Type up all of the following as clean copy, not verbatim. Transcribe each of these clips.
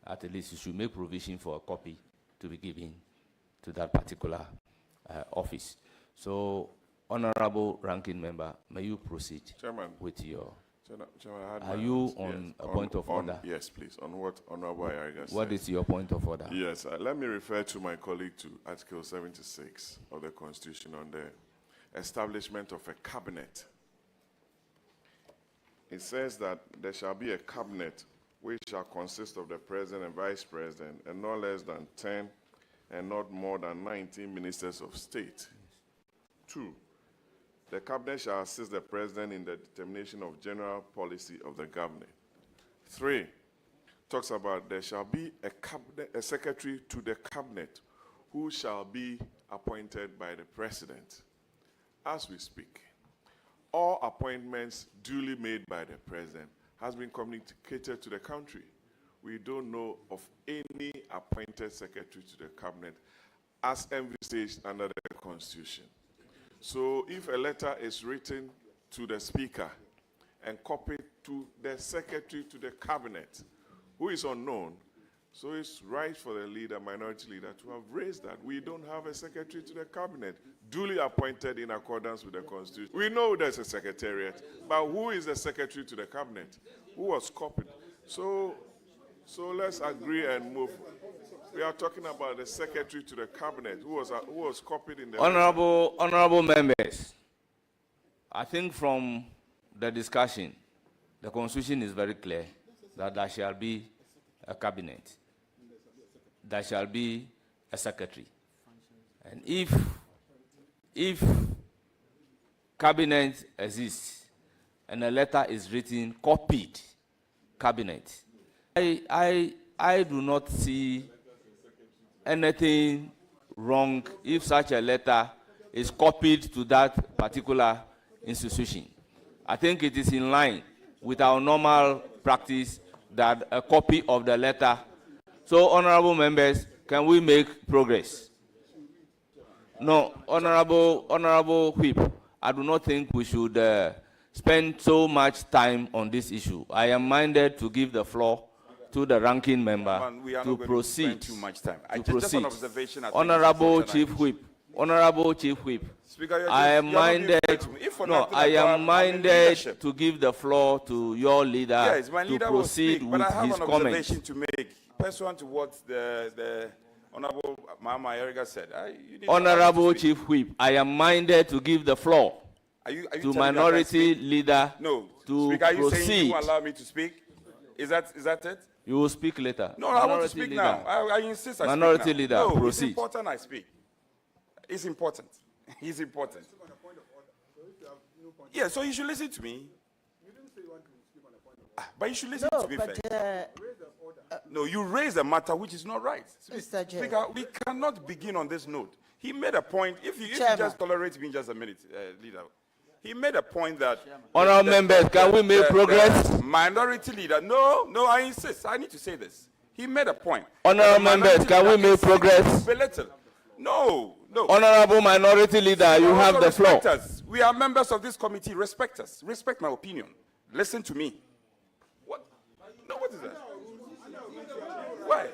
at least you should make provision for a copy to be given to that particular office. So, Honorable Ranking Member, may you proceed with your... Chairman, are you on a point of order? Yes, please. On what Honorable Ayariga said. What is your point of order? Yes, let me refer to my colleague to Article 76 of the Constitution on the establishment of a cabinet. It says that there shall be a cabinet which shall consist of the President and Vice President and not less than 10 and not more than 19 ministers of state. 2. The cabinet shall assist the President in the determination of general policy of the government. 3, talks about there shall be a secretary to the cabinet who shall be appointed by the President. As we speak, all appointments duly made by the President has been communicated to the country. We don't know of any appointed secretary to the cabinet as envisaged under the Constitution. So if a letter is written to the Speaker and copied to the Secretary to the Cabinet, who is unknown, so it's right for the leader, minority leader, to have raised that. We don't have a Secretary to the Cabinet duly appointed in accordance with the Constitution. We know there's a Secretariat, but who is the Secretary to the Cabinet? Who was copied? So let's agree and move. We are talking about the Secretary to the Cabinet who was copied in the... Honorable members, I think from the discussion, the Constitution is very clear that there shall be a cabinet. There shall be a secretary. And if cabinet exists and a letter is written, copied cabinet, I do not see anything wrong if such a letter is copied to that particular institution. I think it is in line with our normal practice that a copy of the letter. So, honorable members, can we make progress? No, honorable Whip, I do not think we should spend so much time on this issue. I am minded to give the floor to the ranking member to proceed. Too much time. Just an observation. Honorable Chief Whip. Honorable Chief Whip. Speaker, I am minded. To give the floor to your leader to proceed with his comments. But I have an observation to make, pursuant to what the Honorable Mama Eriga said. Honorable Chief Whip, I am minded to give the floor to minority leader to Speaker, are you proceed. saying you allow me to speak? Is that it? You will speak later. No, I want to speak now. I insist I speak now. Minority leader, no, proceed. It's important I speak. It's important. It's important. Yeah, so you should listen to me. You didn't say you want to speak on a point of order. But you should listen to me first. No, you raised a matter which is not right. Speaker, we cannot begin on this note. He made a point. If you just tolerate me just a minute, leader. He made a point that... Honourable members, can we make progress? Minority leader. No, I insist. I need to say this. He made a point. Honourable members, can we make progress? No. Honourable minority leader, you have the floor. Us. We are members of this committee. Respect us. Respect my opinion. Listen to me. What? No, what is that? Why?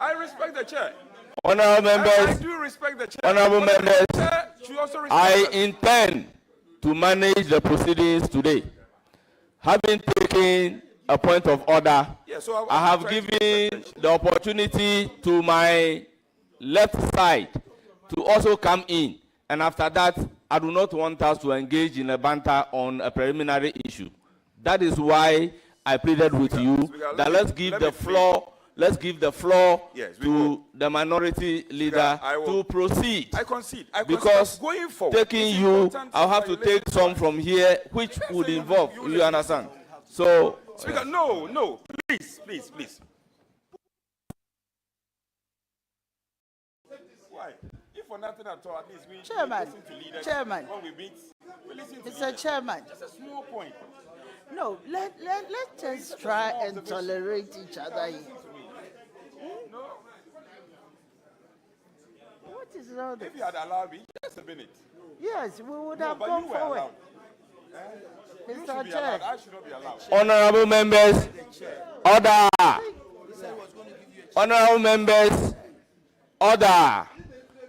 I respect the chair. Honourable members, I do respect the chair. Honourable members, I us. intend to manage the proceedings today. Having taken a point of order, so I have given the opportunity to my left side to also come in. And after that, I do not want us to engage in a banter on a preliminary issue. That is why I pleaded with you that let's give the floor to the minority leader to proceed. I concede. Because going forward, taking you, I'll have to take some from here, which would involve, you understand? So, Speaker, no, please. Why? If for nothing at all, at least we listen to leaders. Chairman. When we meet, we listen to Mr. leaders. Chairman. Just a small point. No, let's just try and tolerate each other here. No. What is all this? If you had allowed me, just a minute. Yes, we would have gone forward. Mr. Chair. I should not be allowed. Honorable members, order. Honorable members, order.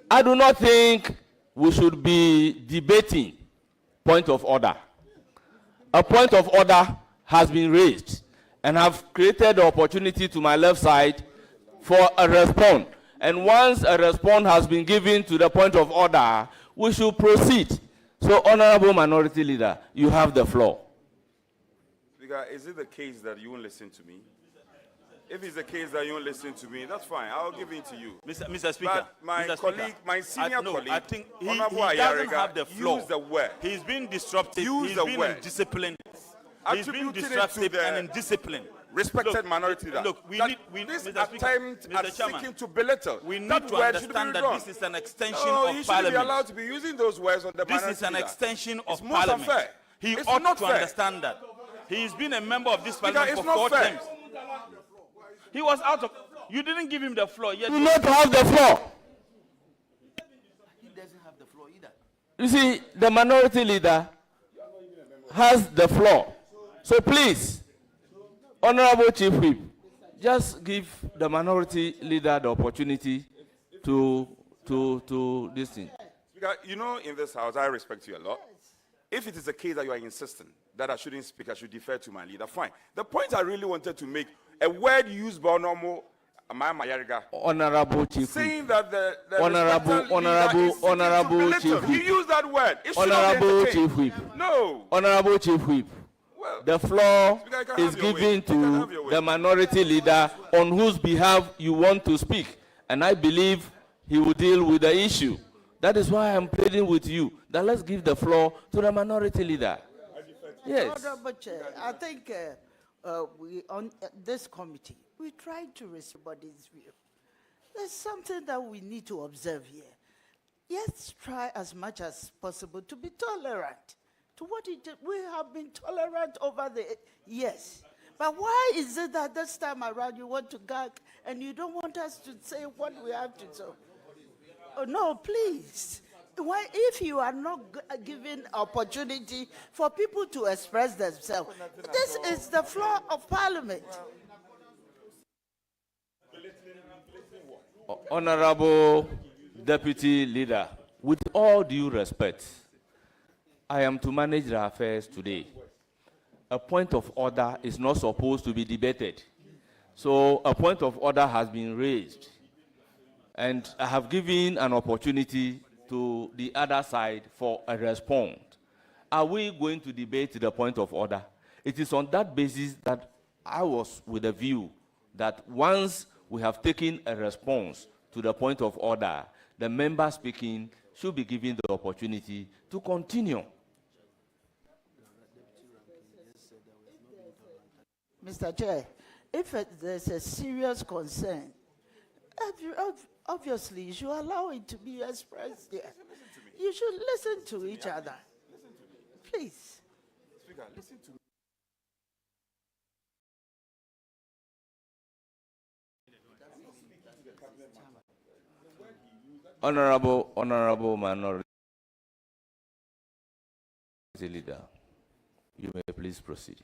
I do not think we should be debating point of order. A point of order has been raised and have created the opportunity to my left side for a response. And once a response has been given to the point of order, we should proceed. So, Honorable Minority Leader, you have the floor. Speaker, is it the case that you won't listen to me? If it's the case that you won't listen to me, that's fine. I'll give it to you. Mr. Speaker, But my Mr. colleague, Speaker, my senior colleague, I think he Honorable doesn't Ayariga, have the floor. used the word. He's been disruptive. Use He's the been word. indisciplined. He's been Attributing it to disruptive the and indisciplined. Respected Look, minority leader. Look, we that need this Mr. Speaker, attempt Mr. at Chairman, seeking to belittle. we need that to word should be understand that withdrawn. this is an extension No, of you shouldn't Parliament. be allowed to be using those words on the This minority is an leader. extension It's of most Parliament. unfair. He It's ought not to fair. understand that. He's been a member of this Speaker, Parliament it's for not 4 fair. terms. He was out of. You didn't give him the floor yet. You do not have the floor. He doesn't have the floor either. You see, the minority leader has the floor. So please, Honorable Chief Whip, just give the minority leader the opportunity to this thing. Speaker, you know, in this house, I respect you a lot. If it is the case that you are insisting that I shouldn't speak, I should defer to my leader, fine. The point I really wanted to make, a word used by Honorable Mayariga, Honorable Chief Whip. saying that the Honorable Chief He Whip. used that word. It should not be Honorable entertained. Chief Whip. No. Honorable Chief Whip. Well, The floor Speaker, you can is have your way. given You can have to your way. the minority leader on whose behalf you want to speak. And I believe he will deal with the issue. That is why I'm pleading with you that let's give the floor to the minority leader. Yes. Honorable Chair, I think we on this committee, we try to respect his view. There's something that we need to observe here. Let's try as much as possible to be tolerant to what it is. We have been tolerant over the years. But why is it that this time around you want to gag and you don't want us to say what we have to say? Oh, no, please. Why, if you are not given opportunity for people to express themselves, this is the floor of Parliament. Honorable Deputy Leader, with all due respect, I am to manage the affairs today. A point of order is not supposed to be debated. So a point of order has been raised. And I have given an opportunity to the other side for a response. Are we going to debate the point of order? It is on that basis that I was with a view that once we have taken a response to the point of order, the member speaking should be given the opportunity to continue. Mr. Chair, if there's a serious concern, obviously you should allow it to be expressed there. You should listen to each other. Please. Speaker, listen to me. Honorable Minority Leader, you may please proceed.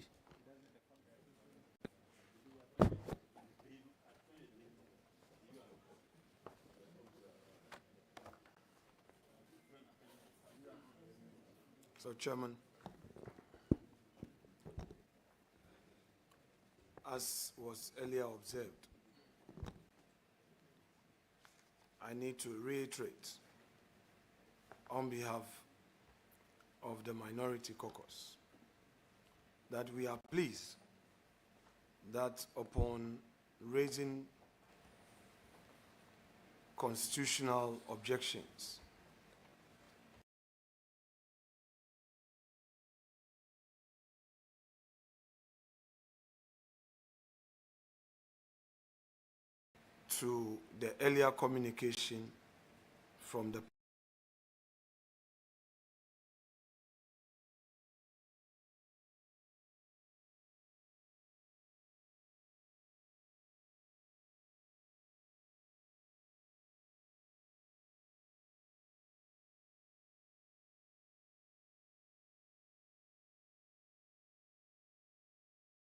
So, Chairman, as was earlier observed, I need to reiterate on behalf of the Minority Caucus that we are pleased that upon raising constitutional objections to the earlier communication from the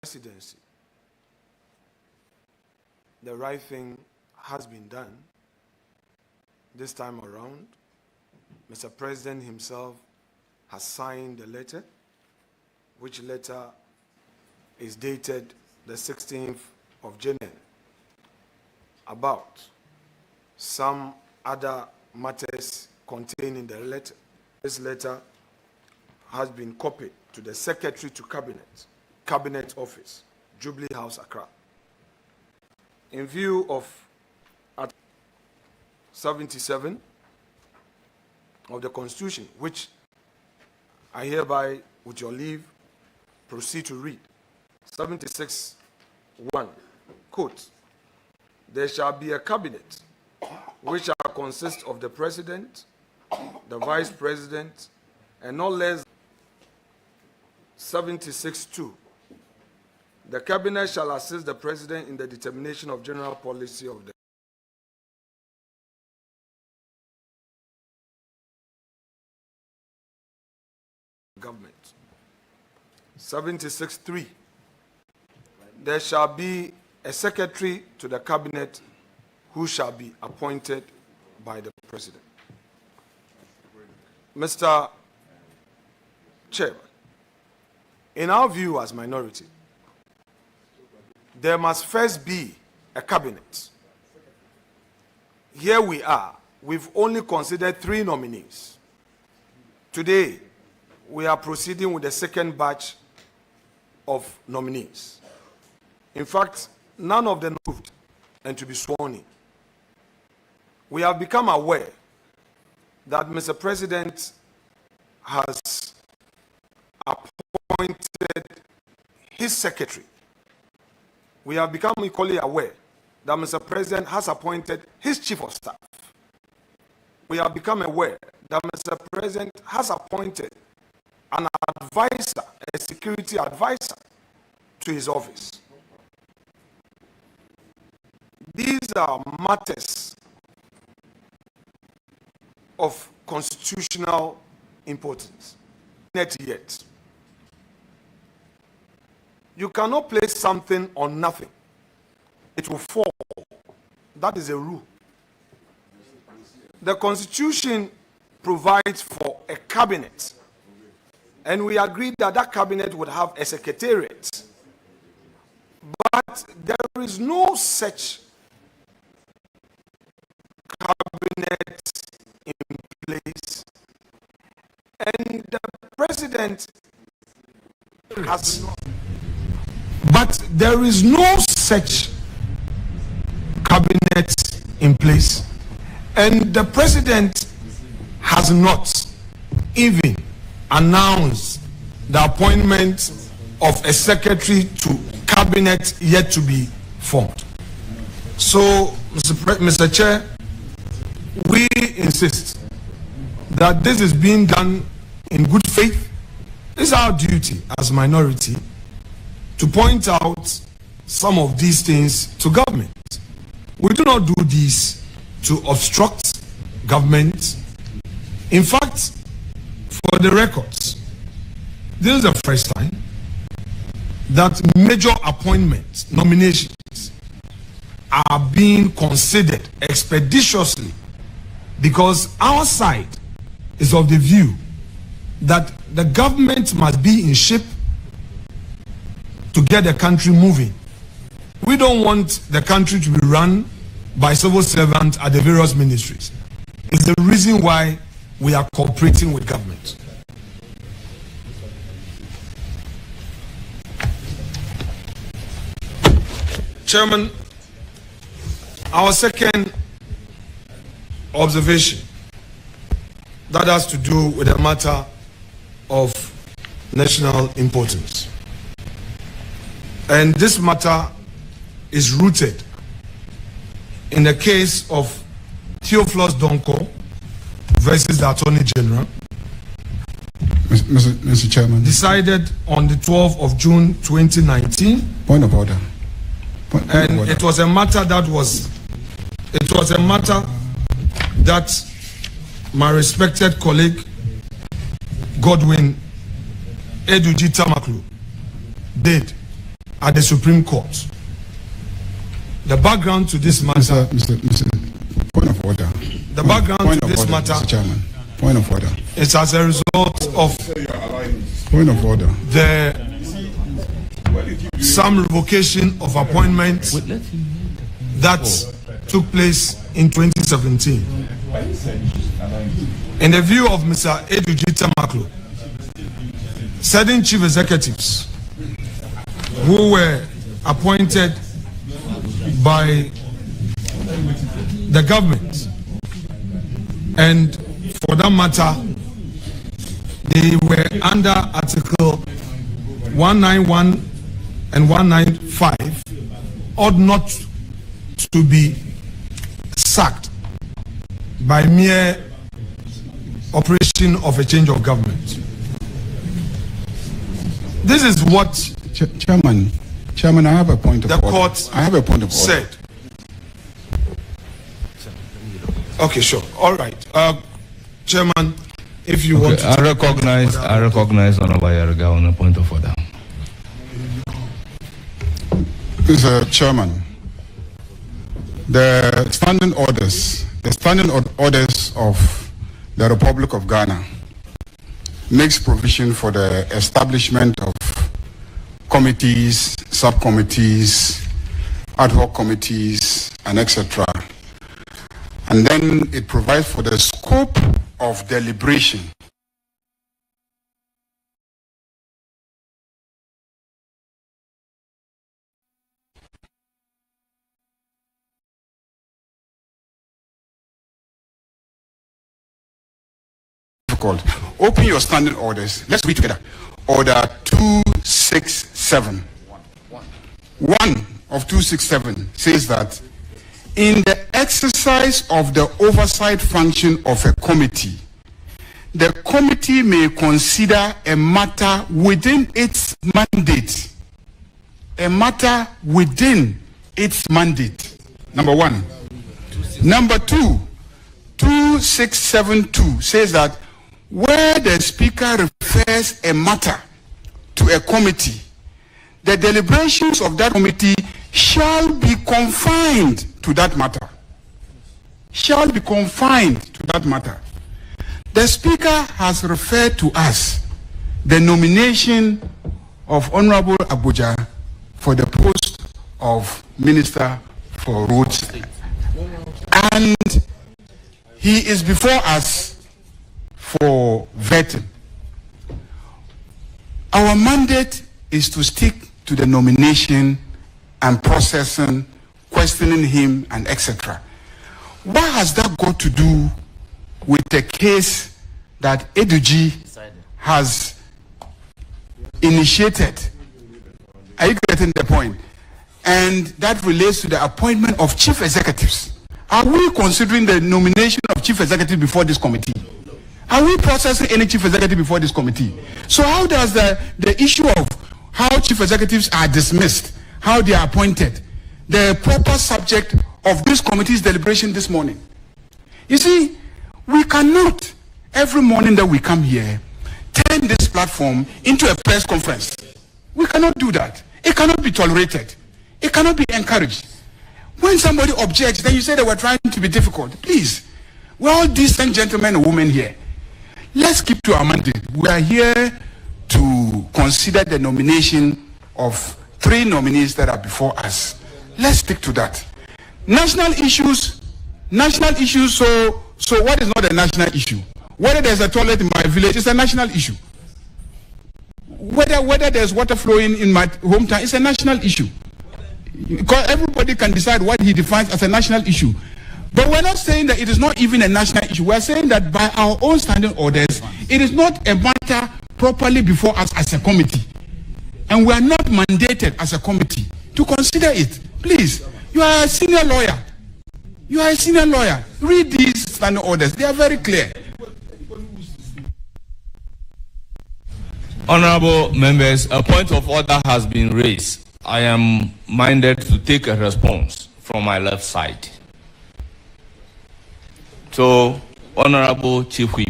presidency, the right thing has been done. This time around, Mr. President himself has signed the letter, which letter is dated the 16th of January, about some other matters contained in the letter. This letter has been copied to the Secretary to Cabinet Office, Jubilee House, Accra. In view of Article 77 of the Constitution, which I hereby, with your leave, proceed to read. 76(1), quote, "There shall be a cabinet which shall consist of the President, the Vice President, and not less than 76(2). The cabinet shall assist the President in the determination of general policy of the government. 76(3). There shall be a secretary to the cabinet who shall be appointed by the President. Mr. Chairman, in our view as minority, there must first be a cabinet. Here we are. We've only considered 3 nominees. Today, we are proceeding with the second batch of nominees. In fact, none of them moved and to be sworn in. We have become aware that Mr. President has appointed his secretary. We have become equally aware that Mr. President has appointed his chief of staff. We have become aware that Mr. President has appointed an advisor, a security advisor, to his office. These are matters of constitutional importance. Not yet. You cannot place something on nothing. It will fall. That is a rule. The Constitution provides for a cabinet, and we agreed that that cabinet would have a secretariat. But there is no such cabinet in place, and the President has not. But there is no such cabinet in place, and the President has not even announced the appointment of a secretary to cabinet yet to be formed. So, Mr. Chair, we insist that this is being done in good faith. It's our duty as minority to point out some of these things to government. We do not do this to obstruct government. In fact, for the records, this is the first time that major appointment nominations are being considered expeditiously, because our side is of the view that the government must be in shape to get the country moving. We don't want the country to be run by civil servants at the various ministries. It's the reason why we are cooperating with government. Chairman, our second observation that has to do with a matter of national importance. And this matter is rooted in the case of Theophilus Donko versus the Attorney General, Mr. Chairman, decided on the 12th of June 2019. Point of order. And it was a matter that my respected colleague Godwin Eduji Tamaklu did at the Supreme Court. The background to this matter... Mr. Point of order. The background to this matter... Mr. Chairman, point of order. It's as a result of... Point of order. Some revocation of appointments that took place in 2017. In the view of Mr. Iddrisu, certain chief executives who were appointed by the government, and for that matter, they were under Article 191 and 195, ought not to be sacked by mere operation of a change of government. This is what Chairman, I have a point of order. The court I have a point of order. Said. Okay, sure. All right. Chairman, if you want to... I recognize Honorable Yarega on a point of order. Mr. Chairman, the standing orders of the Republic of Ghana makes provision for the establishment of committees, subcommittees, ad hoc committees, and etc. And then it provides for the scope of deliberation. Open your standing orders. Let's read together. Order 267. One of 267 says that in the exercise of the oversight function of a committee, the committee may consider a matter within its mandate. A matter within its mandate. Number one. Number two, 2672 says that where the speaker refers a matter to a committee, the deliberations of that committee shall be confined to that matter. Shall be confined to that matter. The speaker has referred to us the nomination of Honorable Agbodza for the post of Minister for Roads. And he is before us for vetting. Our mandate is to stick to the nomination and processing, questioning him, and etc. What has that got to do with the case that Iddrisu has initiated? Are you getting the point? And that relates to the appointment of chief executives. Are we considering the nomination of chief executive before this committee? Are we processing any chief executive before this committee? So how does the issue of how chief executives are dismissed, how they are appointed, the proper subject of this committee's deliberation this morning? You see, we cannot, every morning that we come here, turn this platform into a press conference. We cannot do that. It cannot be tolerated. It cannot be encouraged. When somebody objects, then you say that we're trying to be difficult. Please, we're all decent gentlemen and women here. Let's keep to our mandate. We are here to consider the nomination of 3 nominees that are before us. Let's stick to that. National issues, so what is not a national issue? Whether there's a toilet in my village, it's a national issue. Whether there's water flowing in my hometown, it's a national issue. Because everybody can decide what he defines as a national issue. But we're not saying that it is not even a national issue. We're saying that by our own standing orders, it is not a matter properly before us as a committee. And we are not mandated as a committee to consider it. Please, you are a senior lawyer. You are a senior lawyer. Read these standing orders. They are very clear. Honorable members, a point of order has been raised. I am minded to take a response from my left side. So, Honorable Chief Whip.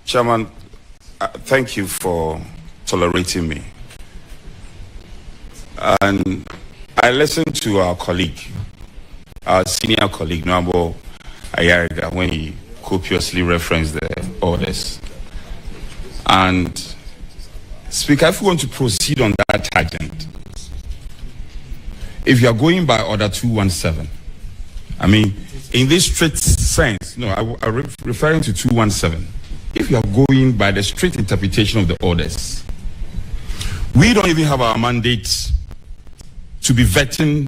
Chairman, thank you for tolerating me. And I listened to our colleague, our senior colleague, Nwabo Ayariga, when he copiously referenced the orders. And Speaker, if we want to proceed on that tangent, if you are going by Order 217, I mean, in this strict sense, no, I'm referring to 217. If you are going by the strict interpretation of the orders, we don't even have our mandate to be vetting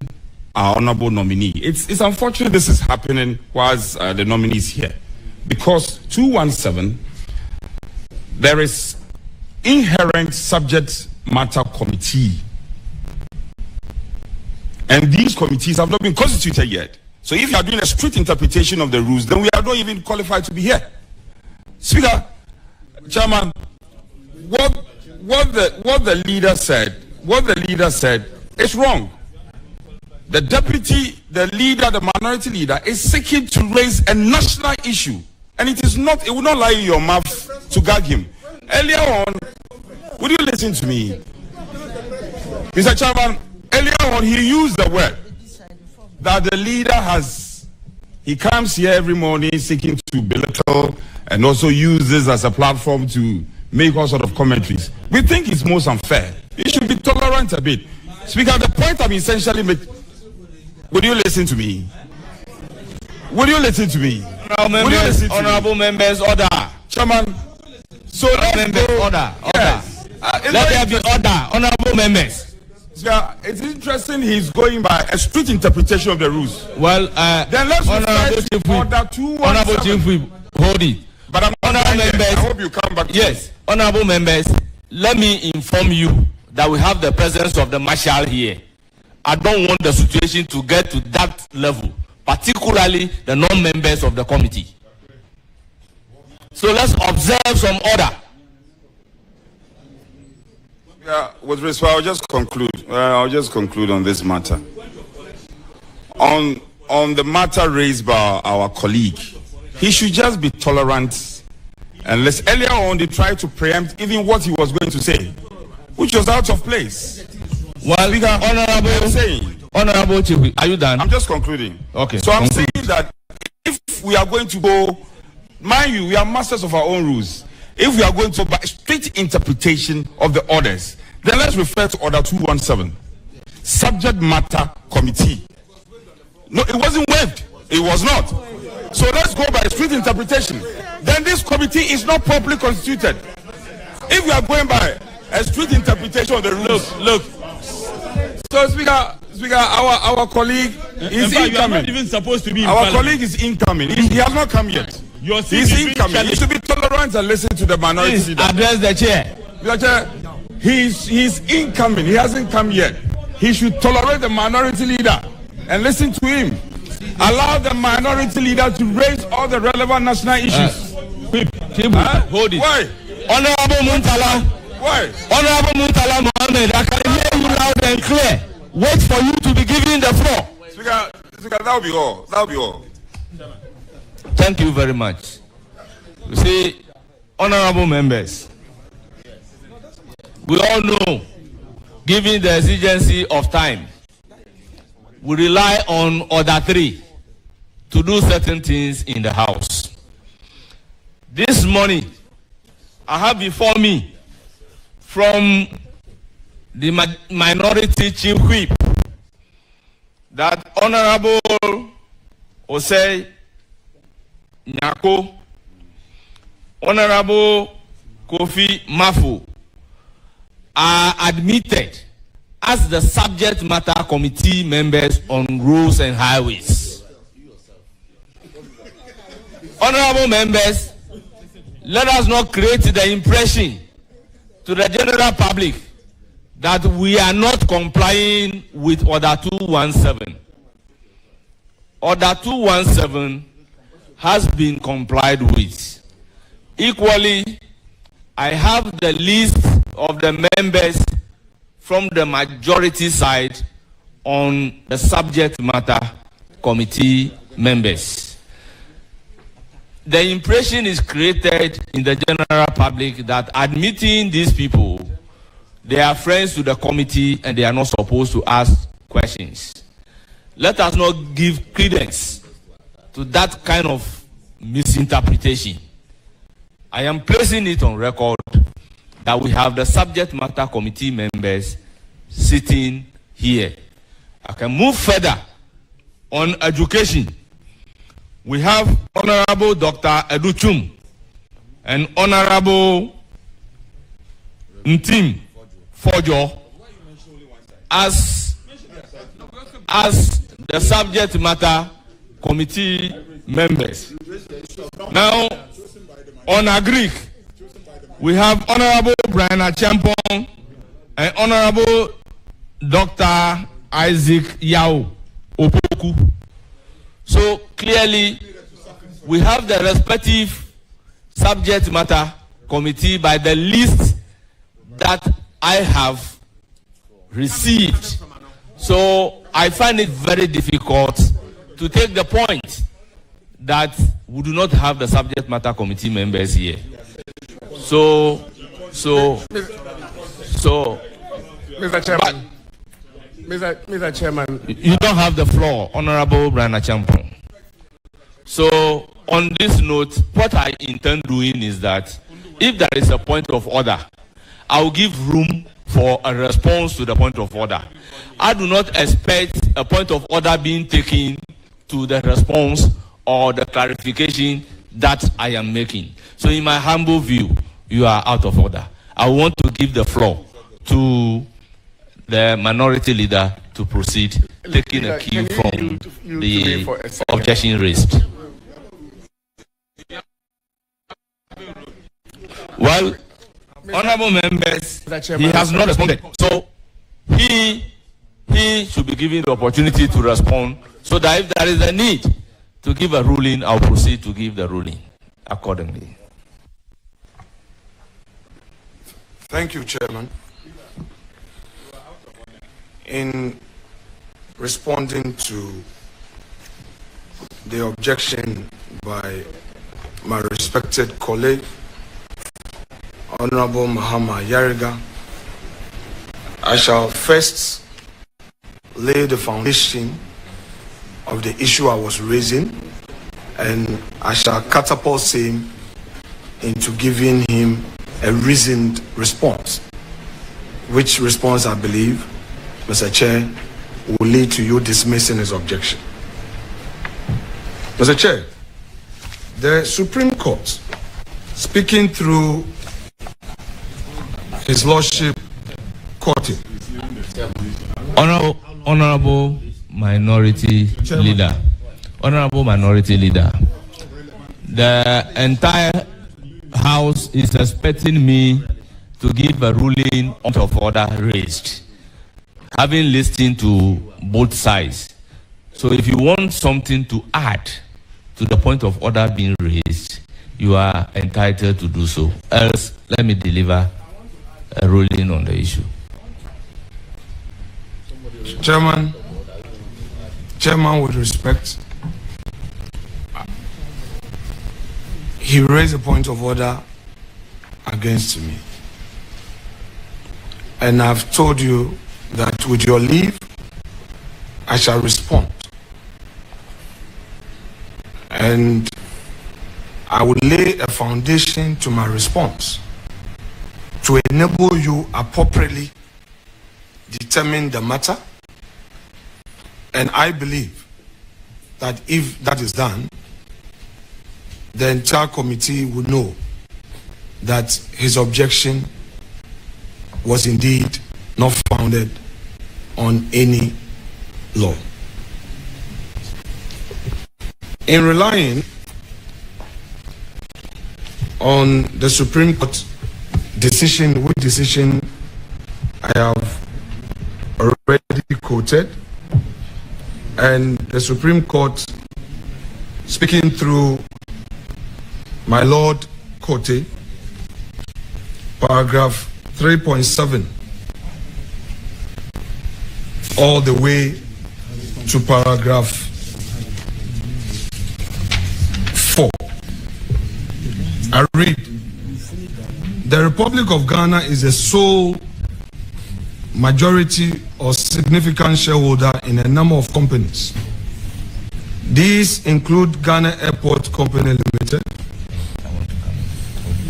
our honorable nominee. It's unfortunate this is happening whilst the nominee is here, because 217, there is inherent subject matter committee, and these committees have not been constituted yet. So if you are doing a strict interpretation of the rules, then we are not even qualified to be here. Speaker, Chairman, what the leader said is wrong. The minority leader is seeking to raise a national issue, and it will not lie in your mouth to gag him. Earlier on, would you listen to me? Mr. Chairman, earlier on he used the word that the leader he comes here every morning seeking to belittle and also use this as a platform to make all sort of commentaries. We think it's most unfair. He should be tolerant a bit. Speaker, the point I'm essentially making, would you listen to me? Would you listen to me? Honorable members, order. Chairman, so let's go. Order. Yes. Let there be order. Honorable members. Sir, it's interesting he's going by a strict interpretation of the rules. Well, then let's Honorable Chief Whip. Order 217. Honorable Chief Whip, hold it. But honorable members, I hope you come back. Yes, honorable members, let me inform you that we have the presence of the marshal here. I don't want the situation to get to that level, particularly the non-members of the committee. So let's observe some order. Yeah, with respect, I'll just conclude on this matter. On the matter raised by our colleague, he should just be tolerant. And earlier on, they tried to preempt even what he was going to say, which was out of place. Well, Honorable Chief, are you done? I'm just concluding. Okay. So I'm saying that if we are going to go, mind you, we are masters of our own rules. If we are going to by strict interpretation of the orders, then let's refer to Order 217, Subject Matter Committee. No, it wasn't waived. It was not. So let's go by strict interpretation. Then this committee is not properly constituted. If we are going by a strict interpretation of the rules, look. So Speaker, our colleague is incoming. You are not even supposed to be in our Parliament. colleague is incoming. He has not come yet. He's incoming. He should be tolerant and listen to the minority Please leader. address the chair. The chair, he's incoming. He hasn't come yet. He should tolerate the minority leader and listen to him. Allow the minority leader to raise all the relevant national issues. Hold it. Why? Honorable Muntala. Why? Honorable Muntala Mohammed, I can hear you loud and clear. Wait for you to be given the floor. Speaker, that'll be all. That'll be all. Thank you very much. You see, honorable members, we all know, given the exigency of time, we rely on Order 3 to do certain things in the House. This morning, I have before me from the minority chief whip that Honorable Osei Nyako, Honorable Kofi Mafu are admitted as the subject matter committee members on roads and highways. Honorable members, let us not create the impression to the general public that we are not complying with Order 217. Order 217 has been complied with. Equally, I have the list of the members from the majority side on the subject matter committee members. The impression is created in the general public that admitting these people They are friends to the committee and they are not supposed to ask questions. Let us not give credence to that kind of misinterpretation. I am placing it on record that we have the subject matter committee members sitting here. I can move further on education. We have Honorable Dr. Iddrisu and Honorable Ntim Fojo as the subject matter committee members. Now, on a Greek, we have Honorable Brian Champon and Honorable Dr. Isaac Yao Opoku. So clearly, we have the respective subject matter committee by the list that I have received. So I find it very difficult to take the point that we do not have the subject matter committee members here. So, Mr. Chairman. Mr. Chairman. You don't have the floor, Honorable Brian Champon. So, on this note, what I intend doing is that if there is a point of order, I will give room for a response to the point of order. I do not expect a point of order being taken to the response or the clarification that I am making. So, in my humble view, you are out of order. I want to give the floor to the minority leader to proceed, taking a cue from the objection raised. Well, honorable members, he has not responded. So he should be given the opportunity to respond, so that if there is a need to give a ruling, I'll proceed to give the ruling accordingly. Thank you, Chairman. In responding to the objection by my respected colleague, Honorable Mahama Yariga, I shall first lay the foundation of the issue I was raising, and I shall catapult him into giving him a reasoned response, which response I believe, Mr. Chair, will lead to you dismissing his objection. Mr. Chair, the Supreme Court, speaking through His Lordship Court, Honorable Minority Leader, Honorable Minority Leader, the entire House is expecting me to give a ruling of order raised, having listened to both sides. So if you want something to add to the point of order being raised, you are entitled to do so. Else, let me deliver a ruling on the issue. Chairman, with respect, he raised a point of order against me. And I've told you that with your leave, I shall respond. And I will lay a foundation to my response to enable you appropriately determine the matter. And I believe that if that is done, the entire committee will know that his objection was indeed not founded on any law. In relying on the Supreme Court decision, which decision I have already quoted, and the Supreme Court speaking through my Lord Kote, paragraph 3.7, all the way to paragraph 4. I read, the Republic of Ghana is the sole majority or significant shareholder in a number of companies. These include Ghana Airport Company Limited,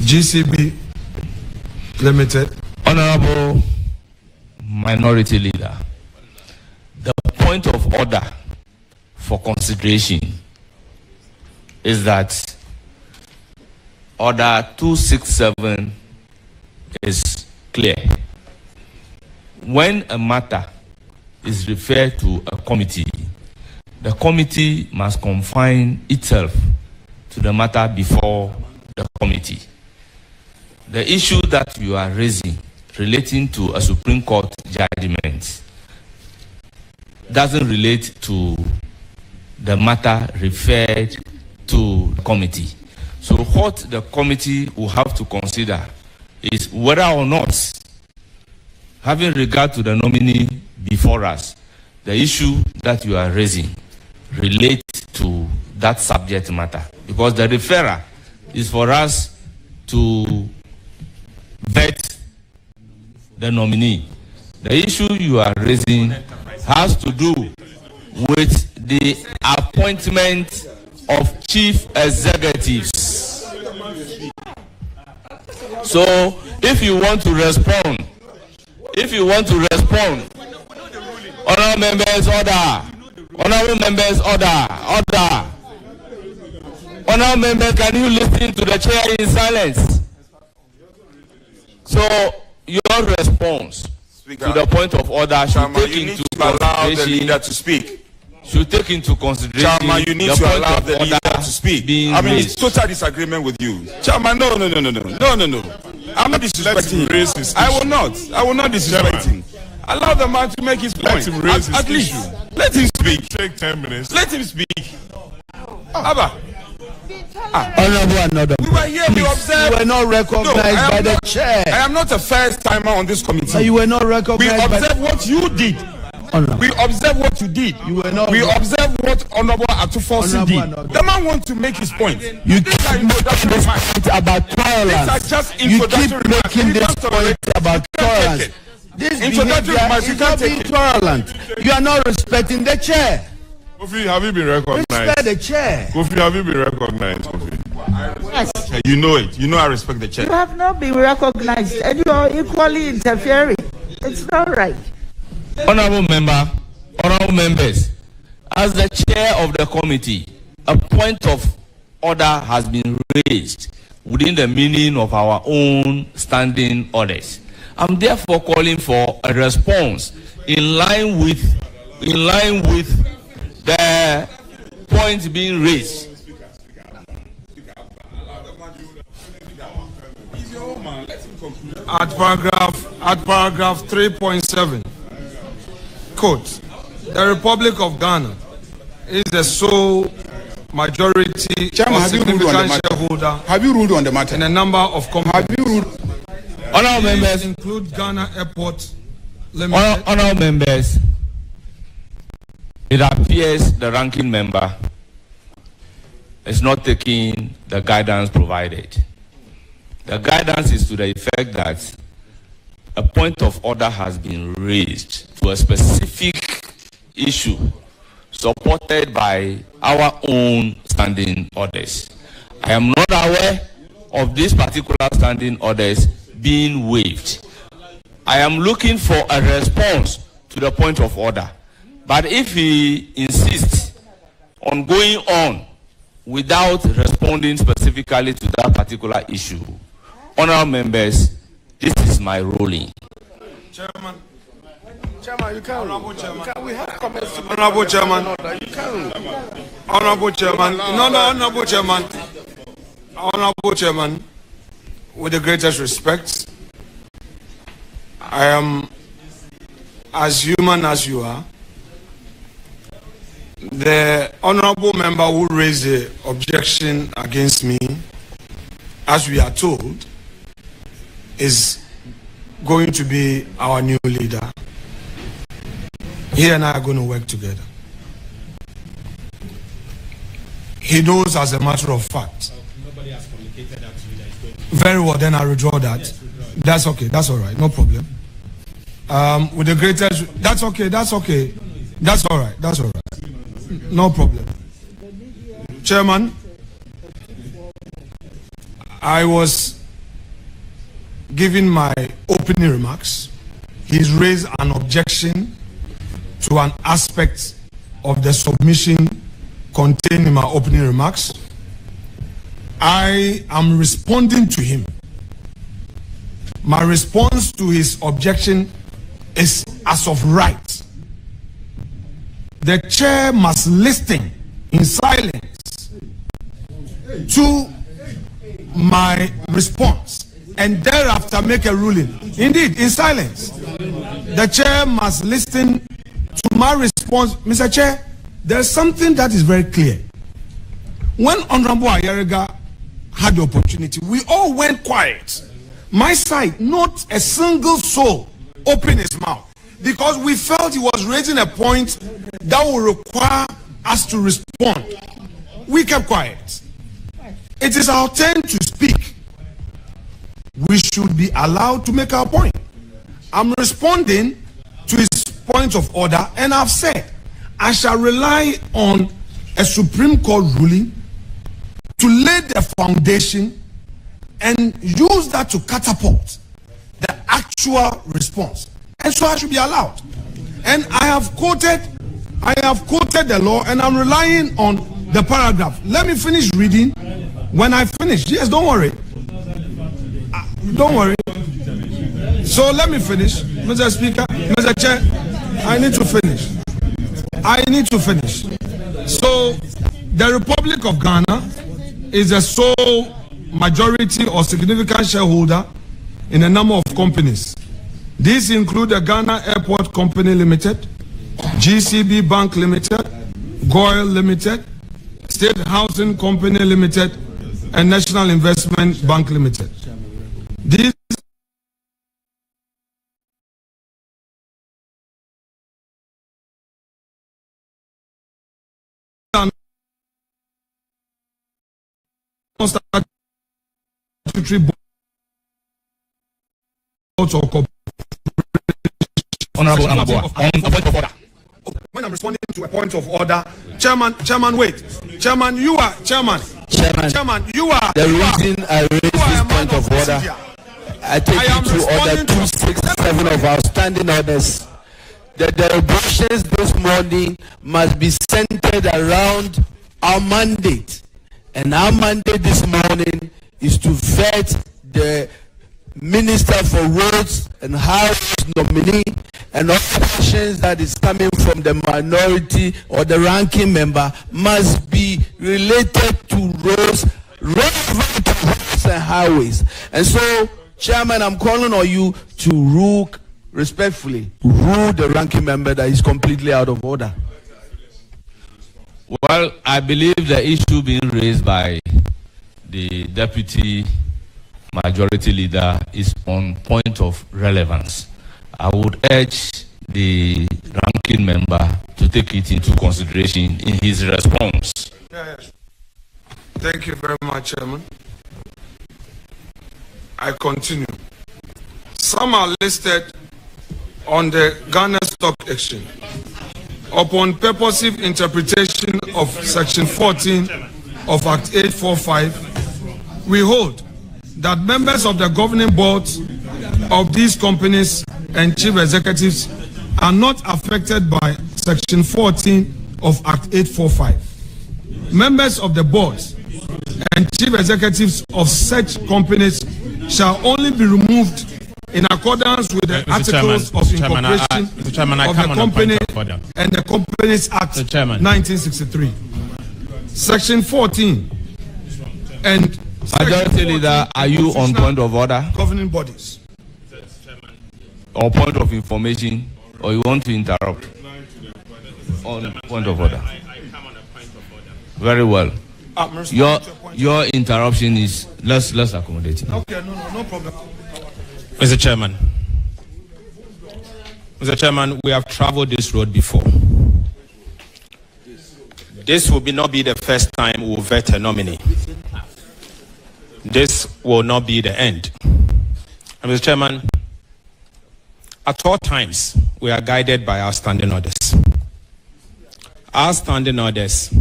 GCB Limited. Honorable Minority Leader, the point of order for consideration is that Order 267 is clear. When a matter is referred to a committee, the committee must confine itself to the matter before the committee. The issue that you are raising relating to a Supreme Court judgment doesn't relate to the matter referred to the committee. So what the committee will have to consider is whether or not, having regard to the nominee before us, the issue that you are raising relates to that subject matter. Because the referrer is for us to vet the nominee. The issue you are raising has to do with the appointment of chief executives. So if you want to respond, honorable members, order. Honorable members, order. Honorable members, can you listen to the chair in silence? So your response to the point of order should take into allow the leader to speak. Should take into consideration. Chairman, you need to allow the leader to speak. I mean, it's total disagreement with you. Chairman, no. I'm not disrespecting him. I will not disrespect him. Allow the man to make his point. At least, let him speak. Take 10 minutes. Let him speak. Abba. Honorable, we were here, we observed. You were not recognized by the chair. I am not a first timer on this committee. You were not recognized. We observed what you did. We observe what you did. You were not. We observe what Honorable Atufosi did. The man wants to make his point. You keep making this point about tolerance. You keep making this point about tolerance. This behavior is not being tolerant. You are not respecting the chair. Kofi, have you been recognized? Respect the chair. Kofi, have you been recognized, Kofi? Yes. You know it. You know I respect the chair. You have not been recognized and you are equally interfering. It's not right. Honorable members, as the chair of the committee, a point of order has been raised within the meaning of our own standing orders. I'm therefore calling for a response in line with the point being raised. At paragraph 3.7, quote, the Republic of Ghana is the sole majority or significant shareholder. Have you ruled on the matter? In a number of companies. Have you ruled? Honorable members, include Ghana Airport Limited. Honorable members, it appears the ranking member is not taking the guidance provided. The guidance is to the effect that a point of order has been raised to a specific issue supported by our own standing orders. I am not aware of these particular standing orders being waived. I am looking for a response to the point of order. But if he insists on going on without responding specifically to that particular issue, honorable members, this is my ruling. Chairman, You can't. Honorable Chairman. We have comments. Honorable Chairman. You can't. Honorable Chairman. Honorable Chairman. Honorable Chairman, with the greatest respect, I am as human as you are. The honorable member who raised the objection against me, as we are told, is going to be our new leader. He and I are going to work together. He knows as a matter of fact. Nobody has communicated that to you that is going to. Very well, then I withdraw that. That's okay, that's all right, no problem. With the greatest, that's okay. That's okay. That's all right. That's all right. No problem. Chairman, I was giving my opening remarks. He's raised an objection to an aspect of the submission contained in my opening remarks. I am responding to him. My response to his objection is as of right. The chair must listen in silence to my response and thereafter make a ruling. Indeed, in silence. The chair must listen to my response. Mr. Chair, there's something that is very clear. When Honorable Ayerega had the opportunity, we all went quiet. My side, not a single soul opened his mouth because we felt he was raising a point that will require us to respond. We kept quiet. It is our turn to speak. We should be allowed to make our point. I'm responding to his point of order, and I've said I shall rely on a Supreme Court ruling to lay the foundation and use that to catapult the actual response. And so I should be allowed. And I have quoted the law, and I'm relying on the paragraph. Let me finish reading. When I finish, yes, don't worry. Don't worry. So let me finish, Mr. Speaker, Mr. Chair. I need to finish. So the Republic of Ghana is the sole majority or significant shareholder in a number of companies. These include the Ghana Airport Company Limited, GCB Bank Limited, Goil Limited, State Housing Company Limited, and National Investment Bank Limited. These are statutory boards or corporations. Honorable Amabua, on a point of order. When I'm responding to a point of order, Chairman, wait. Chairman, you are Chairman. Chairman, you are. The reason I raised this point of order, I take you to order 267 of our standing orders. The deliberations this morning must be centered around our mandate. And our mandate this morning is to vet the Minister for Roads and Highways nominee and all questions that is coming from the minority or the ranking member must be related to roads, relevant to roads and highways. And so, Chairman, I'm calling on you to rule respectfully, rule the ranking member that is completely out of order. Well, I believe the issue being raised by the Deputy Majority Leader is on point of relevance. I would urge the ranking member to take it into consideration in his response. Yes. Thank you very much, Chairman. I continue. Some are listed on the Ghana Stock Exchange. Upon purposive interpretation of Section 14 of Act 845, we hold that members of the governing boards of these companies and chief executives are not affected by Section 14 of Act 845. Members of the boards and chief executives of such companies shall only be removed in accordance with the articles of incorporation of the company and the Companies Act 1963. Section 14 and Majority Leader, are you on point of order? Governing bodies. Or point of information, or you want to interrupt? On point of order. Very well. Your interruption is let's accommodate it. Okay, no problem. Mr. Chairman, we have traveled this road before. This will not be the first time we will vet a nominee. This will not be the end. And Mr. Chairman, At all times, we are guided by our standing orders. Our standing orders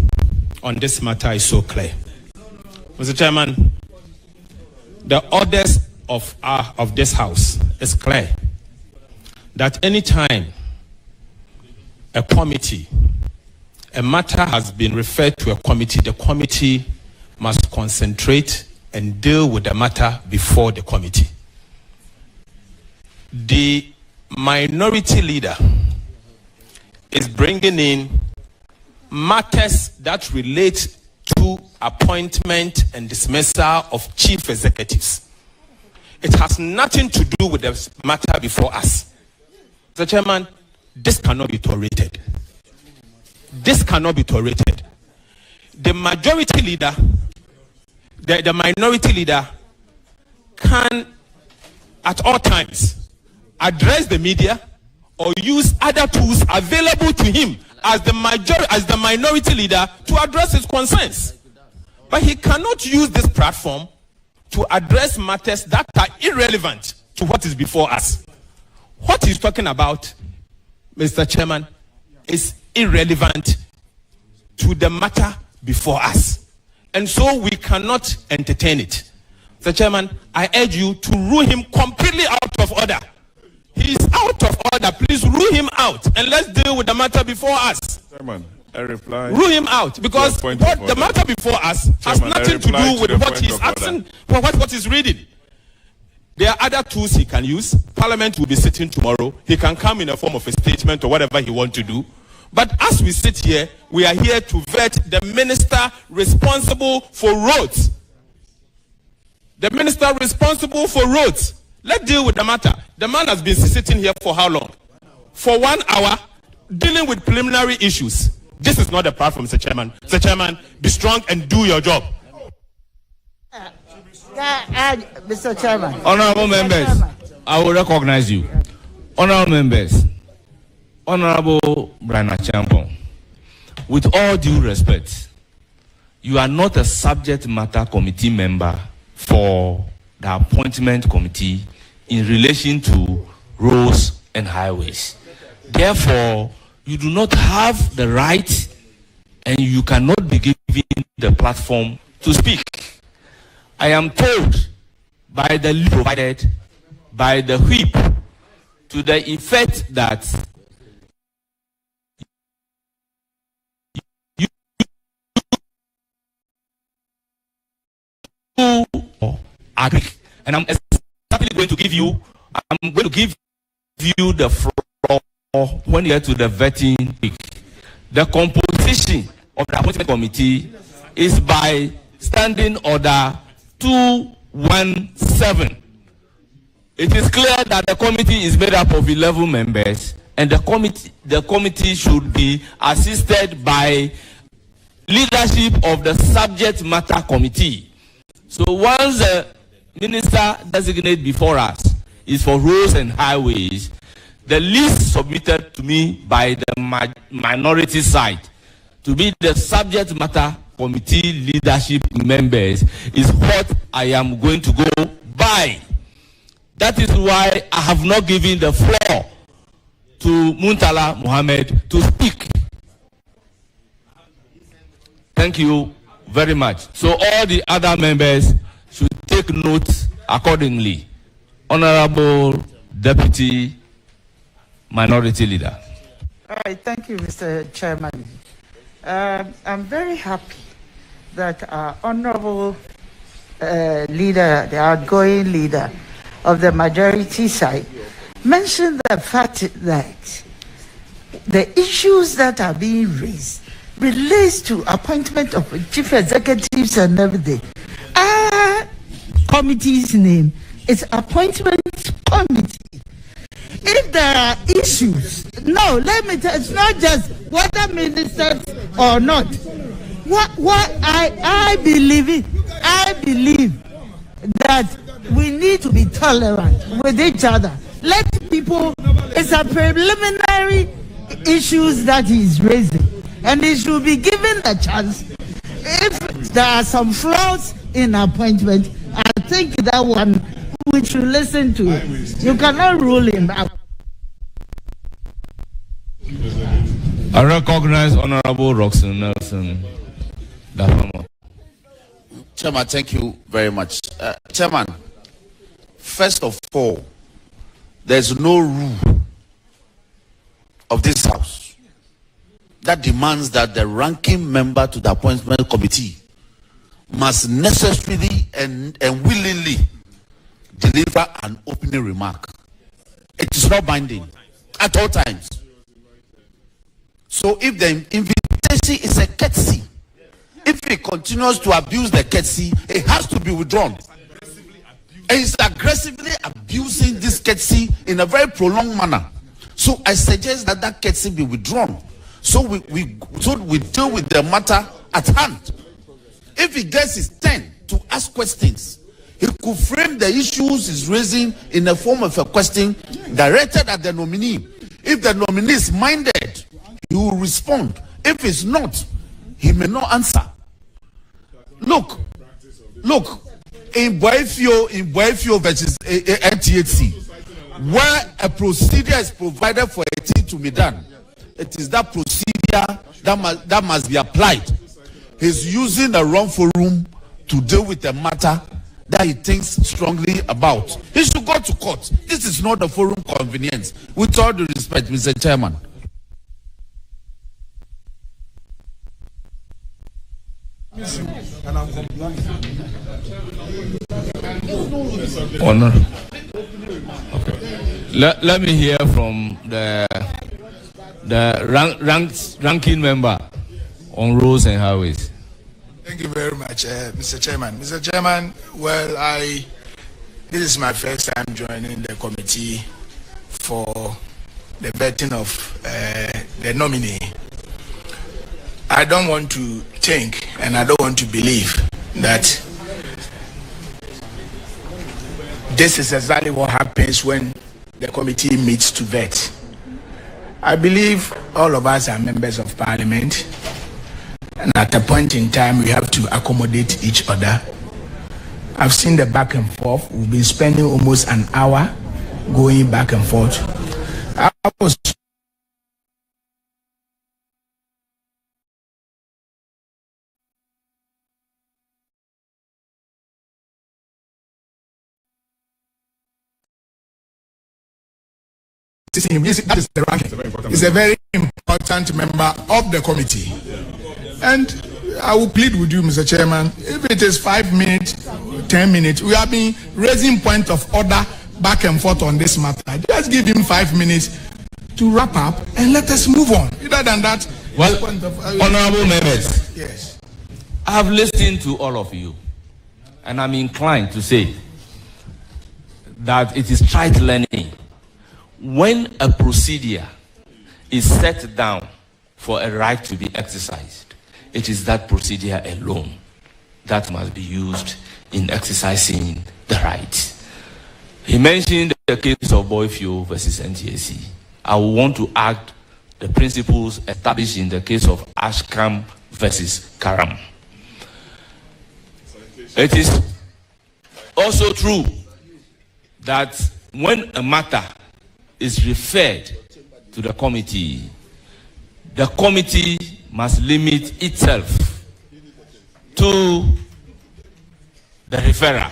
on this matter is so clear. Mr. Chairman, the orders of this House is clear that any time a matter has been referred to a committee, the committee must concentrate and deal with the matter before the committee. The minority leader is bringing in matters that relate to appointment and dismissal of chief executives. It has nothing to do with the matter before us. Mr. Chairman, this cannot be tolerated. This cannot be tolerated. The majority leader, the minority leader can at all times address the media or use other tools available to him as the minority leader to address his concerns. But he cannot use this platform to address matters that are irrelevant to what is before us. What he's talking about, Mr. Chairman, is irrelevant to the matter before us. And so we cannot entertain it. Mr. Chairman, I urge you to rule him completely out of order. He is out of order. Please rule him out and let's deal with the matter before us. Chairman, I reply. Rule him out because the matter before us has nothing to do with what he's asking, what he's reading. There are other tools he can use. Parliament will be sitting tomorrow. He can come in a form of a statement or whatever he wants to do. But as we sit here, we are here to vet the minister responsible for roads. The minister responsible for roads. Let's deal with the matter. The man has been sitting here for how long? For 1 hour, dealing with preliminary issues. This is not the platform, Mr. Chairman. Mr. Chairman, be strong and do your job. Mr. Chairman. Honorable members, I will recognize you. Honorable members, Honorable Brian Achampong, with all due respect, you are not a subject matter committee member for the appointment committee in relation to roads and highways. Therefore, you do not have the right and you cannot be given the platform to speak. I am told by the lead provided by the whip to the effect that you agree, and I'm exactly going to give you the floor when you get to the vetting week. The composition of the appointment committee is by standing order 217. It is clear that the committee is made up of 11 members, and the committee should be assisted by leadership of the subject matter committee. So once the minister designate before us is for roads and highways, the list submitted to me by the minority side to be the subject matter committee leadership members is what I am going to go by. That is why I have not given the floor to Muntala Mohammed to speak. Thank you very much. So all the other members should take note accordingly. Honorable Deputy Minority Leader. All right, thank you, Mr. Chairman. I'm very happy that our honorable leader, the outgoing leader of the majority side, mentioned the fact that the issues that are being raised relates to appointment of chief executives and everything. Our committee's name is Appointment Committee. If there are issues, no, let me tell you, it's not just whether ministers or not. What I believe that we need to be tolerant with each other. Let people, it's a preliminary issues that he's raising, and he should be given a chance. If there are some flaws in appointment, I think that one we should listen to. You cannot rule him out. I recognize Honorable Roxanne Nelson. Chairman, thank you very much. Chairman, first of all, there's no rule of this House that demands that the ranking member to the appointment committee must necessarily and willingly deliver an opening remark. It is not binding at all times. So if the invitation is a courtesy, if he continues to abuse the courtesy, it has to be withdrawn. And he's aggressively abusing this courtesy in a very prolonged manner. So I suggest that that courtesy be withdrawn. So we deal with the matter at hand. If he gets his turn to ask questions, he could frame the issues he's raising in the form of a question directed at the nominee. If the nominee is minded, he will respond. If it's not, he may not answer. Look, in Boifio versus NTHC, where a procedure is provided for a thing to be done, it is that procedure that must be applied. He's using the wrong forum to deal with a matter that he thinks strongly about. He should go to court. This is not the forum convenience. With all due respect, Mr. Chairman. Honor. Okay. Let me hear from the ranking member on roads and highways. Thank you very much, Mr. Chairman. Mr. Chairman, well, this is my first time joining the committee for the vetting of the nominee. I don't want to think and I don't want to believe that this is exactly what happens when the committee meets to vet. I believe all of us are members of Parliament, and at a point in time we have to accommodate each other. I've seen the back and forth. We've been spending almost an hour going back and forth. I was that is the ranking. He's a very important member of the committee. And I will plead with you, Mr. Chairman, if it is 5 minutes, 10 minutes, we have been raising point of order back and forth on this matter. Just give him 5 minutes to wrap up and let us move on. Other than that, well, honorable members, yes, I have listened to all of you, and I'm inclined to say that it is trite learning. When a procedure is set down for a right to be exercised, it is that procedure alone that must be used in exercising the right. He mentioned the case of Boifio versus NTAC. I want to add the principles established in the case of Ashcam versus Karam. It is also true that when a matter is referred to the committee must limit itself to the referral.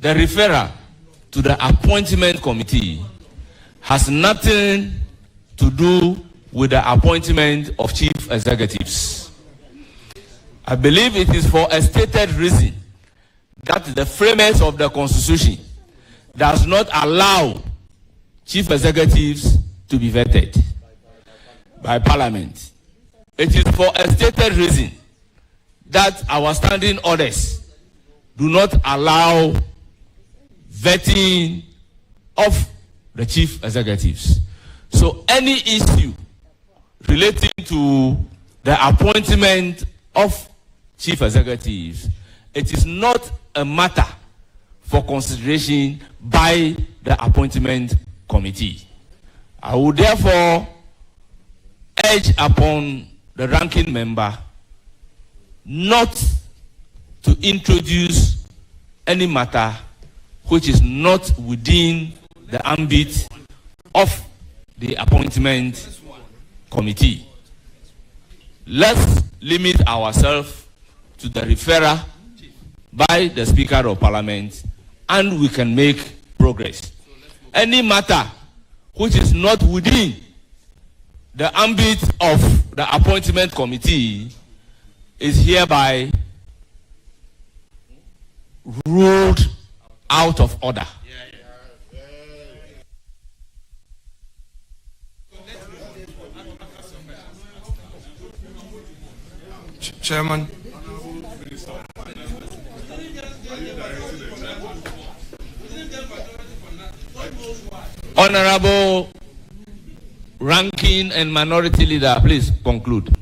The referral to the appointment committee has nothing to do with the appointment of chief executives. I believe it is for a stated reason that the framers of the Constitution does not allow chief executives to be vetted by Parliament. It is for a stated reason that our standing orders do not allow vetting of the chief executives. So any issue relating to the appointment of chief executives, it is not a matter for consideration by the appointment committee. I would therefore urge upon the ranking member not to introduce any matter which is not within the ambit of the appointment committee. Let's limit ourselves to the referral by the Speaker of Parliament, and we can make progress. Any matter which is not within the ambit of the appointment committee is hereby ruled out of order. Chairman. Honorable Ranking and Minority Leader, please conclude.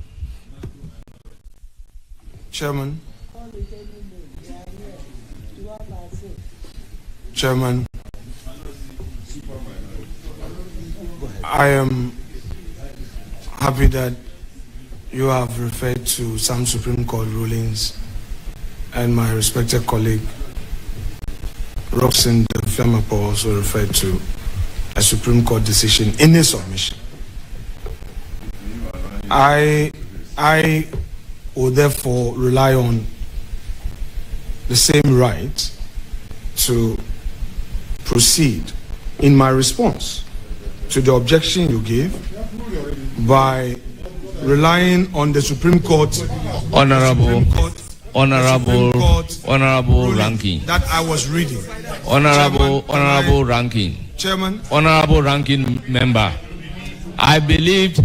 Chairman. Chairman. I am happy that you have referred to some Supreme Court rulings, and my respected colleague Roxanne Fiamapo also referred to a Supreme Court decision in his submission. I will therefore rely on the same right to proceed in my response to the objection you gave by relying on the Supreme Court, Honorable Ranking that I was reading. Honorable Ranking. Chairman. Honorable Ranking Member, I believed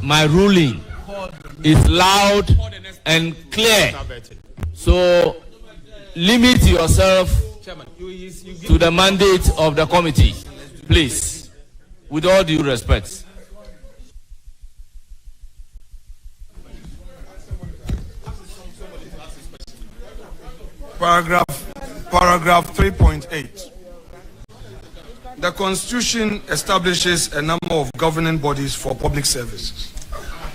my ruling is loud and clear. So limit yourself to the mandate of the committee, please, with all due respect. Paragraph 3.8. The Constitution establishes a number of governing bodies for public services.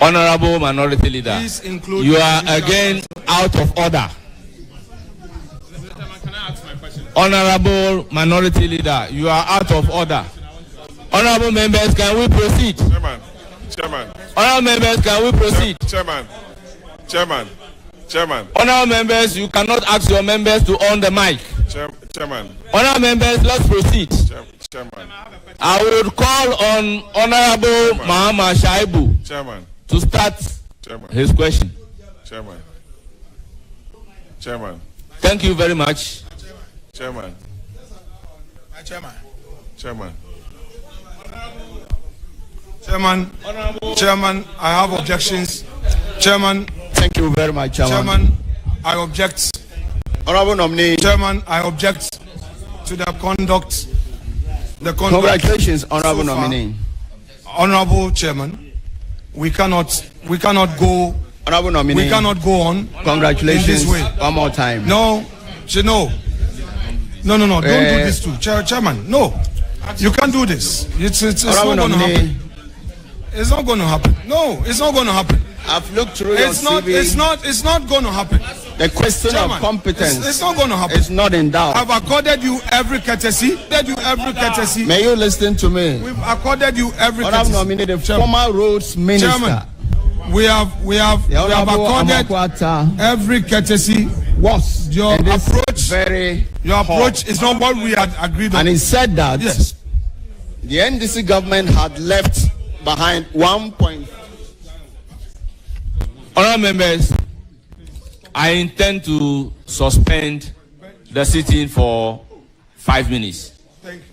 Honorable Minority Leader, you are again out of order. Honorable Minority Leader, you are out of order. Honorable members, can we proceed? Chairman. Honorable members, can we proceed? Chairman. Honorable members, you cannot ask your members to on the mic. Chairman. Honorable members, let's proceed. Chairman. I will call on Honorable Mahama Shaibu to start his question. Chairman. Thank you very much. Chairman. Chairman, I have objections. Chairman. Thank you very much, Chairman, I object. Honorable nominee. Chairman, I object to the conduct. Congratulations, honorable nominee. Honorable Chairman, we cannot go. Honorable nominee. We cannot go on. Congratulations. In this way. One more time. No. Don't do this too, Chairman. No, you can't do this. It's not going to happen. It's not going to happen. No, it's not going to happen. I've looked through your CV. It's not going to happen. The question Chairman, of competence. It's not going to happen. It's not in doubt. I've accorded you every courtesy. May you listen to me? We've accorded you every courtesy. I've nominated the former roads minister. Chairman, we have accorded every courtesy. Your approach is not what we had agreed on. And he said that yes, the NDC government had left behind 1. Honourable members, I intend to suspend the sitting for 5 minutes. Thank you.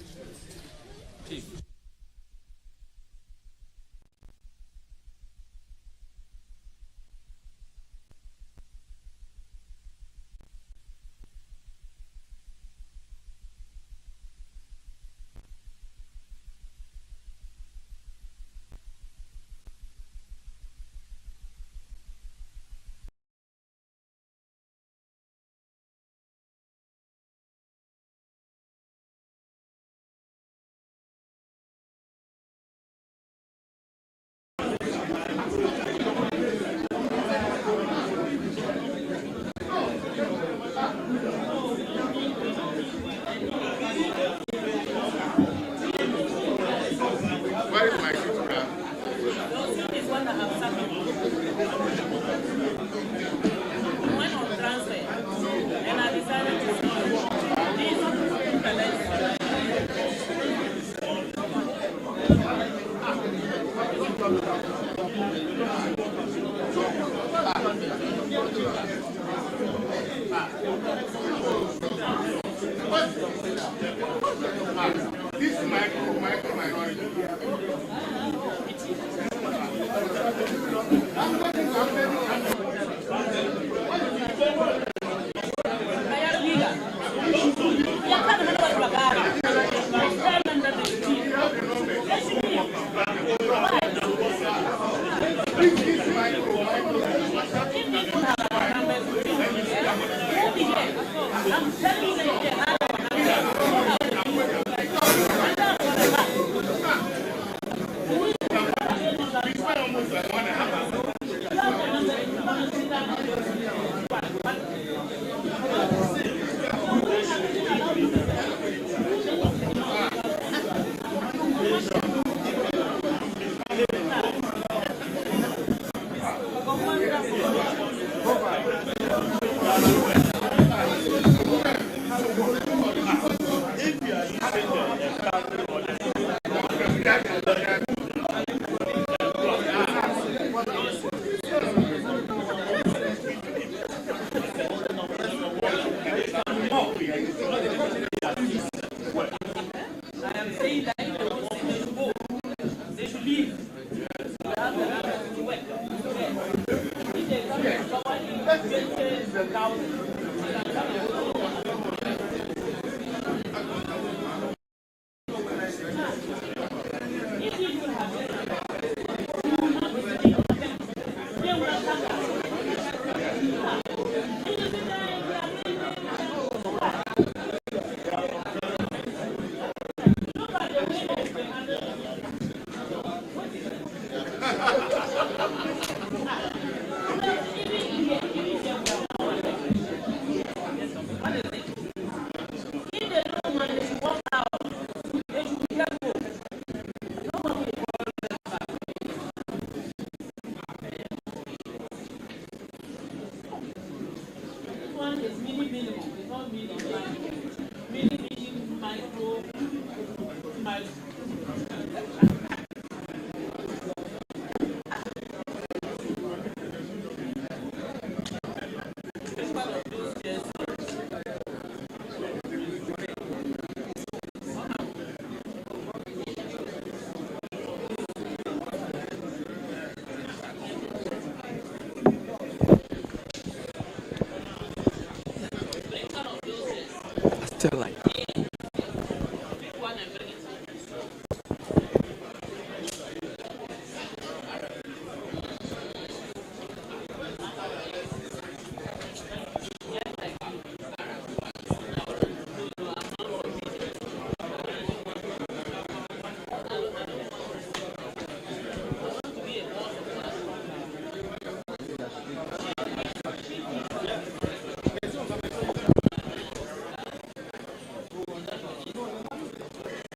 Still like.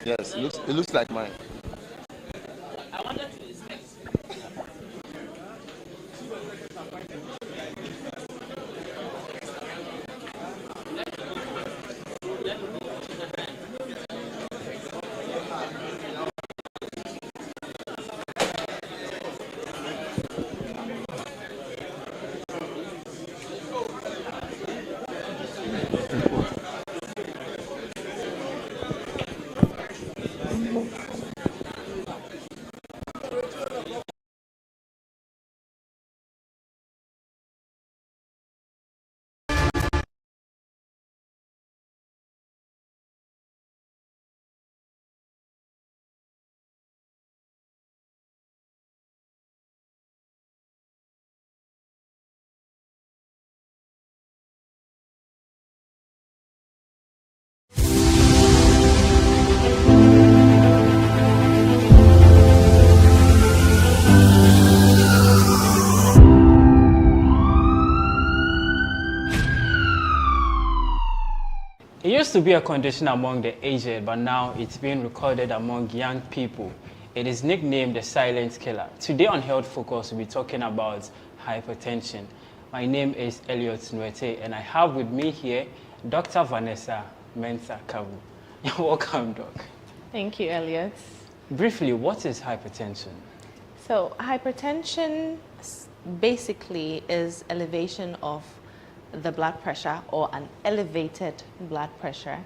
Yes, it looks like mine. It used to be a condition among the aged, but now it's being recorded among young people. It is nicknamed the silent killer. Today on Health Focus, we'll be talking about hypertension. My name is Elliot Nwete, and I have with me here Dr. Vanessa Mensah Kabu. You're welcome, Doc. Thank you, Elliot. Briefly, what is hypertension? So hypertension basically is elevation of the blood pressure or an elevated blood pressure.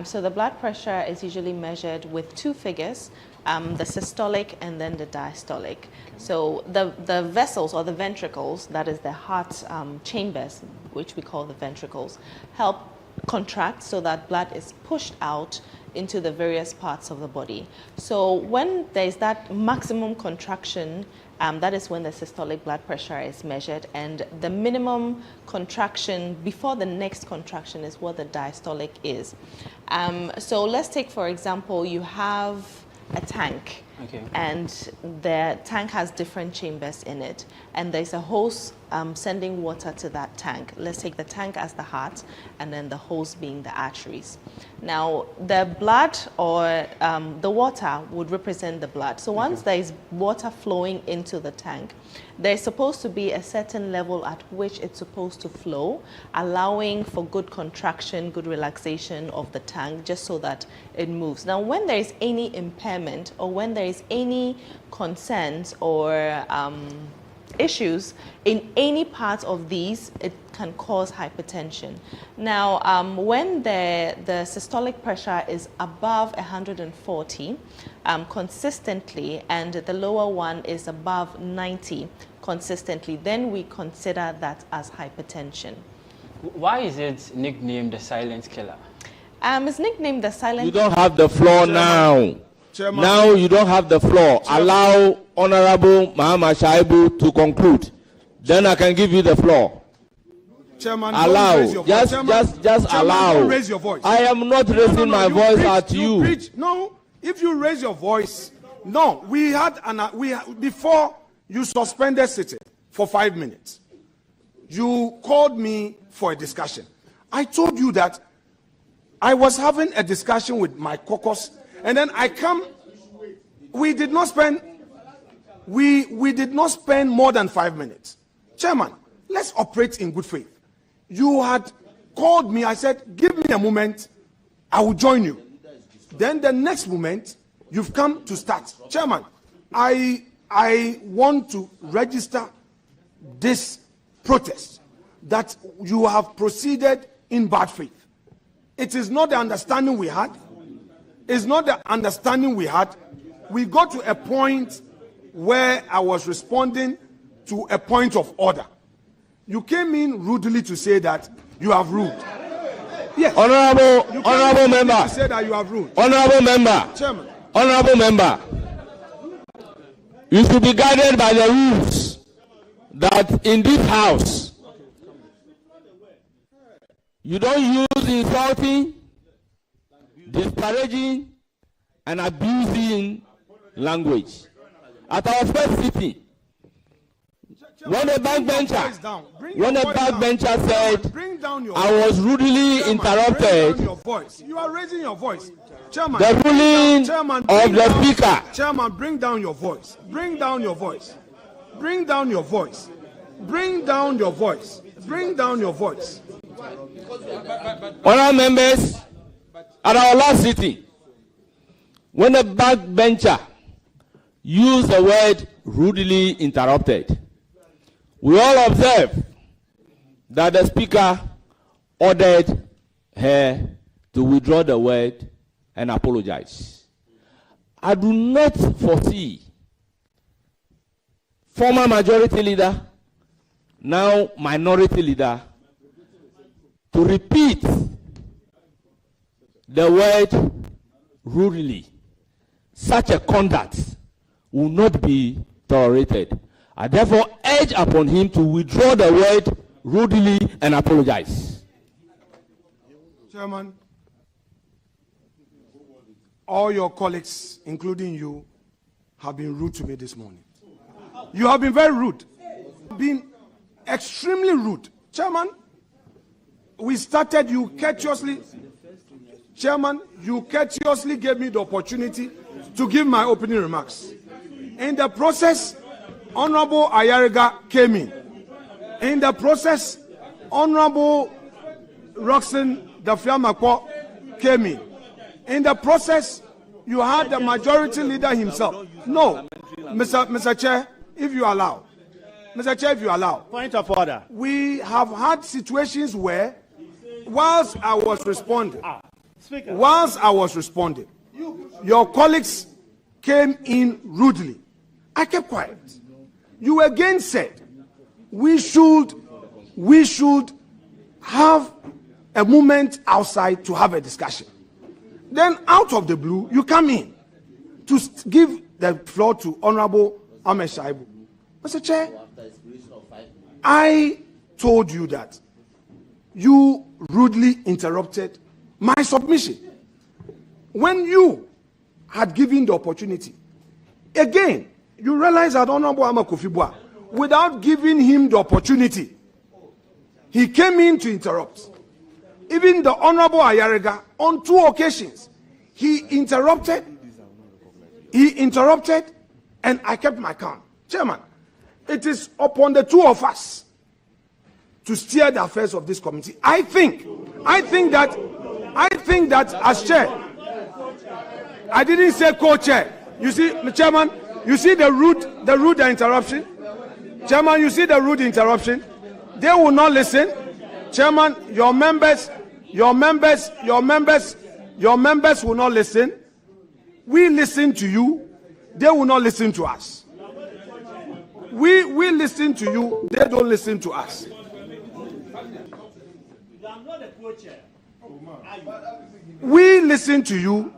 So the blood pressure is usually measured with two figures, the systolic and then the diastolic. So the vessels or the ventricles, that is the heart chambers, which we call the ventricles, help contract so that blood is pushed out into the various parts of the body. So when there's that maximum contraction, that is when the systolic blood pressure is measured, and the minimum contraction before the next contraction is what the diastolic is. So let's take, for example, you have a tank, and the tank has different chambers in it, and there's a hose sending water to that tank. Let's take the tank as the heart, and then the hose being the arteries. Now, the blood or the water would represent the blood. So once there is water flowing into the tank, there's supposed to be a certain level at which it's supposed to flow, allowing for good contraction, good relaxation of the tank, just so that it moves. Now, when there is any impairment or when there is any concerns or issues in any part of these, it can cause hypertension. Now, when the systolic pressure is above 140 consistently, and the lower one is above 90 consistently, then we consider that as hypertension. Why is it nicknamed the silent killer? It's nicknamed the silent killer. You don't have the floor now. Chairman. Now you don't have the floor. Chairman. Allow Honorable Mahama Shaibu to conclude. Then I can give you the floor. Chairman, allow. Don't raise your voice. Just Chairman, allow. Don't raise your voice. I am not raising my voice at you. No, if you raise your voice, no. We had before you suspended sitting for 5 minutes. You called me for a discussion. I told you that I was having a discussion with my caucus. And then I come, we did not spend more than 5 minutes. Chairman, let's operate in good faith. You had called me, I said, give me a moment, I will join you. Then the next moment, you've come to start. Chairman, I want to register this protest that you have proceeded in bad faith. It is not the understanding we had. It's not the understanding we had. We got to a point where I was responding to a point of order. You came in rudely to say that you have ruled. Yes. Honorable member. To say that you have ruled. Honorable member. Chairman. Honorable member. You should be guided by the rules that in this house you don't use insulting, disparaging and abusing language. At our first sitting, when a backbencher said I was rudely interrupted, you are raising your voice. Chairman, the ruling of the speaker. Chairman, bring down your voice. Bring down your voice. Bring down your voice. Bring down your voice. Bring down your voice. Honourable members, at our last sitting, when a backbencher used the word rudely interrupted, we all observed that the speaker ordered her to withdraw the word and apologize. I do not foresee former majority leader, now minority leader, to repeat the word rudely. Such a conduct will not be tolerated. I therefore urge upon him to withdraw the word rudely and apologize. Chairman, all your colleagues, including you, have been rude to me this morning. You have been very rude. Been extremely rude. Chairman, we started, you courteously, Chairman, you courteously gave me the opportunity to give my opening remarks. In the process, Honorable Ayariga came in. In the process, Honorable Roxanne Dafiamakwo came in. In the process, you had the majority leader himself. No, Mr. Chair, if you allow. Mr. Chair, if you allow. Point of order. We have had situations where, whilst I was responding, your colleagues came in rudely. I kept quiet. You again said we should have a moment outside to have a discussion. Then out of the blue, you come in to give the floor to Honorable Ahmed Shaibu. Mr. Chair, I told you that you rudely interrupted my submission when you had given the opportunity. Again, you realize that Honorable Ahmed Kofi-Boah, without giving him the opportunity, he came in to interrupt. Even the Honorable Ayariga, on 2 occasions, he interrupted, and I kept my calm. Chairman, it is upon the 2 of us to steer the affairs of this committee. I think that as chair, I didn't say co-chair. You see, Chairman, you see the rude interruption. Chairman, you see the rude interruption. They will not listen. Chairman, your members will not listen. We listen to you. They will not listen to us. We listen to you. They don't listen to us. We listen to you.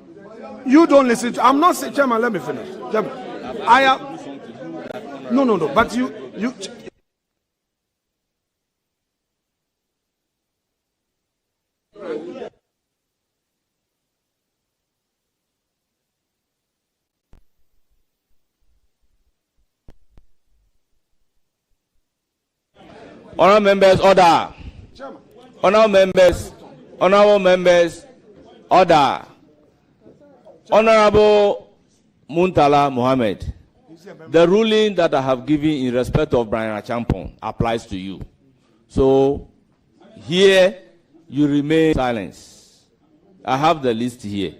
You don't listen to. I'm not saying, Chairman. Let me finish. Chairman, I am. No. But you. Honourable members, order. Honourable members, order. Honourable Muntala Mohammed, the ruling that I have given in respect of Brian Achampong applies to you. So here you remain silent. I have the list here.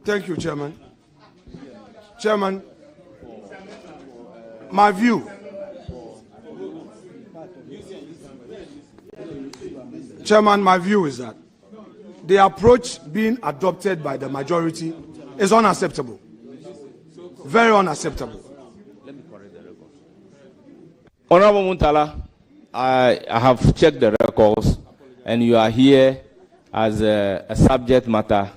Thank you, Chairman. Chairman, my view. Chairman, my view is that the approach being adopted by the majority is unacceptable. Very unacceptable. Honorable Muntala, I have checked the records, and you are here as a subject matter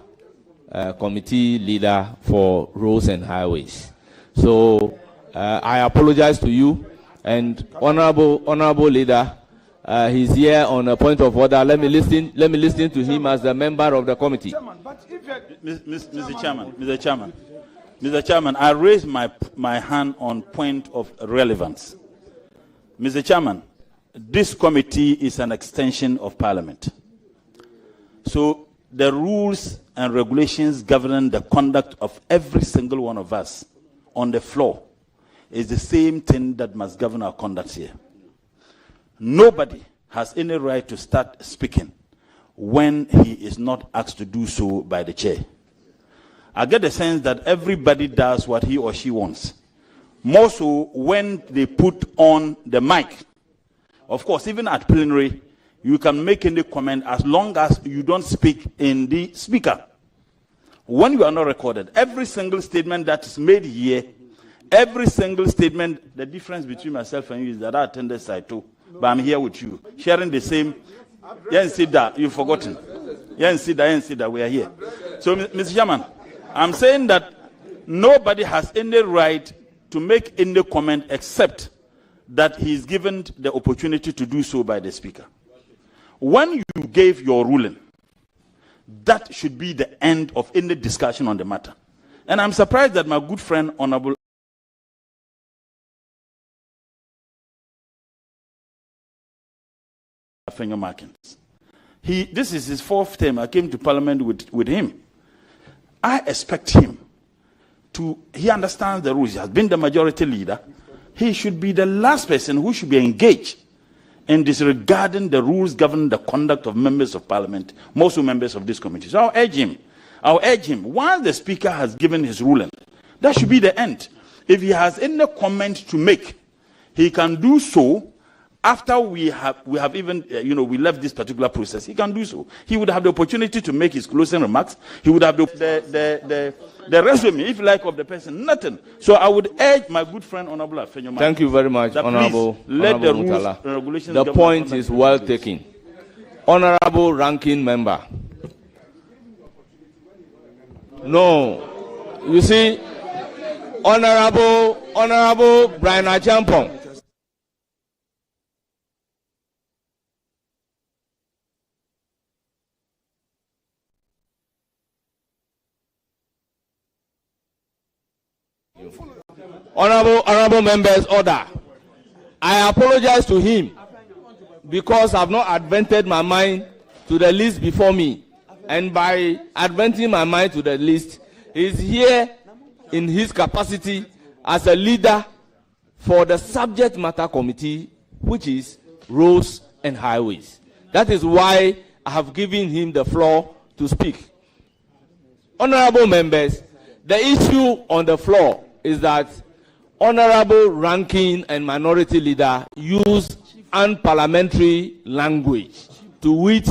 committee leader for roads and highways. So I apologize to you, and honorable leader. He's here on a point of order. Let me listen to him as a member of the committee. Mr. Chairman, I raise my hand on point of relevance. Mr. Chairman, this committee is an extension of Parliament. So the rules and regulations governing the conduct of every single one of us on the floor is the same thing that must govern our conduct here. Nobody has any right to start speaking when he is not asked to do so by the chair. I get the sense that everybody does what he or she wants. More so when they put on the mic. Of course, even at plenary, you can make any comment as long as you don't speak in the speaker. When you are not recorded, every single statement that is made here, every single statement, the difference between myself and you is that I attended side too. But I'm here with you, sharing the same. You've forgotten. We are here. So, Mr. Chairman, I'm saying that nobody has any right to make any comment except that he is given the opportunity to do so by the Speaker. When you gave your ruling, that should be the end of any discussion on the matter. And I'm surprised that my good friend, Honorable Markins. This is his 4th term. I came to Parliament with him. I expect him to, he understands the rules. He has been the majority leader. He should be the last person who should be engaged in disregarding the rules governing the conduct of members of parliament, most members of this committee. So I'll urge him, once the speaker has given his ruling, that should be the end. If he has any comment to make, he can do so after we have even, we left this particular process. He can do so. He would have the opportunity to make his closing remarks. He would have the resume, if you like, of the person. Nothing. So I would urge my good friend, Honorable Afenyo. Thank you very much, Honorable. Let the Honorable rules and regulations. The point is well taken. Honorable Ranking Member. No. You see, Honorable Brian Achampong. Honorable members, order. I apologize to him because I've not advented my mind to the list before me. And by adventing my mind to the list, he's here in his capacity as a leader for the subject matter committee, which is roads and highways. That is why I have given him the floor to speak. Honorable members, the issue on the floor is that Honorable Ranking and Minority Leader used unparliamentary language, to which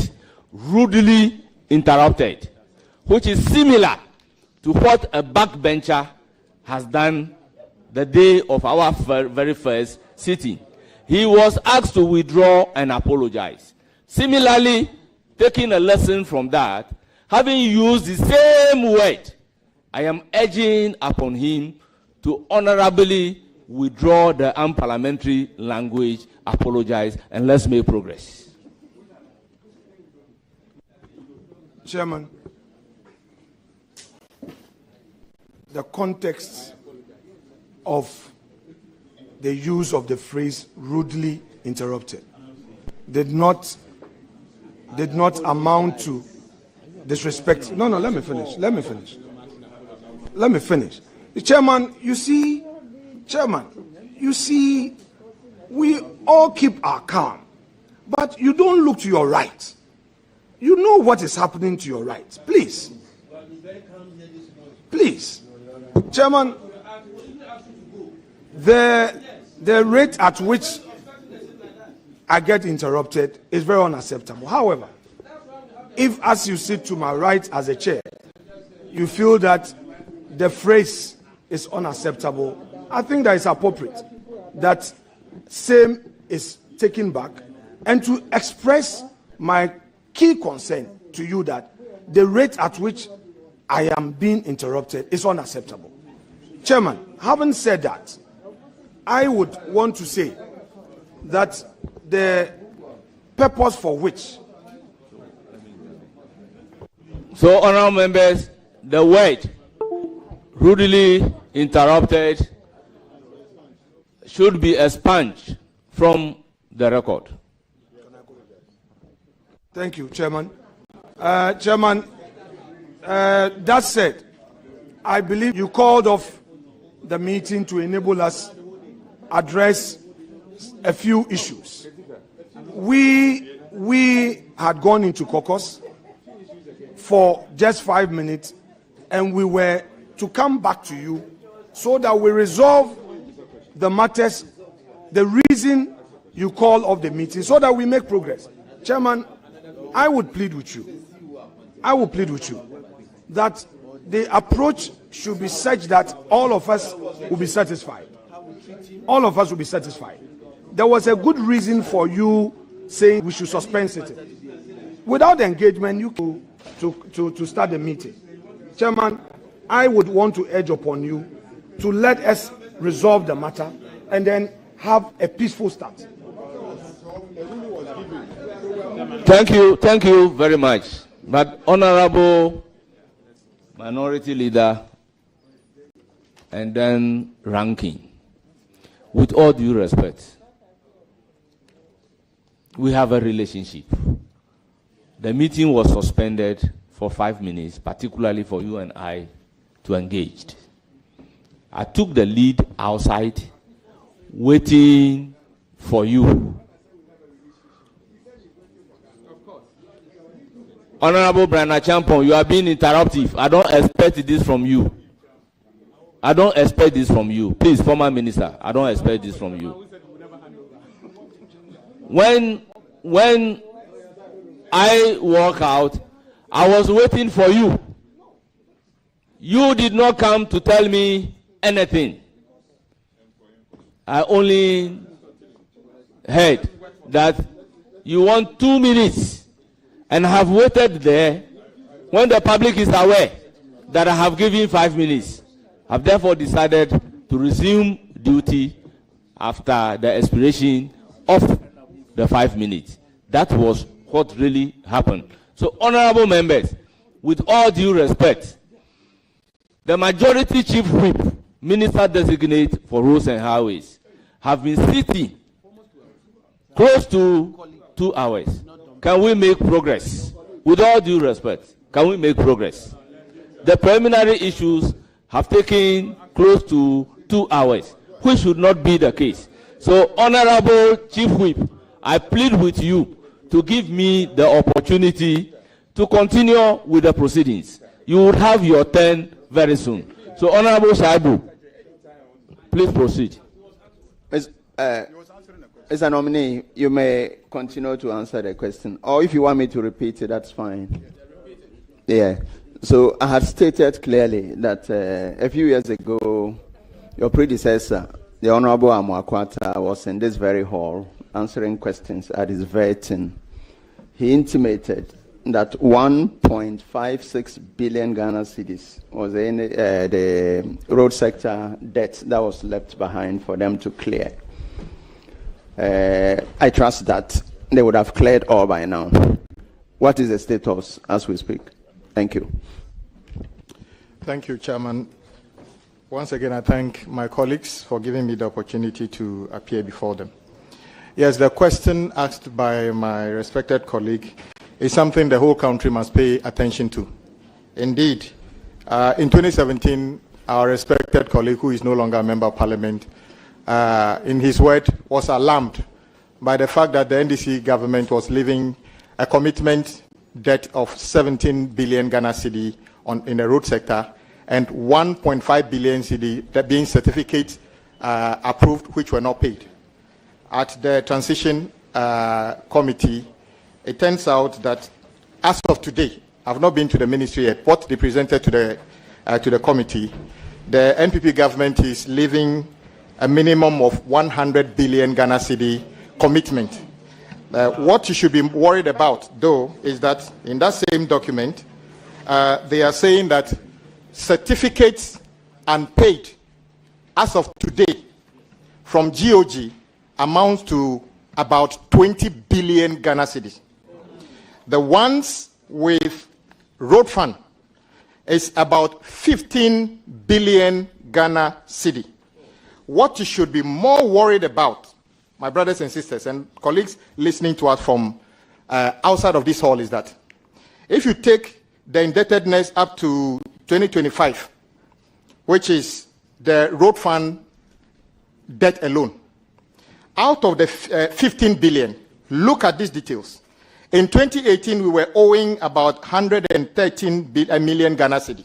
rudely interrupted, which is similar to what a backbencher has done the day of our very first sitting. He was asked to withdraw and apologize. Similarly, taking a lesson from that, having used the same word, I am urging upon him to honorably withdraw the unparliamentary language, apologize, and let's make progress. Chairman, the context of the use of the phrase rudely interrupted did not amount to disrespect. No, let me finish. Chairman, you see, we all keep our calm, but you don't look to your right. You know what is happening to your right. Please. Chairman, the rate at which I get interrupted is very unacceptable. However, if as you sit to my right as a chair, you feel that the phrase is unacceptable, I think that it's appropriate that same is taken back, and to express my key concern to you that the rate at which I am being interrupted is unacceptable. Chairman, having said that, I would want to say that the purpose for which. So, honorable members, the word rudely interrupted should be expunged from the record. Thank you, Chairman. Chairman, that said, I believe you called off the meeting to enable us address a few issues. We had gone into caucus for just 5 minutes, and we were to come back to you so that we resolve the matters, the reason you call off the meeting, so that we make progress. Chairman, I would plead with you that the approach should be such that all of us will be satisfied. There was a good reason for you saying we should suspend sitting. Without engagement, you to start the meeting. Chairman, I would want to urge upon you to let us resolve the matter and then have a peaceful start. Thank you very much. But Honorable Minority Leader and then Ranking, with all due respect, we have a relationship. The meeting was suspended for 5 minutes, particularly for you and I to engage. I took the lead outside, waiting for you. Honorable Brian Champon, you are being interruptive. I don't expect this from you. I don't expect this from you. Please, former minister, I don't expect this from you. When I walk out, I was waiting for you. You did not come to tell me anything. I only heard that you want 2 minutes and have waited there when the public is aware that I have given 5 minutes. I've therefore decided to resume duty after the expiration of the 5 minutes. That was what really happened. So, honorable members, with all due respect, the majority chief whip, minister designate for roads and highways, have been sitting close to 2 hours. Can we make progress? With all due respect, can we make progress? The preliminary issues have taken close to 2 hours, which should not be the case. So, honorable chief whip, I plead with you to give me the opportunity to continue with the proceedings. You will have your turn very soon. So, Honorable Shaibu, please proceed. As a nominee, you may continue to answer the question. Or if you want me to repeat it, that's fine. Yeah. So, I had stated clearly that a few years ago, your predecessor, the Honorable Amwakwata, was in this very hall answering questions at his vetting. He intimated that 1.56 billion Ghana cedis was in the road sector debt that was left behind for them to clear. I trust that they would have cleared all by now. What is the status as we speak? Thank you. Thank you, Chairman. Once again, I thank my colleagues for giving me the opportunity to appear before them. Yes, the question asked by my respected colleague is something the whole country must pay attention to. Indeed, in 2017, our respected colleague, who is no longer a member of parliament, in his word, was alarmed by the fact that the NDC government was leaving a commitment debt of 17 billion Ghana cedi in the road sector and 1.5 billion cedi that being certificates approved, which were not paid. At the transition committee, it turns out that as of today, I've not been to the ministry yet, what they presented to the committee, the NPP government is leaving a minimum of 100 billion Ghana cedi commitment. What you should be worried about, though, is that in that same document, they are saying that certificates unpaid as of today from GOG amounts to about 20 billion Ghana cedis. The ones with road fund is about 15 billion Ghana cedi. What you should be more worried about, my brothers and sisters and colleagues listening to us from outside of this hall, is that if you take the indebtedness up to 2025, which is the road fund debt alone, out of the 15 billion, look at these details. In 2018, we were owing about 113 million Ghana cedi.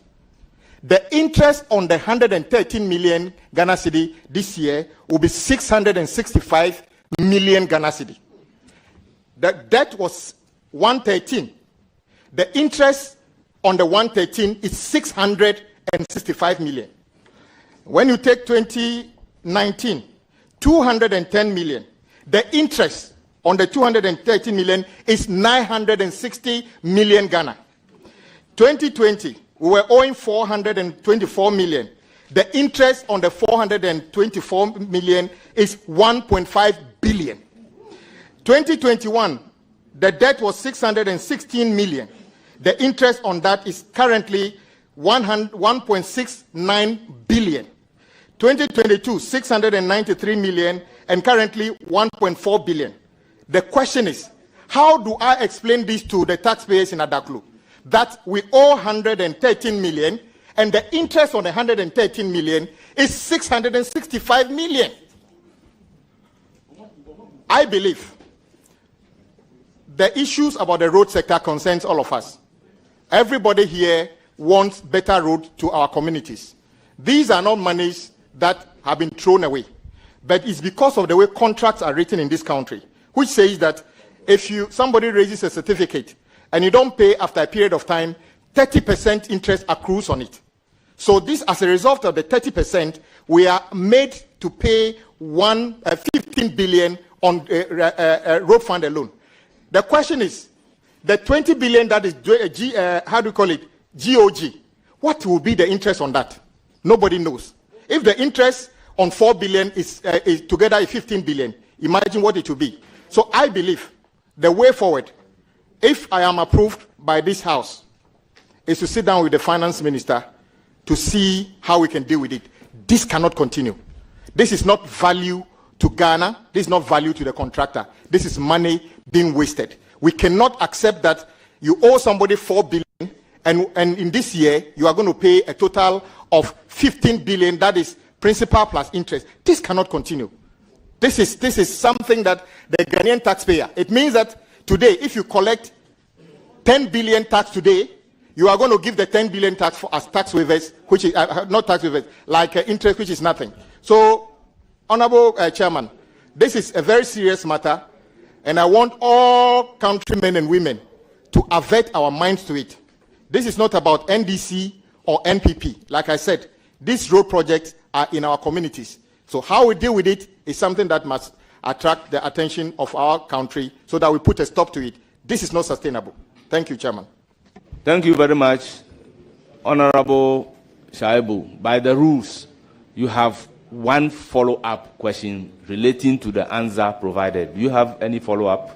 The interest on the 113 million Ghana cedi this year will be 665 million Ghana cedi. The debt was 113. The interest on the 113 is 665 million. When you take 2019, 210 million. The interest on the 230 million is 960 million Ghana. 2020, we were owing 424 million. The interest on the 424 million is 1.5 billion. 2021, the debt was 616 million. The interest on that is currently 1.69 billion. 2022, 693 million, and currently 1.4 billion. The question is, how do I explain this to the taxpayers in Adaklu? that we owe 113 million, and the interest on the 113 million is 665 million. I believe the issues about the road sector concerns all of us. Everybody here wants better roads to our communities. These are not monies that have been thrown away, but it's because of the way contracts are written in this country, which says that if somebody raises a certificate and you don't pay after a period of time, 30% interest accrues on it. So this, as a result of the 30%, we are made to pay 15 billion on road fund alone. The question is, the 20 billion that is, GOG, what will be the interest on that? Nobody knows. If the interest on 4 billion is together 15 billion, imagine what it will be. So I believe the way forward, if I am approved by this House, is to sit down with the finance minister to see how we can deal with it. This cannot continue. This is not value to Ghana. This is not value to the contractor. This is money being wasted. We cannot accept that you owe somebody 4 billion, and in this year, you are going to pay a total of 15 billion, that is principal plus interest. This cannot continue. This is something that the Ghanaian taxpayer, it means that today, if you collect 10 billion tax today, you are going to give the 10 billion tax as tax waivers, which is not tax waivers, like interest, which is nothing. So, Honorable Chairman, this is a very serious matter, and I want all countrymen and women to avert our minds to it. This is not about NDC or NPP. Like I said, these road projects are in our communities. So how we deal with it is something that must attract the attention of our country so that we put a stop to it. This is not sustainable. Thank you, Chairman. Thank you very much, Honorable Shaibu. By the rules, you have one follow-up question relating to the answer provided. Do you have any follow-up?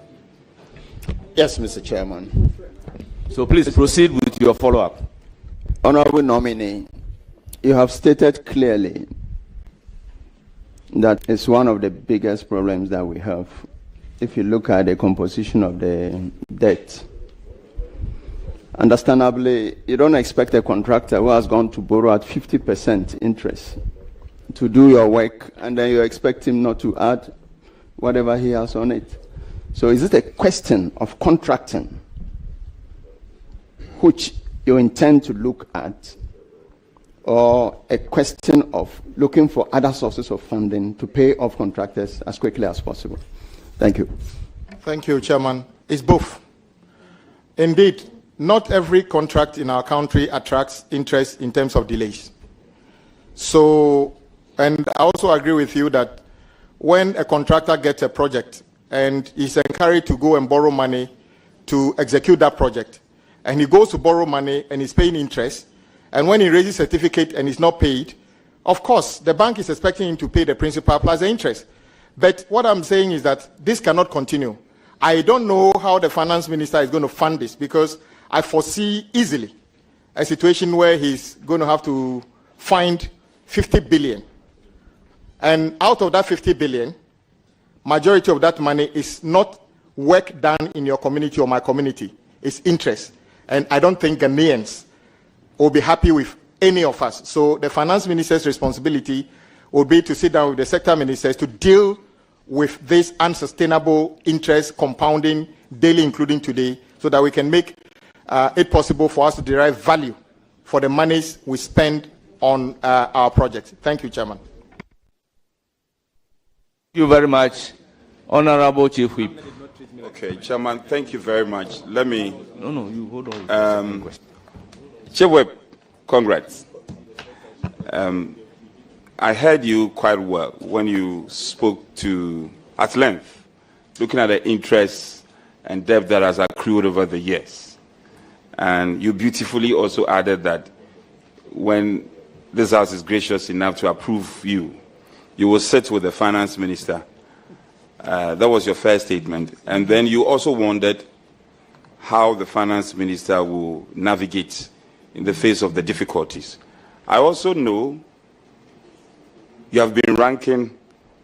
Yes, Mr. Chairman. So please proceed with your follow-up. Honorable nominee, you have stated clearly that it's one of the biggest problems that we have. If you look at the composition of the debt, understandably, you don't expect a contractor who has gone to borrow at 50% interest to do your work, and then you expect him not to add whatever he has on it. So is it a question of contracting which you intend to look at, or a question of looking for other sources of funding to pay off contractors as quickly as possible? Thank you. Thank you, Chairman. It's both. Indeed, not every contract in our country attracts interest in terms of delays. So, and I also agree with you that when a contractor gets a project and is encouraged to go and borrow money to execute that project, and he goes to borrow money and is paying interest, and when he raises a certificate and is not paid, of course, the bank is expecting him to pay the principal plus the interest. But what I'm saying is that this cannot continue. I don't know how the finance minister is going to fund this, because I foresee easily a situation where he's going to have to find 50 billion. And out of that 50 billion, majority of that money is not work done in your community or my community. It's interest. And I don't think Ghanaians will be happy with any of us. So the finance minister's responsibility will be to sit down with the sector ministers to deal with this unsustainable interest compounding daily, including today, so that we can make it possible for us to derive value for the monies we spend on our projects. Thank you, Chairman. Thank you very much, Honorable Chief Whip. Okay, Chairman, thank you very much. Let me... No, you hold on. Chief Whip, congrats. I heard you quite well when you spoke to, at length, looking at the interest and debt that has accrued over the years. And you beautifully also added that when this House is gracious enough to approve you, you will sit with the finance minister. That was your first statement. And then you also wondered how the finance minister will navigate in the face of the difficulties. I also know you have been ranking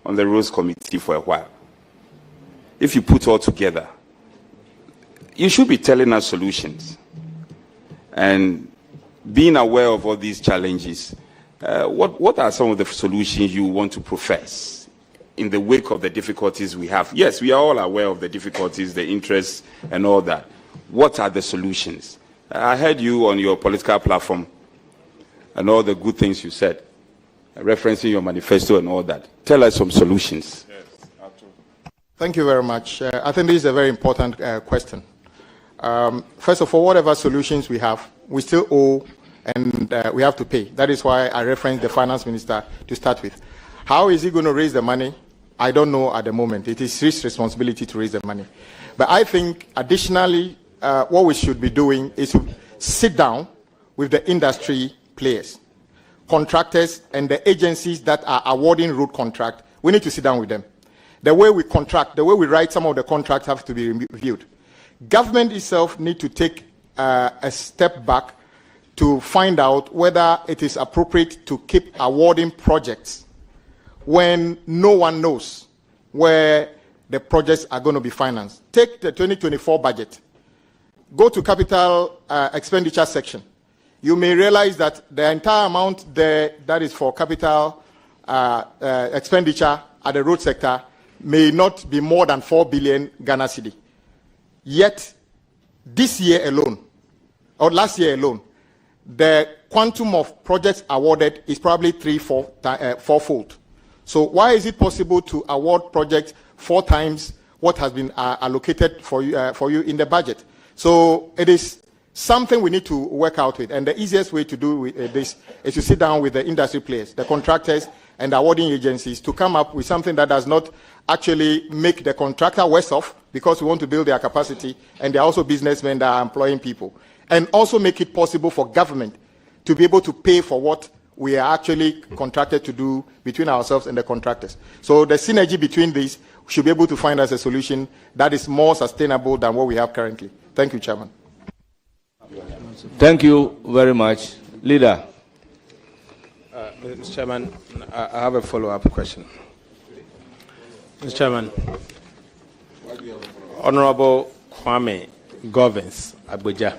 on the Rules Committee for a while. If you put all together, you should be telling us solutions. And being aware of all these challenges, what are some of the solutions you want to profess in the wake of the difficulties we have? Yes, we are all aware of the difficulties, the interests, and all that. What are the solutions? I heard you on your political platform and all the good things you said, referencing your manifesto and all that. Tell us some solutions. Thank you very much. I think this is a very important question. First of all, whatever solutions we have, we still owe and we have to pay. That is why I referenced the finance minister to start with. How is he going to raise the money? I don't know at the moment. It is his responsibility to raise the money. But I think additionally, what we should be doing is to sit down with the industry players, contractors, and the agencies that are awarding road contract. We need to sit down with them. The way we contract, the way we write some of the contracts have to be reviewed. Government itself need to take a step back to find out whether it is appropriate to keep awarding projects when no one knows where the projects are going to be financed. Take the 2024 budget. Go to capital expenditure section. You may realize that the entire amount there that is for capital expenditure at the road sector may not be more than 4 billion Ghana cedi. Yet, this year alone, or last year alone, the quantum of projects awarded is probably fourfold. So why is it possible to award projects 4 times what has been allocated for you in the budget? So it is something we need to work out with, and the easiest way to do with this is to sit down with the industry players, the contractors, and the awarding agencies to come up with something that does not actually make the contractor worse off, because we want to build their capacity, and they're also businessmen that are employing people, and also make it possible for government to be able to pay for what we are actually contracted to do between ourselves and the contractors. So the synergy between these should be able to find us a solution that is more sustainable than what we have currently. Thank you, Chairman. Thank you very much. Leader. Mr. Chairman, I have a follow-up question. Mr. Chairman, Honorable Kwame governs Agbodza.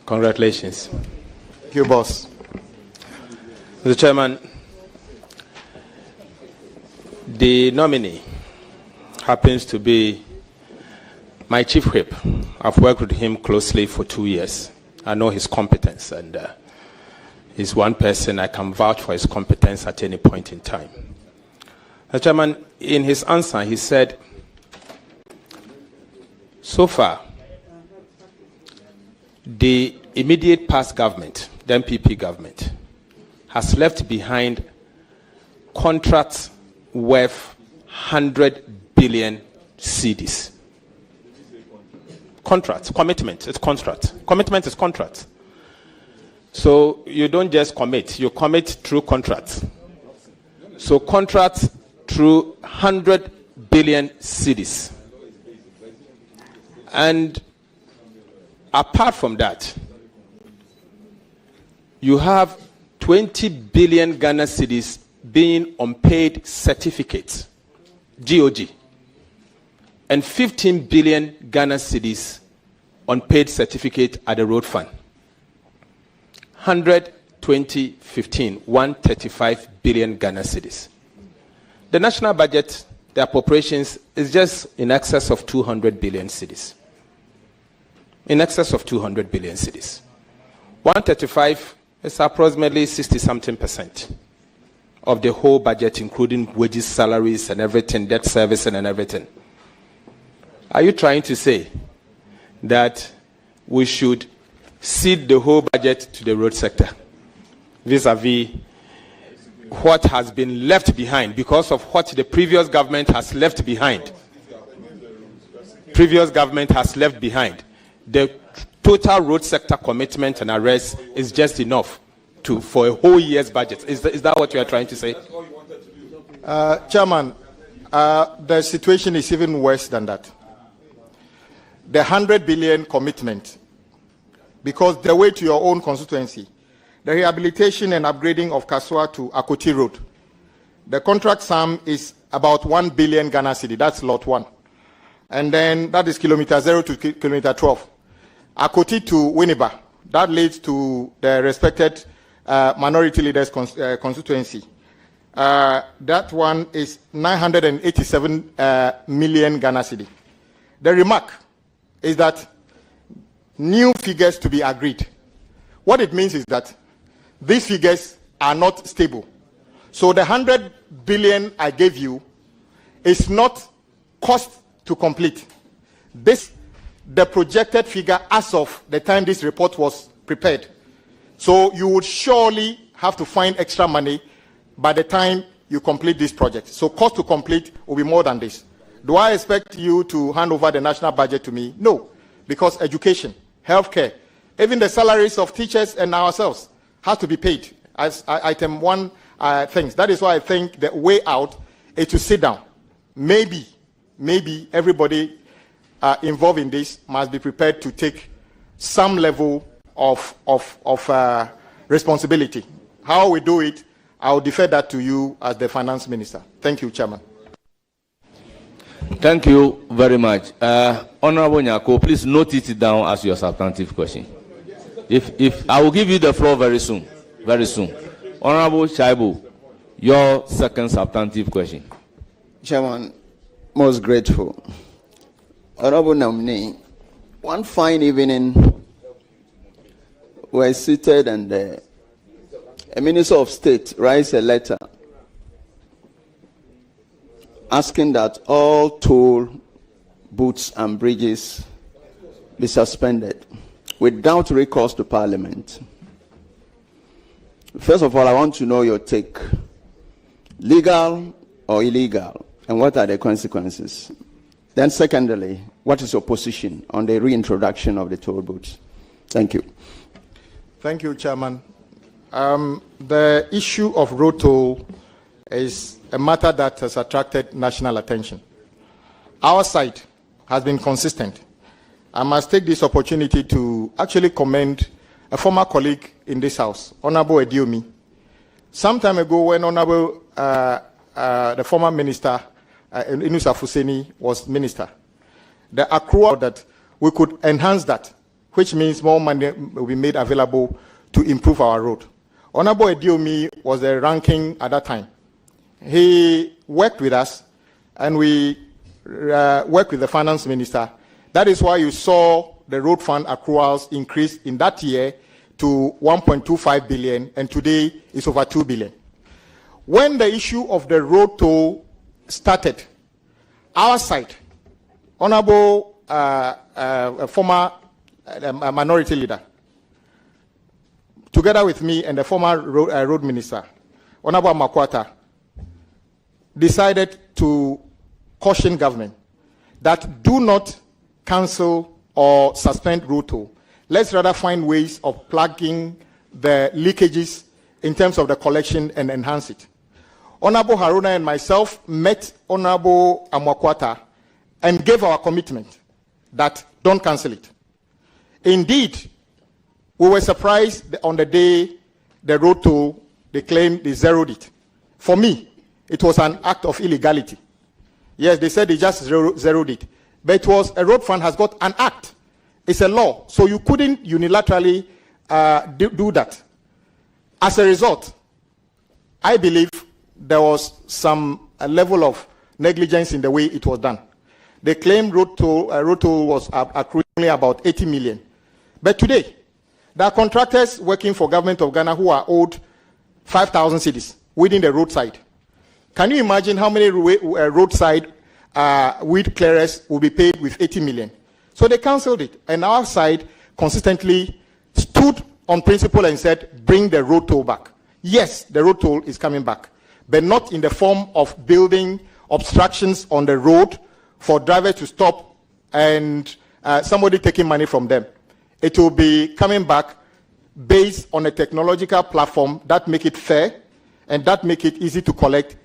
Congratulations. Thank you, boss. Mr. Chairman, the nominee happens to be my chief whip. I've worked with him closely for 2 years. I know his competence, and he's one person I can vouch for his competence at any point in time. Mr. Chairman, in his answer, he said, so far, the immediate past government, the MPP government, has left behind contracts worth 100 billion cedis. Contract, commitment, it's contract. Commitment is contract. So you don't just commit, you commit through contracts. So contracts through 100 billion cedis. And apart from that, you have 20 billion Ghana cedis being unpaid certificates, GOG, and 15 billion Ghana cedis unpaid certificate at the road fund. 135 billion Ghana cedis. The national budget, the appropriations, is just in excess of 200 billion cedis. In excess of 200 billion cedis. 135 is approximately 60-something% of the whole budget, including wages, salaries, and everything, debt service, and everything. Are you trying to say that we should cede the whole budget to the road sector, vis-a-vis what has been left behind because of what the previous government has left behind? Previous government has left behind. The total road sector commitment and arrest is just enough for a whole year's budget. Is that what you are trying to say? Chairman, the situation is even worse than that. The 100 billion commitment, because the way to your own constituency, the rehabilitation and upgrading of Kasua to Akoti Road, the contract sum is about 1 billion Ghana cedi. That's lot 1. And then that is kilometer 0 to kilometer 12. Akoti to Winneba. That leads to the respected minority leaders constituency. That one is 987 million Ghana cedi. The remark is that new figures to be agreed. What it means is that these figures are not stable. So the 100 billion I gave you is not cost to complete. This, the projected figure as of the time this report was prepared. So you would surely have to find extra money by the time you complete this project. So cost to complete will be more than this. Do I expect you to hand over the national budget to me? No, because education, healthcare, even the salaries of teachers and ourselves have to be paid as item one things. That is why I think the way out is to sit down. Maybe everybody involved in this must be prepared to take some level of responsibility. How we do it, I'll defer that to you as the finance minister. Thank you, Chairman. Thank you very much. Honorable Nyako, please note it down as your substantive question. If I will give you the floor very soon. Honorable Shaibu, your second substantive question. Chairman, most grateful. Honorable nominee, one fine evening, we're seated and a Minister of State writes a letter asking that all toll booths and bridges be suspended without recourse to Parliament. First of all, I want to know your take. Legal or illegal, and what are the consequences? Then secondly, what is your position on the reintroduction of the toll booths? Thank you. Thank you, Chairman. The issue of road toll is a matter that has attracted national attention. Our side has been consistent. I must take this opportunity to actually commend a former colleague in this House, Honorable Ediomi. Some time ago, when Honorable the former minister, Inusa Fuseni, was minister, the accrual that we could enhance that, which means more money will be made available to improve our road. Honorable Ediomi was the ranking at that time. He worked with us, and we worked with the finance minister. That is why you saw the road fund accruals increase in that year to 1.25 billion, and today it's over 2 billion. When the issue of the road toll started, our side, Honorable former minority leader, together with me and the former road minister, Honorable Makwata, decided to caution government that do not cancel or suspend road toll. Let's rather find ways of plugging the leakages in terms of the collection and enhance it. Honorable Haruna and myself met Honorable Amakwata and gave our commitment that don't cancel it. Indeed, we were surprised on the day the road toll, they claimed they zeroed it. For me, it was an act of illegality. Yes, they said they just zeroed it. But it was, a road fund has got an act. It's a law. So you couldn't unilaterally do that. As a result, I believe there was some level of negligence in the way it was done. They claimed road toll was accruing about 80 million. But today, there are contractors working for government of Ghana who are owed 5,000 cedis within the roadside. Can you imagine how many roadside weed clearers will be paid with 80 million? So they cancelled it. And our side consistently stood on principle and said, bring the road toll back. Yes, the road toll is coming back, but not in the form of building obstructions on the road for drivers to stop and somebody taking money from them. It will be coming back based on a technological platform that make it fair and that make it easy to collect,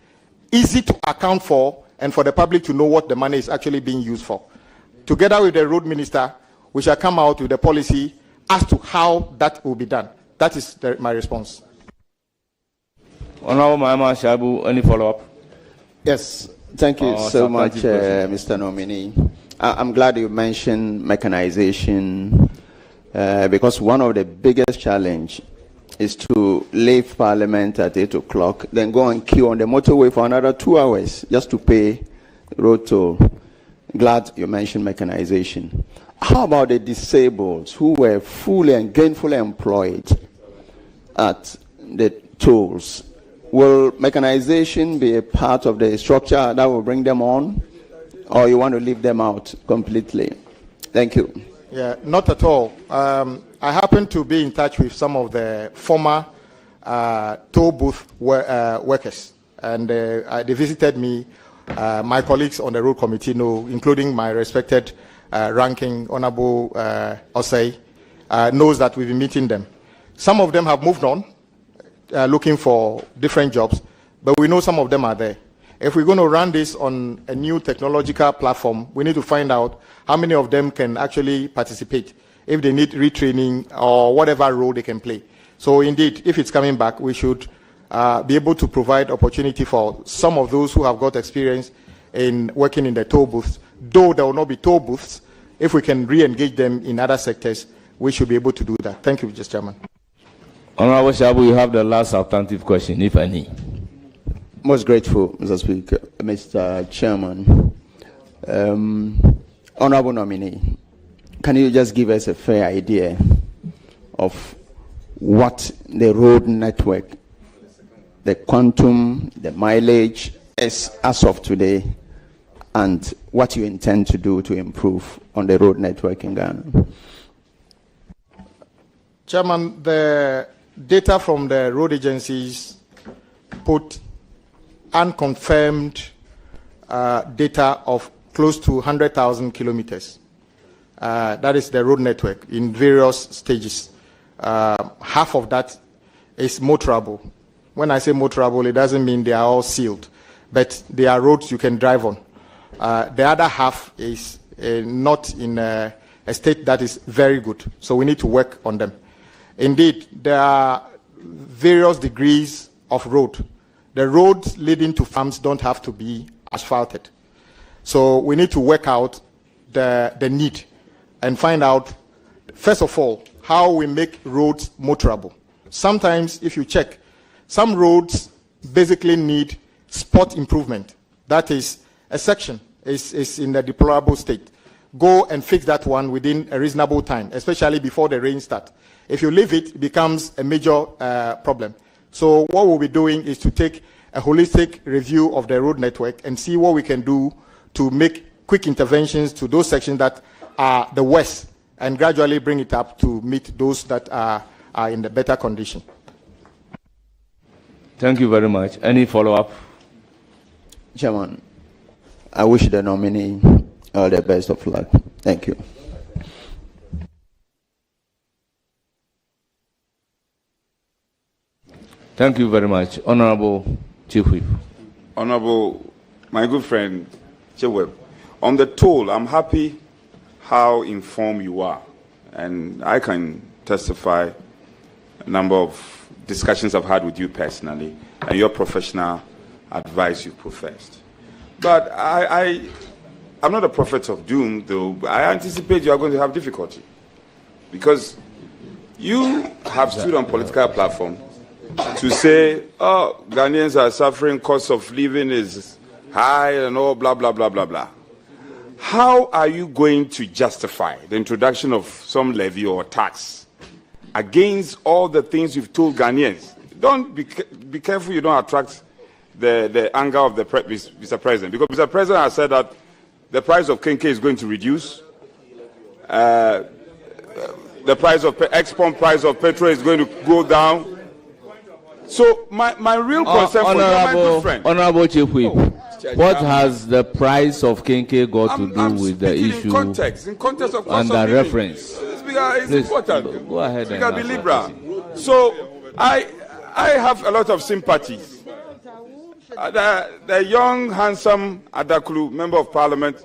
easy to account for, and for the public to know what the money is actually being used for. Together with the road minister, we shall come out with a policy as to how that will be done. That is my response. Honorable Mahama Shabu, any follow-up? Yes, thank you so much, Mr. Nominee. I'm glad you mentioned mechanization, because one of the biggest challenge is to leave Parliament at 8 o'clock, then go and queue on the motorway for another 2 hours just to pay road toll. Glad you mentioned mechanization. How about the disabled who were fully and gainfully employed at the tolls? Will mechanization be a part of the structure that will bring them on, or you want to leave them out completely? Thank you. Yeah, not at all. I happen to be in touch with some of the former toll booth workers, and they visited me. My colleagues on the road committee know, including my respected ranking Honorable Osei, knows that we've been meeting them. Some of them have moved on, looking for different jobs, but we know some of them are there. If we're going to run this on a new technological platform, we need to find out how many of them can actually participate, if they need retraining or whatever role they can play. So indeed, if it's coming back, we should be able to provide opportunity for some of those who have got experience in working in the toll booths. Though there will not be toll booths, if we can re-engage them in other sectors, we should be able to do that. Thank you, Mr. Chairman. Honorable Shabu, you have the last alternative question, if any. Most grateful, Mr. Speaker. Mr. Chairman, Honorable nominee, can you just give us a fair idea of what the road network, the quantum, the mileage is as of today, and what you intend to do to improve on the road network in Ghana? Chairman, the data from the road agencies put unconfirmed data of close to 100,000 kilometers. That is the road network in various stages. Half of that is motorable. When I say motorable, it doesn't mean they are all sealed, but they are roads you can drive on. The other half is not in a state that is very good, so we need to work on them. Indeed, there are various degrees of road. The roads leading to farms don't have to be asphalted. So we need to work out the need and find out, first of all, how we make roads motorable. Sometimes, if you check, some roads basically need spot improvement. That is, a section is in a deplorable state. Go and fix that one within a reasonable time, especially before the rain starts. If you leave it, it becomes a major problem. So what we'll be doing is to take a holistic review of the road network and see what we can do to make quick interventions to those sections that are the worst and gradually bring it up to meet those that are in the better condition. Thank you very much. Any follow-up? Chairman, I wish the nominee all the best of luck. Thank you. Thank you very much. Honorable Chief Whip. Honorable, my good friend, Chairweb, on the toll, I'm happy how informed you are. And I can testify a number of discussions I've had with you personally and your professional advice you've professed. But I'm not a prophet of doom, though. I anticipate you are going to have difficulty because you have stood on political platform to say, oh, Ghanaians are suffering, cost of living is high and all, blah, blah, blah, blah, blah. How are you going to justify the introduction of some levy or tax against all the things you've told Ghanaians? Don't be careful you don't attract the anger of the Mr. President, because Mr. President has said that the price of kenke is going to reduce. The price of export price of petrol is going to go down. So my real concern for you, my good friend. Honorable Chief Whip, what has the price of kenke got to do with the issue? In context of cost and of the reference. Speaker, it's important. Go ahead. Speaker, be liberal. So I have a lot of sympathies. The young, handsome Adakulu, Member of Parliament,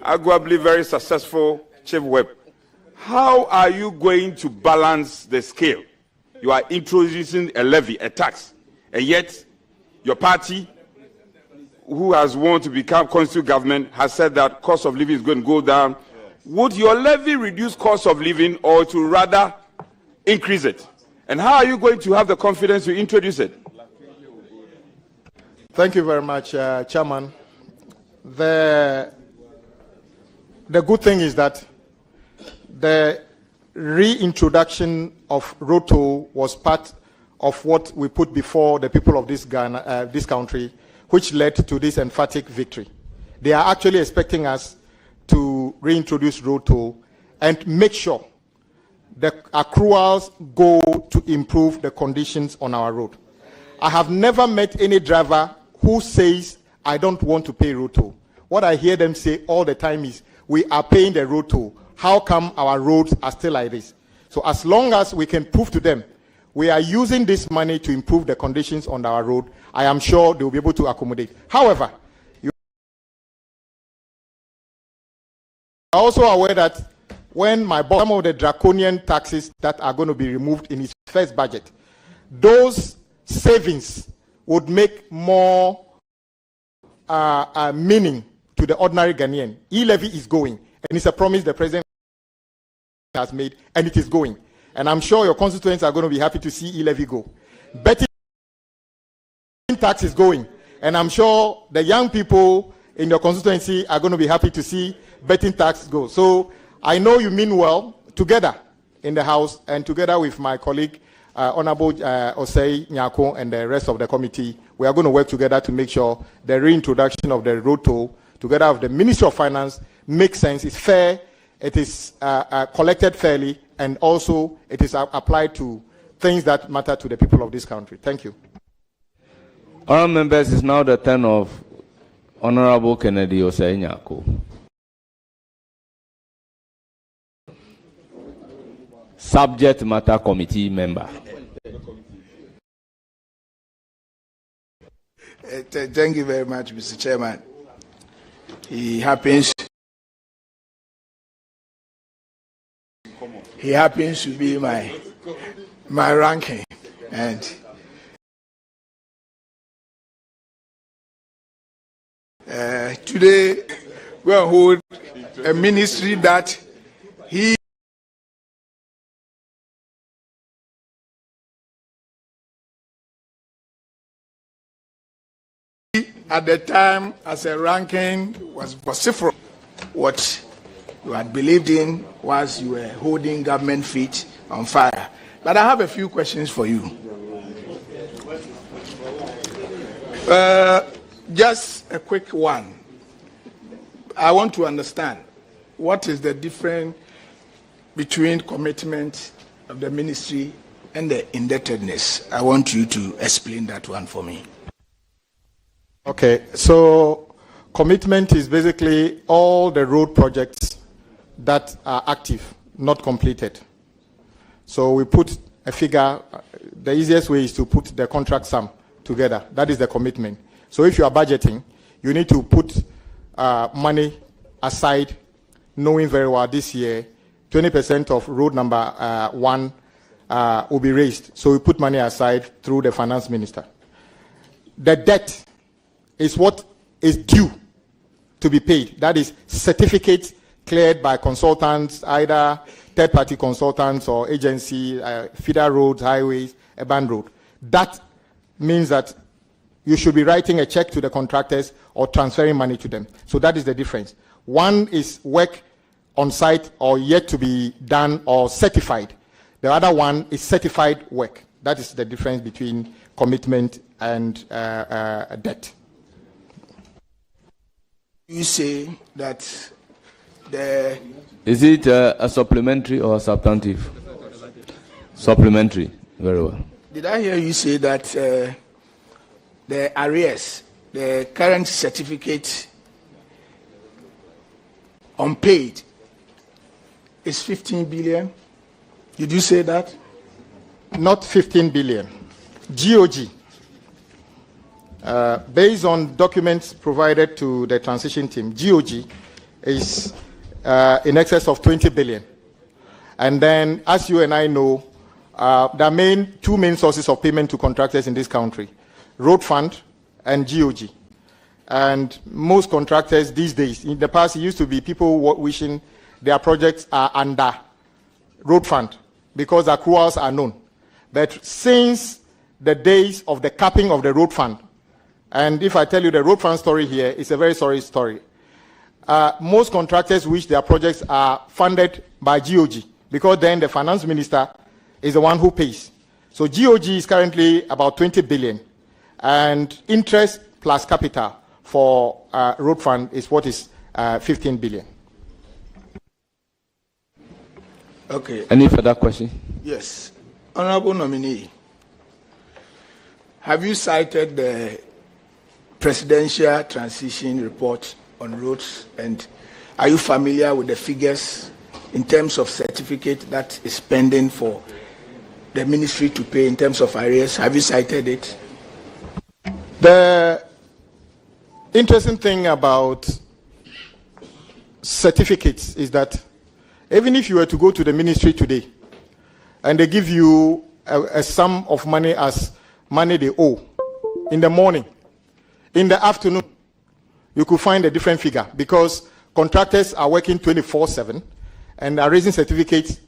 arguably very successful Chief Whip. How are you going to balance the scale? You are introducing a levy, a tax, and yet your party, who has won to become constitutional government, has said that cost of living is going to go down. would your levy reduce cost of living or to rather increase it? And how are you going to have the confidence to introduce it? Thank you very much, Chairman. The good thing is that the reintroduction of road toll was part of what we put before the people of this country, which led to this emphatic victory. They are actually expecting us to reintroduce road toll and make sure the accruals go to improve the conditions on our road. I have never met any driver who says, I don't want to pay road toll. What I hear them say all the time is, we are paying the road toll. How come our roads are still like this? So as long as we can prove to them we are using this money to improve the conditions on our road, I am sure they will be able to accommodate. However, you are also aware that when some of the draconian taxes that are going to be removed in his first budget, those savings would make more meaning to the ordinary Ghanaian. E-levy is going, and it's a promise the president has made, and it is going. And I'm sure your constituents are going to be happy to see e-levy go. Betting tax is going, and I'm sure the young people in your constituency are going to be happy to see betting tax go. So I know you mean well together in the House, and together with my colleague, Honorable Osei Nyako, and the rest of the committee, we are going to work together to make sure the reintroduction of the road toll, together with the Ministry of Finance, makes sense, it's fair, it is collected fairly, and also it is applied to things that matter to the people of this country. Thank you. Honourable members, it's now the turn of Honourable Kennedy Osei Nyako. Subject Matter Committee member. Thank you very much, Mr. Chairman. He happens to be my ranking, and today we will hold a ministry that he at the time as a ranking was vociferous. What you had believed in was you were holding government feet on fire. But I have a few questions for you. Just a quick one. I want to understand what is the difference between commitment of the ministry and the indebtedness. I want you to explain that one for me. Okay, so commitment is basically all the road projects that are active, not completed. So we put a figure, the easiest way is to put the contract sum together. That is the commitment. So if you are budgeting, you need to put money aside, knowing very well this year, 20% of road number 1 will be raised. So we put money aside through the finance minister. The debt is what is due to be paid. That is certificates cleared by consultants, either third-party consultants or agency, feeder roads, highways, urban road. That means that you should be writing a check to the contractors or transferring money to them. So that is the difference. One is work on site or yet to be done or certified. The other one is certified work. That is the difference between commitment and debt. You say that Is it a supplementary or a substantive? Supplementary. Very well. Did I hear you say that the arrears, the current certificate unpaid is 15 billion? Did you say that? Not 15 billion. GOG. Based on documents provided to the transition team, GOG is in excess of 20 billion. And then, as you and I know, there are two main sources of payment to contractors in this country, road fund and GOG. And most contractors these days, in the past it used to be people wishing their projects are under road fund because accruals are known. But since the days of the capping of the road fund, and if I tell you the road fund story here, it's a very sorry story. Most contractors wish their projects are funded by GOG because then the finance minister is the one who pays. So GOG is currently about 20 billion, and interest plus capital for road fund is what is 15 billion. Okay. Any further question? Yes. Honorable nominee, have you cited the presidential transition report on roads, and are you familiar with the figures in terms of certificate that is pending for the ministry to pay in terms of arrears? Have you cited it? The interesting thing about certificates is that even if you were to go to the ministry today and they give you a sum of money as money they owe in the morning, in the afternoon, you could find a different figure because contractors are working 24/7 and are raising certificates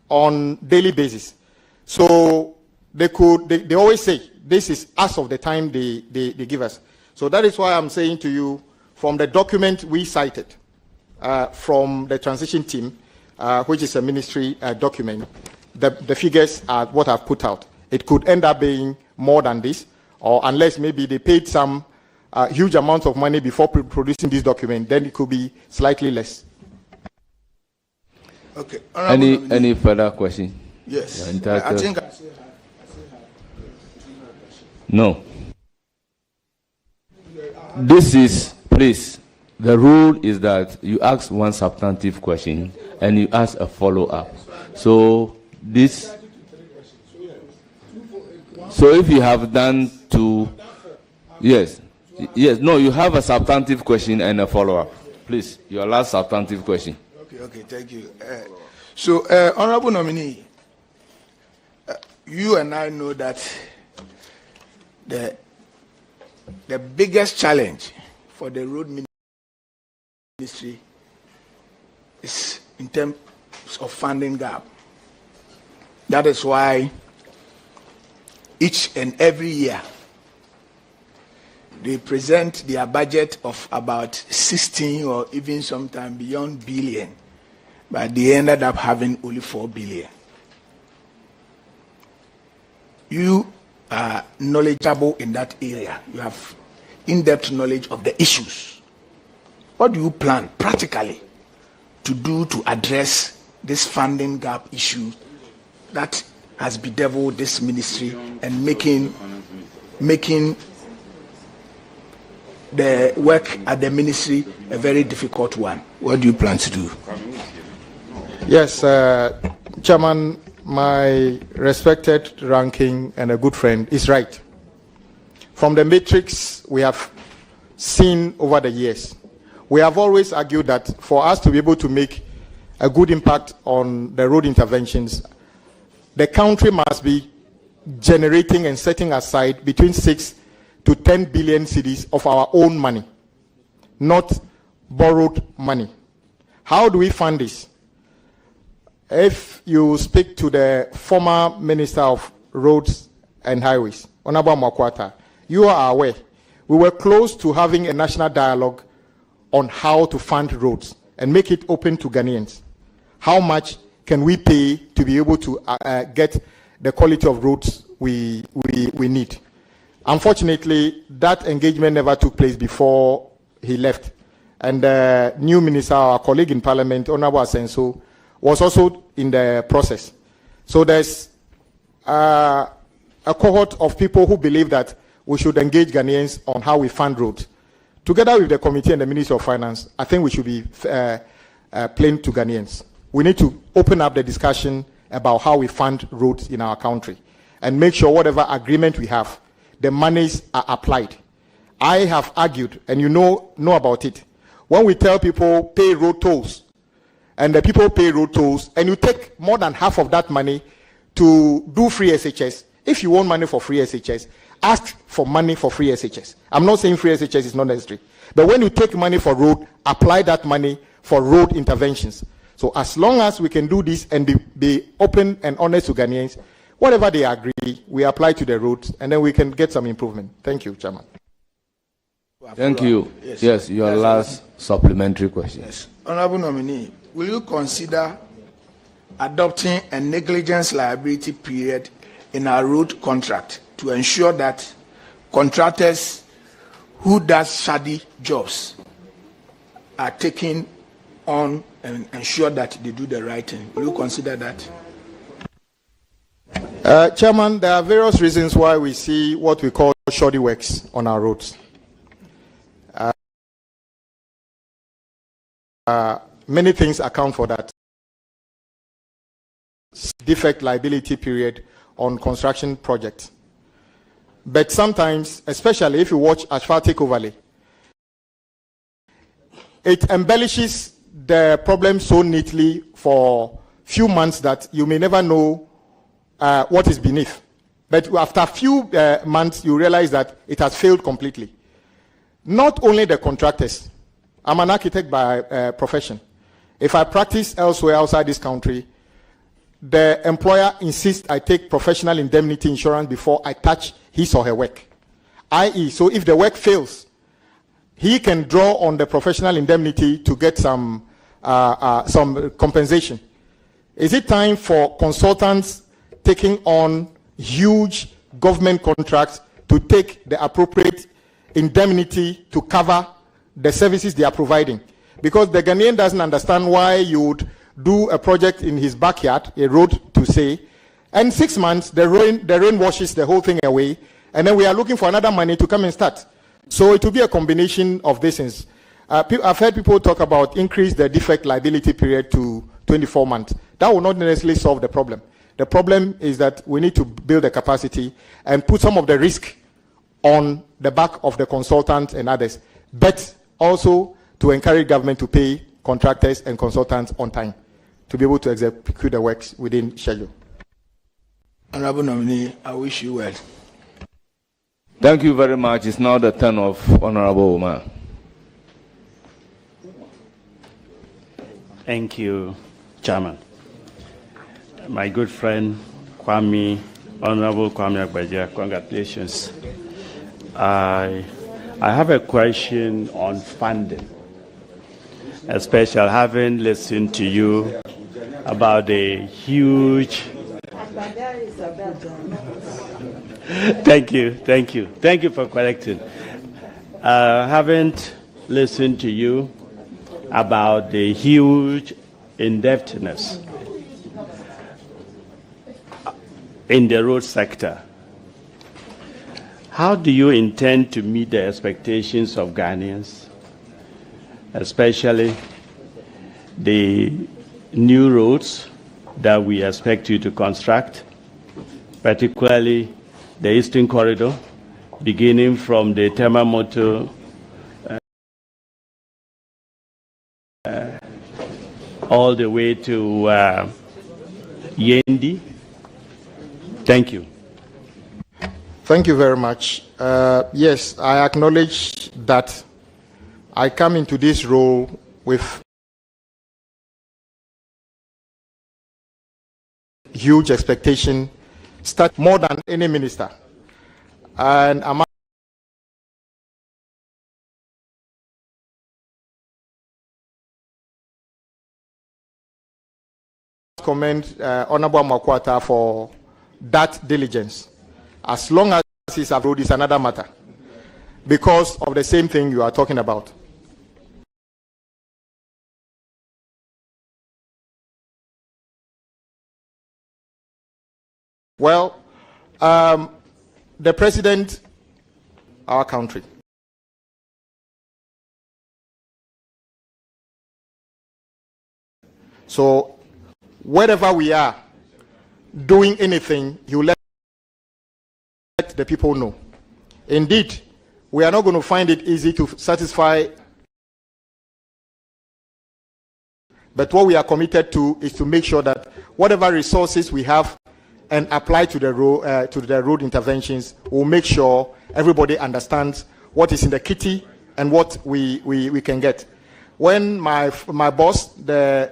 on daily basis. So they always say this is as of the time they give us. So that is why I'm saying to you, from the document we cited from the transition team, which is a ministry document, the figures are what I've put out. It could end up being more than this, or unless maybe they paid some huge amounts of money before producing this document, then it could be slightly less. Okay. Any further question? Yes. I think no. This is, please, the rule is that you ask one substantive question and you ask a follow-up. So this, so if you have done two, yes, no, you have a substantive question and a follow-up. Please, your last substantive question. Okay, thank you. So, Honorable Nominee, you and I know that the biggest challenge for the road ministry is in terms of funding gap. That is why each and every year they present their budget of about 16 or even sometimes beyond billion, but they ended up having only 4 billion. You are knowledgeable in that area. You have in-depth knowledge of the issues. What do you plan practically to do to address this funding gap issue that has bedeviled this ministry and making the work at the ministry a very difficult one? What do you plan to do? Yes, Chairman, my respected ranking and a good friend is right. From the matrix we have seen over the years, we have always argued that for us to be able to make a good impact on the road interventions, the country must be generating and setting aside between 6 to 10 billion cedis of our own money, not borrowed money. How do we fund this? If you speak to the former Minister of Roads and Highways, Honorable Makwata, you are aware we were close to having a national dialogue on how to fund roads and make it open to Ghanaians. How much can we pay to be able to get the quality of roads we need? Unfortunately, that engagement never took place before he left. And the new minister, our colleague in Parliament, Honorable Asenso, was also in the process. So there's a cohort of people who believe that we should engage Ghanaians on how we fund roads. Together with the committee and the Ministry of Finance, I think we should be plain to Ghanaians. We need to open up the discussion about how we fund roads in our country and make sure whatever agreement we have, the monies are applied. I have argued, and you know about it, when we tell people pay road tolls, and the people pay road tolls, and you take more than half of that money to do free SHS. If you want money for free SHS, ask for money for free SHS. I'm not saying free SHS is not necessary, but when you take money for road, apply that money for road interventions. So as long as we can do this and be open and honest to Ghanaians, whatever they agree, we apply to the roads, and then we can get some improvement. Thank you, Chairman. Thank you. Yes, your last supplementary question. Yes. Honorable nominee, will you consider adopting a negligence liability period in our road contract to ensure that contractors who does shoddy jobs are taken on and ensure that they do the right thing? Will you consider that? Chairman, there are various reasons why we see what we call shoddy works on our roads. Many things account for that. Defect liability period on construction projects. But sometimes, especially if you watch asphaltic overlay, it embellishes the problem so neatly for few months that you may never know what is beneath. But after a few months, you realize that it has failed completely. Not only the contractors. I'm an architect by profession. If I practice elsewhere outside this country, the employer insists I take professional indemnity insurance before I touch his or her work. I.e., so if the work fails, he can draw on the professional indemnity to get some compensation. Is it time for consultants taking on huge government contracts to take the appropriate indemnity to cover the services they are providing? Because the Ghanaian doesn't understand why you would do a project in his backyard, a road to say, and 6 months the rain washes the whole thing away, and then we are looking for another money to come and start. So it will be a combination of these things. I've heard people talk about increase the defect liability period to 24 months. That will not necessarily solve the problem. The problem is that we need to build a capacity and put some of the risk on the back of the consultants and others, but also to encourage government to pay contractors and consultants on time to be able to execute the works within schedule. Honorable nominee, I wish you well. Thank you very much. It's now the turn of Honorable Omar. Thank you, Chairman. My good friend Kwame, Honorable Kwame Agbodza, congratulations. I have a question on funding, especially having listened to you about the huge... Thank you for correcting. Haven't listened to you about the huge indebtedness in the road sector. How do you intend to meet the expectations of Ghanaians, especially the new roads that we expect you to construct, particularly the Eastern Corridor, beginning from the Temamoto all the way to Yendi? Thank you. Thank you very much. Yes, I acknowledge that I come into this role with huge expectation, start more than any minister. And I'm commend Honorable Makwata for that diligence. As long as he's abroad is another matter, because of the same thing you are talking about. Well, the president, our country, so wherever we are doing anything, he will let the people know. Indeed, we are not going to find it easy to satisfy, but what we are committed to is to make sure that whatever resources we have and apply to the road interventions, we'll make sure everybody understands what is in the kitty and what we can get. When my boss, the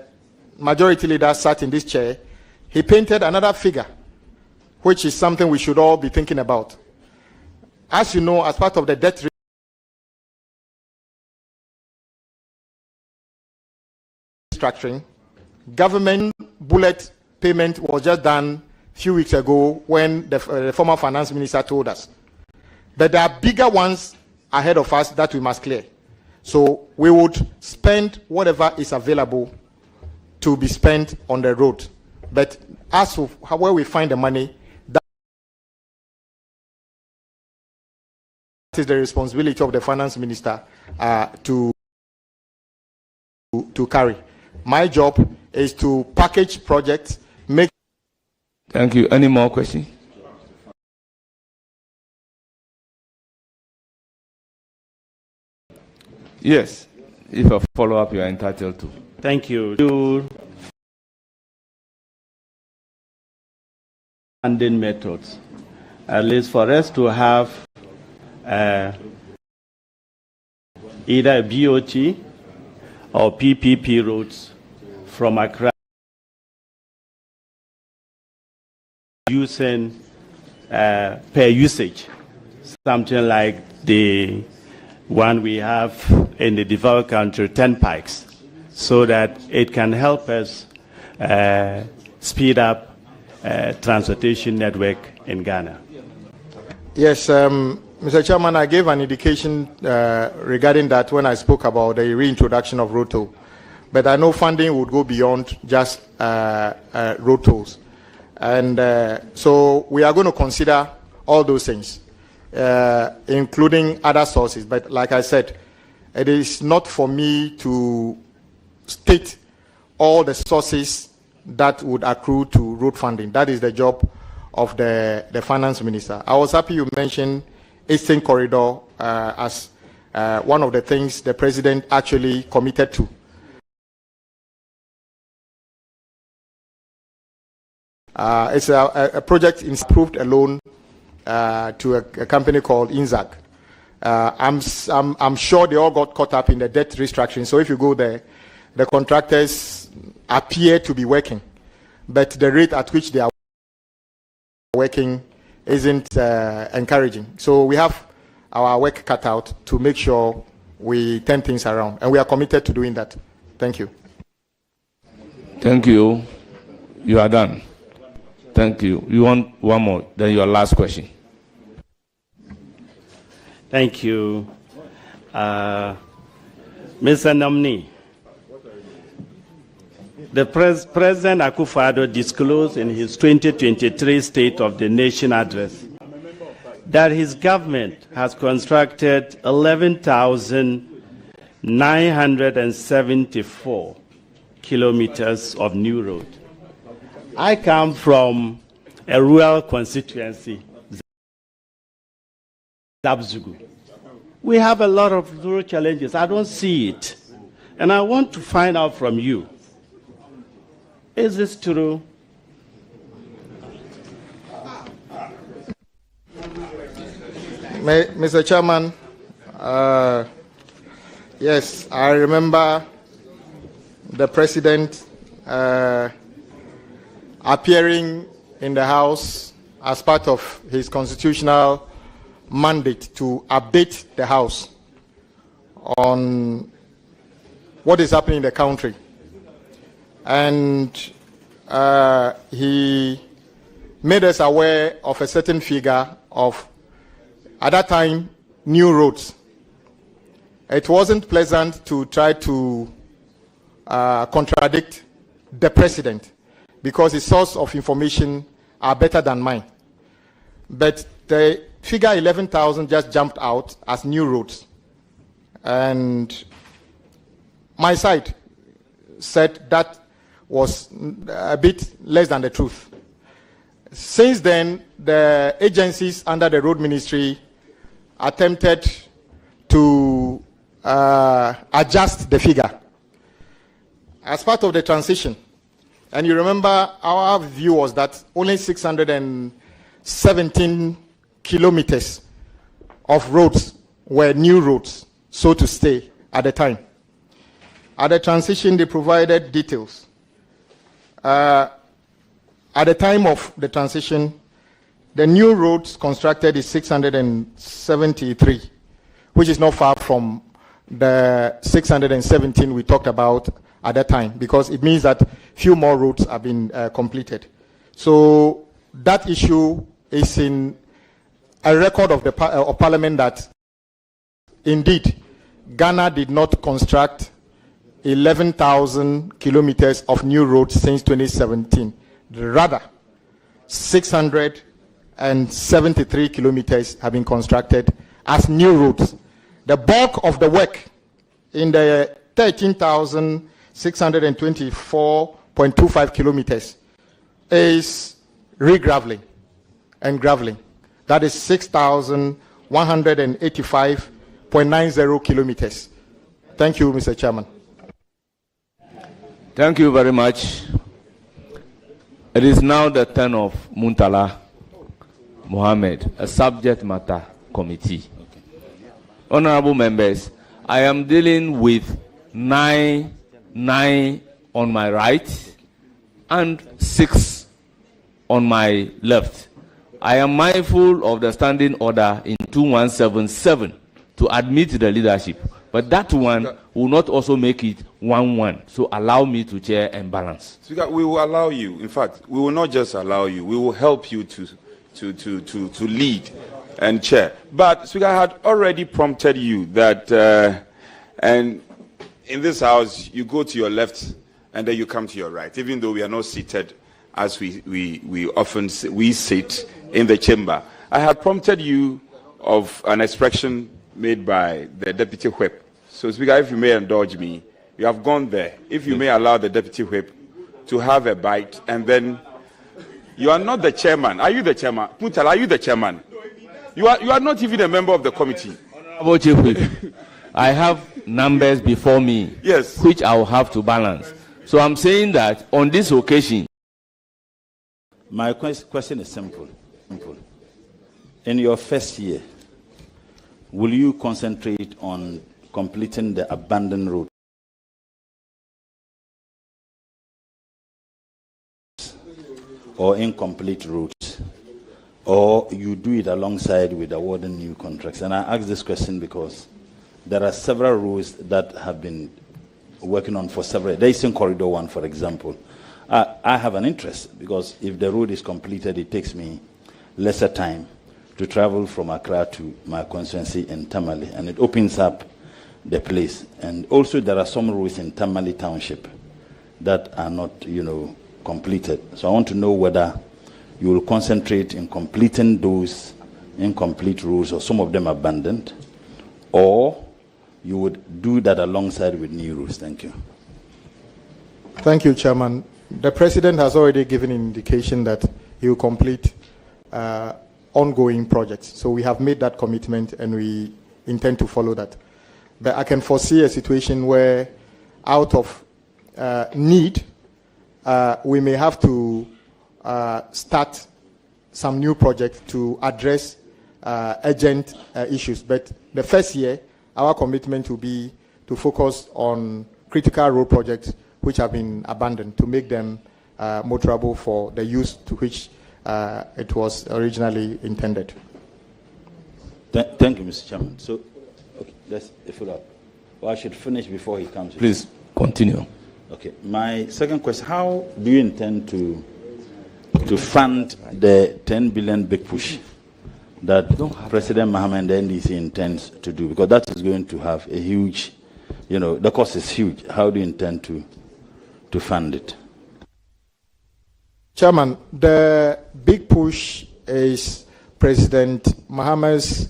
majority leader sat in this chair, he painted another figure, which is something we should all be thinking about. As you know, as part of the debt restructuring, government bullet payment was just done a few weeks ago when the former finance minister told us. But there are bigger ones ahead of us that we must clear. So we would spend whatever is available to be spent on the road. But as to where we find the money, that is the responsibility of the finance minister to carry. My job is to package projects, make. Thank you. Any more questions? Yes. If a follow-up, you are entitled to. Thank you. Funding methods, at least for us to have either a BOT or PPP roads from Accra using per usage, something like the one we have in the developed country, 10 pikes, so that it can help us speed up transportation network in Ghana. Yes, Mr. Chairman, I gave an indication regarding that when I spoke about the reintroduction of road toll. But I know funding would go beyond just road tolls. And so we are going to consider all those things, including other sources. But like I said, it is not for me to state all the sources that would accrue to road funding. That is the job of the finance minister. I was happy you mentioned Eastern Corridor as one of the things the president actually committed to. It's a project approved a loan to a company called INZAG. I'm sure they all got caught up in the debt restructuring. So if you go there, the contractors appear to be working, but the rate at which they are working isn't encouraging. So we have our work cut out to make sure we turn things around, and we are committed to doing that. Thank you. Thank you. You are done. Thank you. You want one more, then your last question. Thank you. Mr. Nominee, the President Akufo-Addo disclosed in his 2023 State of the Nation address that his government has constructed 11,974 kilometers of new road. I come from a rural constituency, Zabzugu. We have a lot of rural challenges. I don't see it. And I want to find out from you, is this true? Mr. Chairman, yes, I remember the President appearing in the House as part of his constitutional mandate to update the House on what is happening in the country. And he made us aware of a certain figure of, at that time, new roads. It wasn't pleasant to try to contradict the President, because his source of information are better than mine. But the figure 11,000 just jumped out as new roads. And my side said that was a bit less than the truth. Since then, the agencies under the road ministry attempted to adjust the figure as part of the transition. And you remember our view was that only 617 kilometers of roads were new roads, so to say, at the time. At the transition, they provided details At the time of the transition, the new roads constructed is 673, which is not far from the 617 we talked about at that time, because it means that few more roads have been completed. So that issue is in a record of the of Parliament that indeed Ghana did not construct 11,000 kilometers of new roads since 2017. Rather, 673 kilometers have been constructed as new roads. The bulk of the work in the 13,624.25 kilometers is regraveling and graveling. That is 6,185.90 kilometers. Thank you, Mr. Chairman. Thank you very much. It is now the turn of Muntala Mohammed, a subject matter committee. Okay. Honorable members, I am dealing with 9 on my right and 6 on my left. I am mindful of the standing order in 2177 to admit the leadership, but that one will not also make it 1-1. So allow me to chair and balance. Speaker, we will allow you. In fact, we will not just allow you. We will help you to lead and chair. But Speaker, I had already prompted you that, and in this house, you go to your left and then you come to your right, even though we are not seated as we often sit in the chamber. I had prompted you of an expression made by the Deputy Whip. So, Speaker, if you may indulge me, you have gone there. If you may allow the Deputy Whip to have a bite, and then you are not the chairman. Are you the chairman? Putal, are you the chairman? You are not even a member of the committee. Honorable Chief Whip, I have numbers before me, yes, which I will have to balance. So I'm saying that on this occasion. My question is simple. In your first year, will you concentrate on completing the abandoned road or incomplete roads, or you do it alongside with awarding new contracts? And I ask this question because there are several roads that have been working on for several. The Eastern Corridor one, for example. I have an interest because if the road is completed, it takes me lesser time to travel from Accra to my constituency in Tamale, and it opens up the place. And also there are some roads in Tamale Township that are not, completed. So I want to know whether you will concentrate in completing those incomplete roads, or some of them abandoned, or you would do that alongside with new roads. Thank you. Thank you, Chairman. The President has already given an indication that he will complete ongoing projects. So we have made that commitment and we intend to follow that. But I can foresee a situation where out of need, we may have to start some new projects to address urgent issues. But the first year, our commitment will be to focus on critical road projects which have been abandoned, to make them motorable for the use to which it was originally intended. Thank you, Mr. Chairman. So, okay, let's follow up. Well, I should finish before he comes. Please continue. Okay. My second question: how do you intend to fund the 10 billion big push that President Mohammed and the NDC intends to do? Because that is going to have a huge, the cost is huge. How do you intend to fund it? Chairman, the big push is President Mohammed's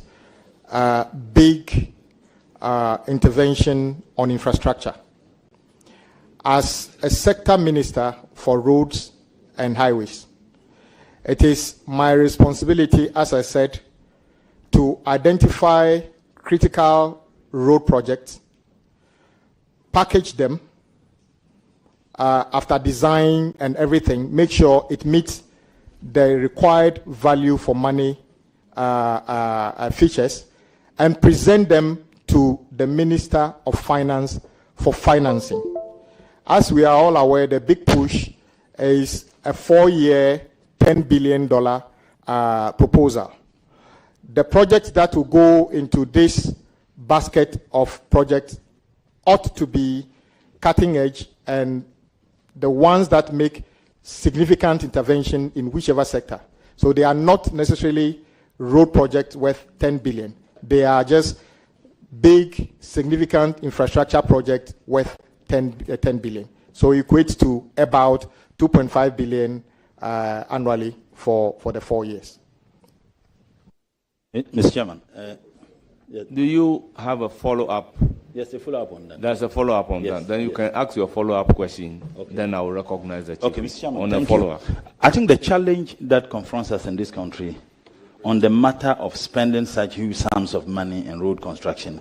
big intervention on infrastructure. As a sector minister for roads and highways, it is my responsibility, as I said, to identify critical road projects, package them, after design and everything, make sure it meets the required value for money features, and present them to the Minister of Finance for financing. As we are all aware, the big push is a 4-year, $10 billion proposal. The projects that will go into this basket of projects ought to be cutting edge and the ones that make significant intervention in whichever sector. So they are not necessarily road projects worth 10 billion. They are just big, significant infrastructure projects worth 10 billion. So it equates to about 2.5 billion annually for the 4 years. Mr. Chairman, do you have a follow-up? Yes, a follow-up on that. There's a follow-up on that. Then you can ask your follow-up question. Okay. Then I will recognize the chief. Okay, Mr. Chairman, on a follow-up. I think the challenge that confronts us in this country on the matter of spending such huge sums of money in road construction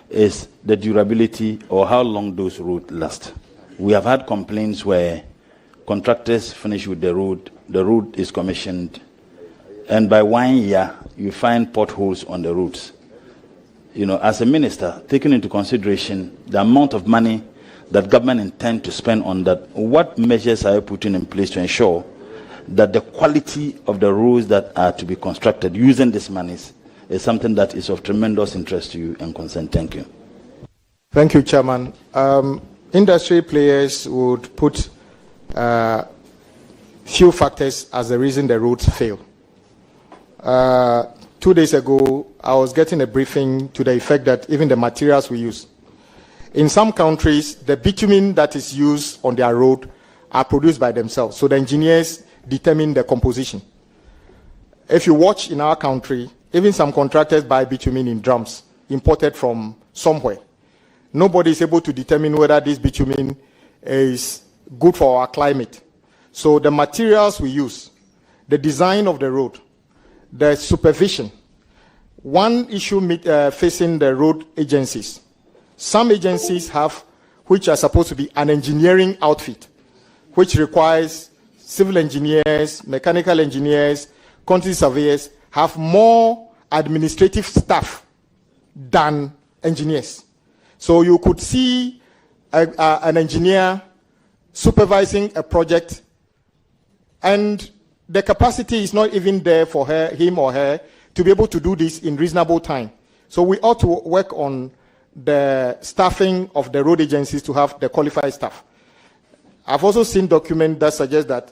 is the durability or how long those roads last. We have had complaints where contractors finish with the road is commissioned, and by 1 year, you find potholes on the roads. You know, as a minister, taking into consideration the amount of money that government intend to spend on that, what measures are you putting in place to ensure that the quality of the roads that are to be constructed using these monies is something that is of tremendous interest to you and concern? Thank you. Thank you, Chairman. Industry players would put few factors as the reason the roads fail. 2 days ago, I was getting a briefing to the effect that even the materials we use. In some countries, the bitumen that is used on their road are produced by themselves. So the engineers determine the composition. If you watch in our country, even some contractors buy bitumen in drums, imported from somewhere. Nobody is able to determine whether this bitumen is good for our climate. So the materials we use, the design of the road, the supervision. One issue facing the road agencies. Some agencies have, which are supposed to be an engineering outfit, which requires civil engineers, mechanical engineers, quantity surveyors, have more administrative staff than engineers. So you could see an engineer supervising a project, and the capacity is not even there for him or her to be able to do this in reasonable time. So we ought to work on the staffing of the road agencies to have the qualified staff. I've also seen documents that suggest that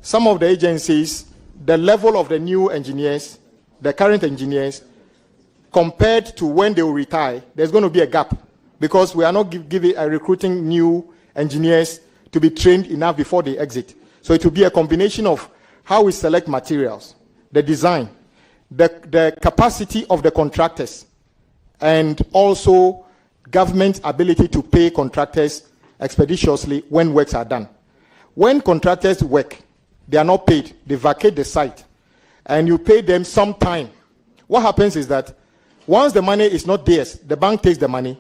some of the agencies, the level of the new engineers, the current engineers, compared to when they will retire, there's going to be a gap because we are not recruiting new engineers to be trained enough before they exit. So it will be a combination of how we select materials, the design, the capacity of the contractors, and also government's ability to pay contractors expeditiously when works are done. When contractors work, they are not paid. They vacate the site, and you pay them some time. What happens is that once the money is not theirs, the bank takes the money.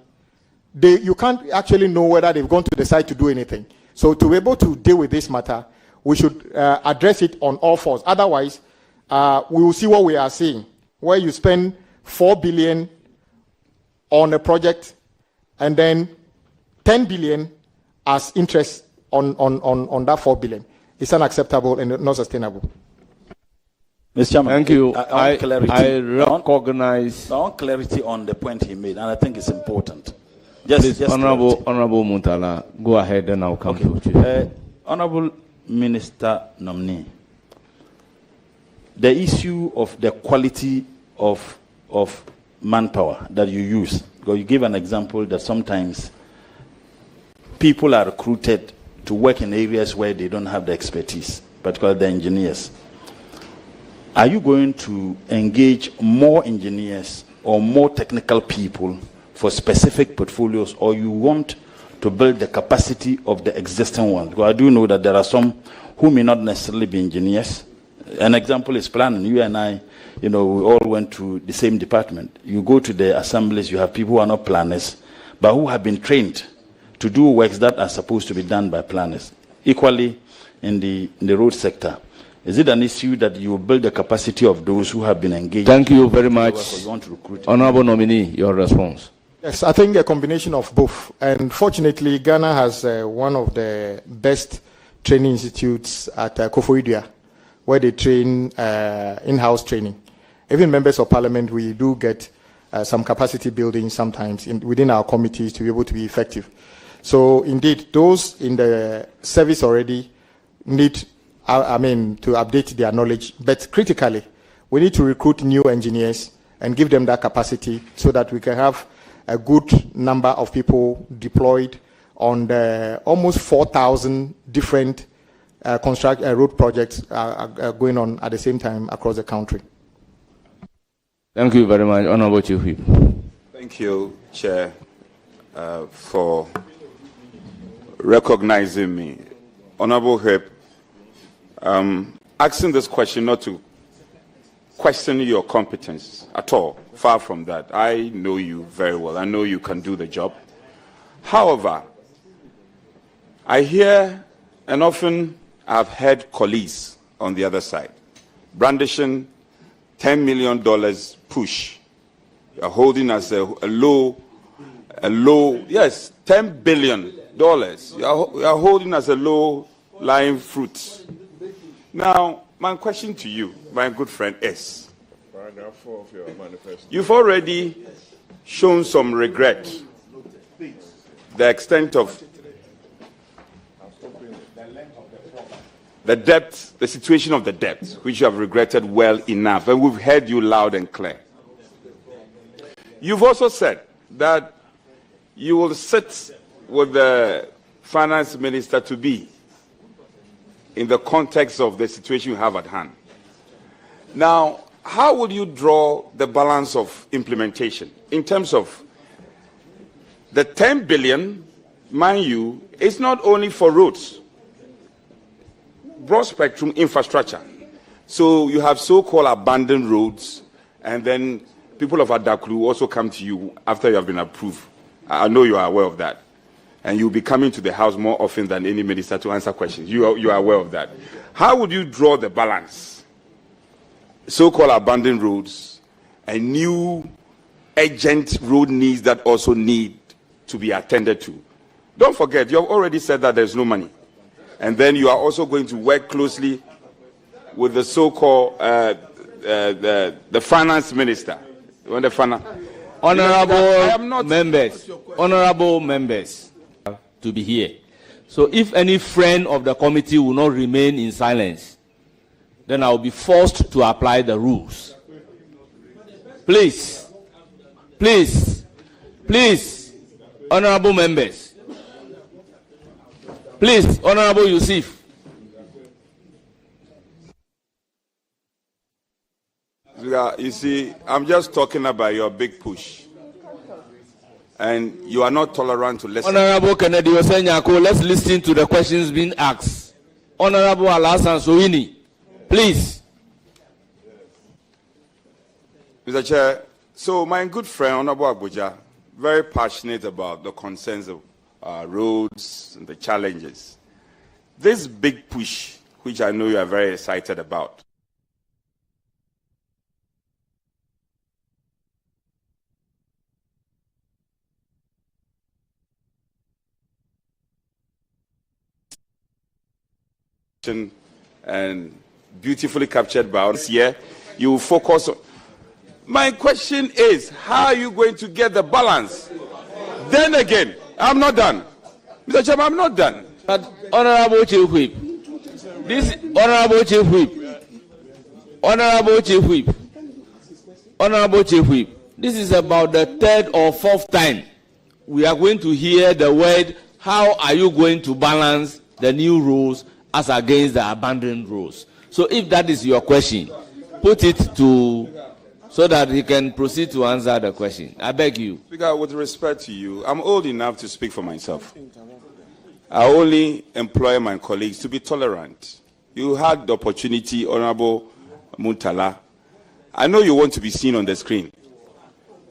You can't actually know whether they've gone to the site to do anything. So to be able to deal with this matter, we should address it on all fours. Otherwise, we will see what we are seeing, where you spend 4 billion on a project and then 10 billion as interest on that 4 billion. It's unacceptable and not sustainable. Mr. Chairman, thank you. I recognize. I want clarity on the point he made, and I think it's important. Please, Honorable Muntala, go ahead and I'll come to you. Honorable Minister nominee, the issue of the quality of manpower that you use, because you give an example that sometimes people are recruited to work in areas where they don't have the expertise, particularly the engineers. Are you going to engage more engineers or more technical people for specific portfolios, or you want to build the capacity of the existing ones? Because I do know that there are some who may not necessarily be engineers. An example is planning. You and I, we all went to the same department. You go to the assemblies, you have people who are not planners, but who have been trained to do works that are supposed to be done by planners. Equally, in the road sector, is it an issue that you build the capacity of those who have been engaged? Thank you very much. Honorable nominee, your response. Yes, I think a combination of both. And fortunately, Ghana has one of the best training institutes at Koforidua, where they train in-house training. Even members of parliament, we do get some capacity building sometimes within our committees to be able to be effective. So indeed, those in the service already need, to update their knowledge. But critically, we need to recruit new engineers and give them that capacity so that we can have a good number of people deployed on the almost 4,000 different road projects going on at the same time across the country. Thank you very much, Honorable Chief Whip. Thank you, Chair, for recognizing me. Honorable Whip, asking this question not to question your competence at all. Far from that. I know you very well. I know you can do the job. However, I hear, and often I've heard colleagues on the other side brandishing $10 million push. You're holding us a low, yes, $10 billion. You're holding us a low-lying fruit. Now, my question to you, my good friend, is, Paragraph 4 of your manifesto. You've already shown some regret, the extent of the debt, the situation of the debt, which you have regretted well enough, and we've heard you loud and clear. You've also said that you will sit with the finance minister to be in the context of the situation you have at hand. Now, how will you draw the balance of implementation in terms of the 10 billion, mind you, it's not only for roads, broad spectrum infrastructure. So you have so-called abandoned roads, and then people of Adaklu also come to you after you have been approved. I know you are aware of that. And you'll be coming to the House more often than any minister to answer questions. You are aware of that. How would you draw the balance? So-called abandoned roads and new urgent road needs that also need to be attended to. Don't forget, you have already said that there's no money. And then you are also going to work closely with the so-called the finance minister. Honorable members, to be here. So if any friend of the committee will not remain in silence, then I will be forced to apply the rules. Please, honorable members. Please, Honorable Yusuf. You see, I'm just talking about your big push. And you are not tolerant to listen. Honorable Kennedy Osenyako, let's listen to the questions being asked. Honorable Alasan Soini, please. Mr. Chair, so my good friend, Honorable Agbodza, very passionate about the concerns of roads and the challenges. This big push, which I know you are very excited about, and beautifully captured by us here, you focus on. My question is, how are you going to get the balance? Then again, I'm not done. Mr. Chairman, I'm not done. But Honorable Chief Whip, this Honorable Chief Whip, this is about the third or fourth time we are going to hear the word, how are you going to balance the new rules as against the abandoned rules? So if that is your question, put it to, so that he can proceed to answer the question. I beg you. Speaker, with respect to you, I'm old enough to speak for myself. I only employ my colleagues to be tolerant. You had the opportunity, Honorable Muntala. I know you want to be seen on the screen,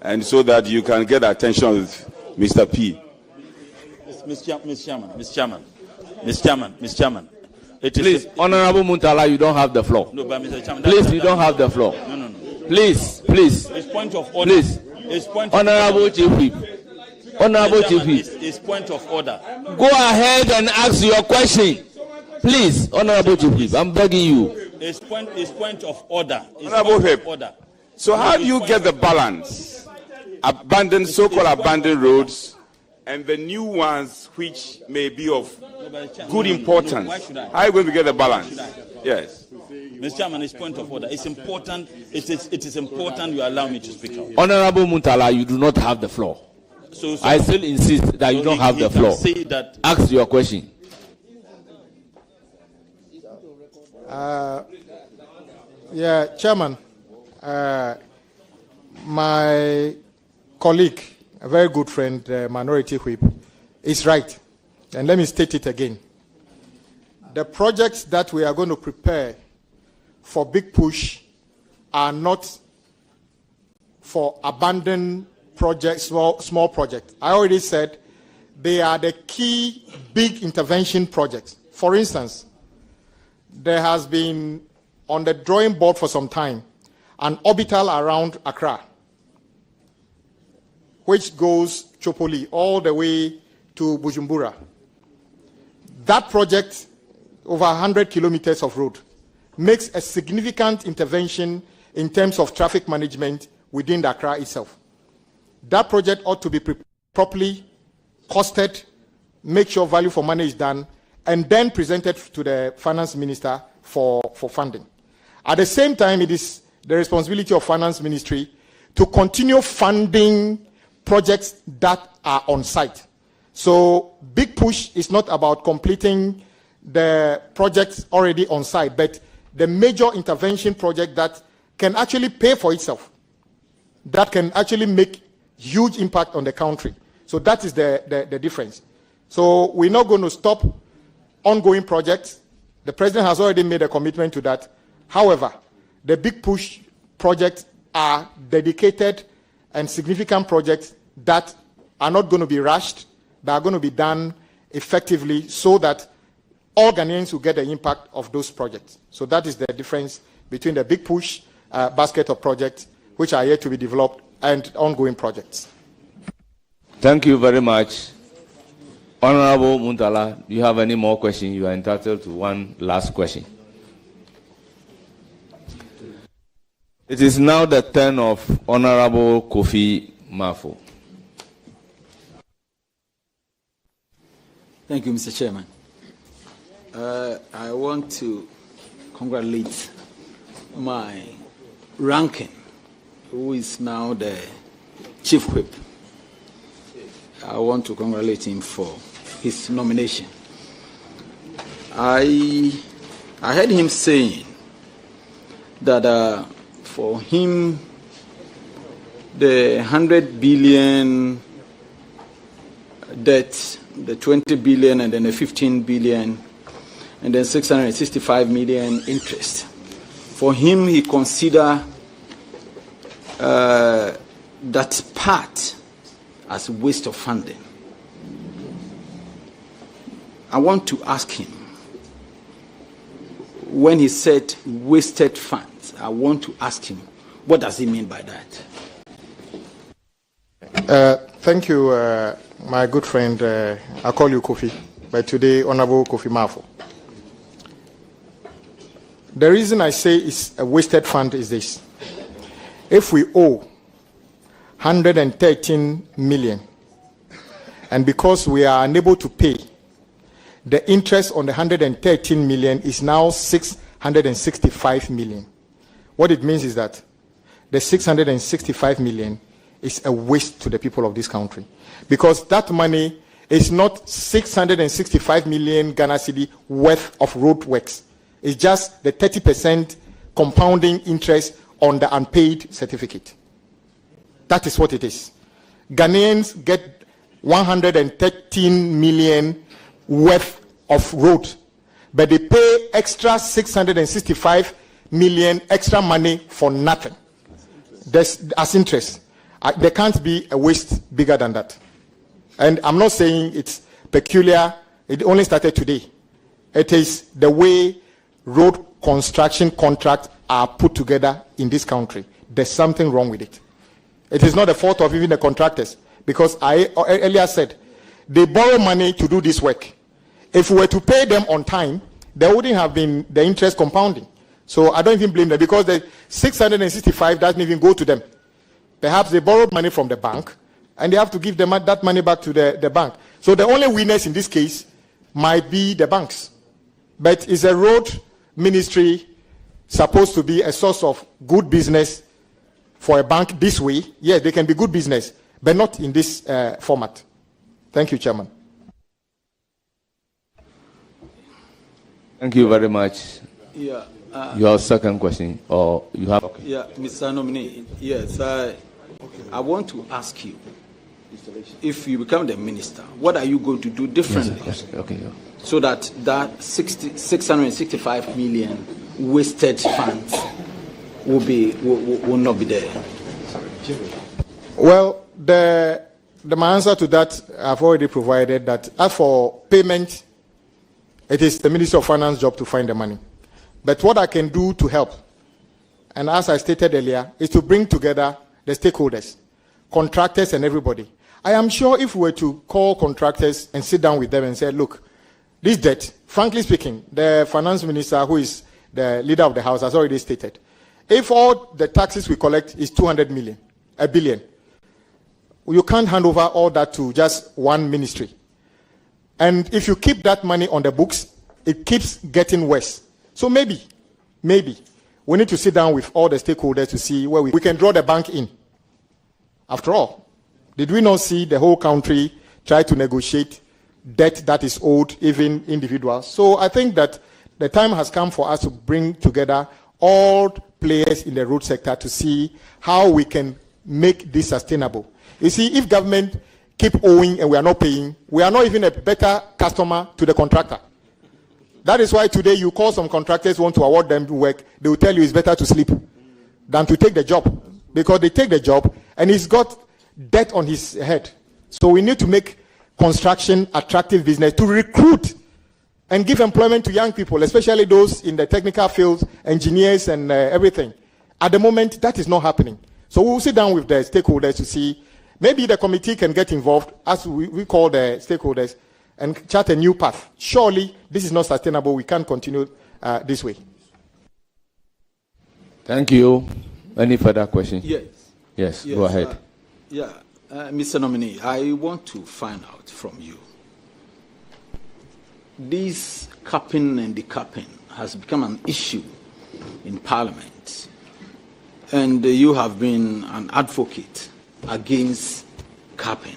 and so that you can get the attention of Mr. P. Mr. Chairman. Please, Honorable Muntala, you don't have the floor. No, but Mr. Chairman, please, you don't have the floor. No. Please. It's point of order. Please. Honorable Chief Whip. It's point of order. Go ahead and ask your question. Please, Honorable Chief, I'm begging you. It's point of order. Honorable Whip. So how do you get the balance? Abandoned, so-called abandoned roads, and the new ones which may be of good importance. How are you going to get the balance? Yes. Mr. Chairman, it's point of order. It's important. It is important you allow me to speak out. Honorable Muntala, you do not have the floor. So I still insist that you don't have the floor. Ask your question. Yeah, Chairman, my colleague, a very good friend, Minority Whip, is right. And let me state it again. The projects that we are going to prepare for Big Push are not for abandoned projects, small projects. I already said they are the key big intervention projects. For instance, there has been on the drawing board for some time an orbital around Accra, which goes Chopoli all the way to Bujumbura. That project, over 100 kilometers of road, makes a significant intervention in terms of traffic management within the Accra itself. That project ought to be properly costed, make sure value for money is done, and then presented to the finance minister for funding. At the same time, it is the responsibility of finance ministry to continue funding projects that are on site. So Big Push is not about completing the projects already on site, but the major intervention project that can actually pay for itself, that can actually make huge impact on the country. So that is the difference. So we're not going to stop ongoing projects. The president has already made a commitment to that. However, the Big Push projects are dedicated and significant projects that are not going to be rushed, that are going to be done effectively so that all Ghanaians will get the impact of those projects. So that is the difference between the Big Push basket of projects, which are yet to be developed, and ongoing projects. Thank you very much. Honorable Muntala, do you have any more questions? You are entitled to one last question. It is now the turn of Honorable Kofi Mafo. Thank you, Mr. Chairman. I want to congratulate my ranking, who is now the Chief Whip. I want to congratulate him for his nomination. I heard him saying that for him, the 100 billion debt, the 20 billion, and then the 15 billion, and then 665 million interest. For him, he consider that part as a waste of funding. I want to ask him, when he said wasted funds, I want to ask him, what does he mean by that? Thank you, my good friend. I call you Kofi, but today, Honorable Kofi Mafo. The reason I say it's a wasted fund is this. If we owe 113 million, and because we are unable to pay, the interest on the 113 million is now 665 million. What it means is that the 665 million is a waste to the people of this country, because that money is not 665 million Ghana cedi worth of road works. It's just the 30% compounding interest on the unpaid certificate. That is what it is. Ghanaians get 113 million worth of road, but they pay extra 665 million extra money for nothing. As interest. There can't be a waste bigger than that. And I'm not saying it's peculiar. It only started today. It is the way road construction contracts are put together in this country. There's something wrong with it. It is not the fault of even the contractors, because I earlier said they borrow money to do this work. If we were to pay them on time, there wouldn't have been the interest compounding. So I don't even blame them, because the 665 doesn't even go to them. Perhaps they borrowed money from the bank, and they have to give them that money back to the bank. So the only winners in this case might be the banks. But is a road ministry supposed to be a source of good business for a bank this way? Yes, they can be good business, but not in this format. Thank you, Chairman. Thank you very much. Yeah. Your second question, or you have? Okay. Yeah, Mr. Nominee. Yes, I want to ask you, if you become the minister, what are you going to do differently? Yes, okay. Yeah. So that 665 million wasted funds will not be there? Well, my answer to that I've already provided. That as for payment, it is the Ministry of Finance job to find the money. But what I can do to help, and as I stated earlier, is to bring together the stakeholders, contractors and everybody. I am sure if we were to call contractors and sit down with them and say, look, this debt, frankly speaking, the finance minister, who is the leader of the house, has already stated, if all the taxes we collect is 200 million, a billion, you can't hand over all that to just one ministry. And if you keep that money on the books, it keeps getting worse. So maybe, we need to sit down with all the stakeholders to see where we can draw the bank in. After all, did we not see the whole country try to negotiate debt that is owed, even individuals? So I think that the time has come for us to bring together all players in the road sector to see how we can make this sustainable. You see, if government keep owing and we are not paying, we are not even a better customer to the contractor. That is why today you call some contractors, want to award them work, they will tell you it's better to sleep than to take the job, because they take the job and he's got debt on his head. So we need to make construction attractive business to recruit and give employment to young people, especially those in the technical fields, engineers and everything. At the moment, that is not happening. So we'll sit down with the stakeholders to see, maybe the committee can get involved, as we call the stakeholders, and chart a new path. Surely, this is not sustainable. We can't continue this way. Thank you. Any further questions? Yes. Yes, go ahead. Mr. Nominee, I want to find out from you. This capping and decapping has become an issue in Parliament, and you have been an advocate against capping.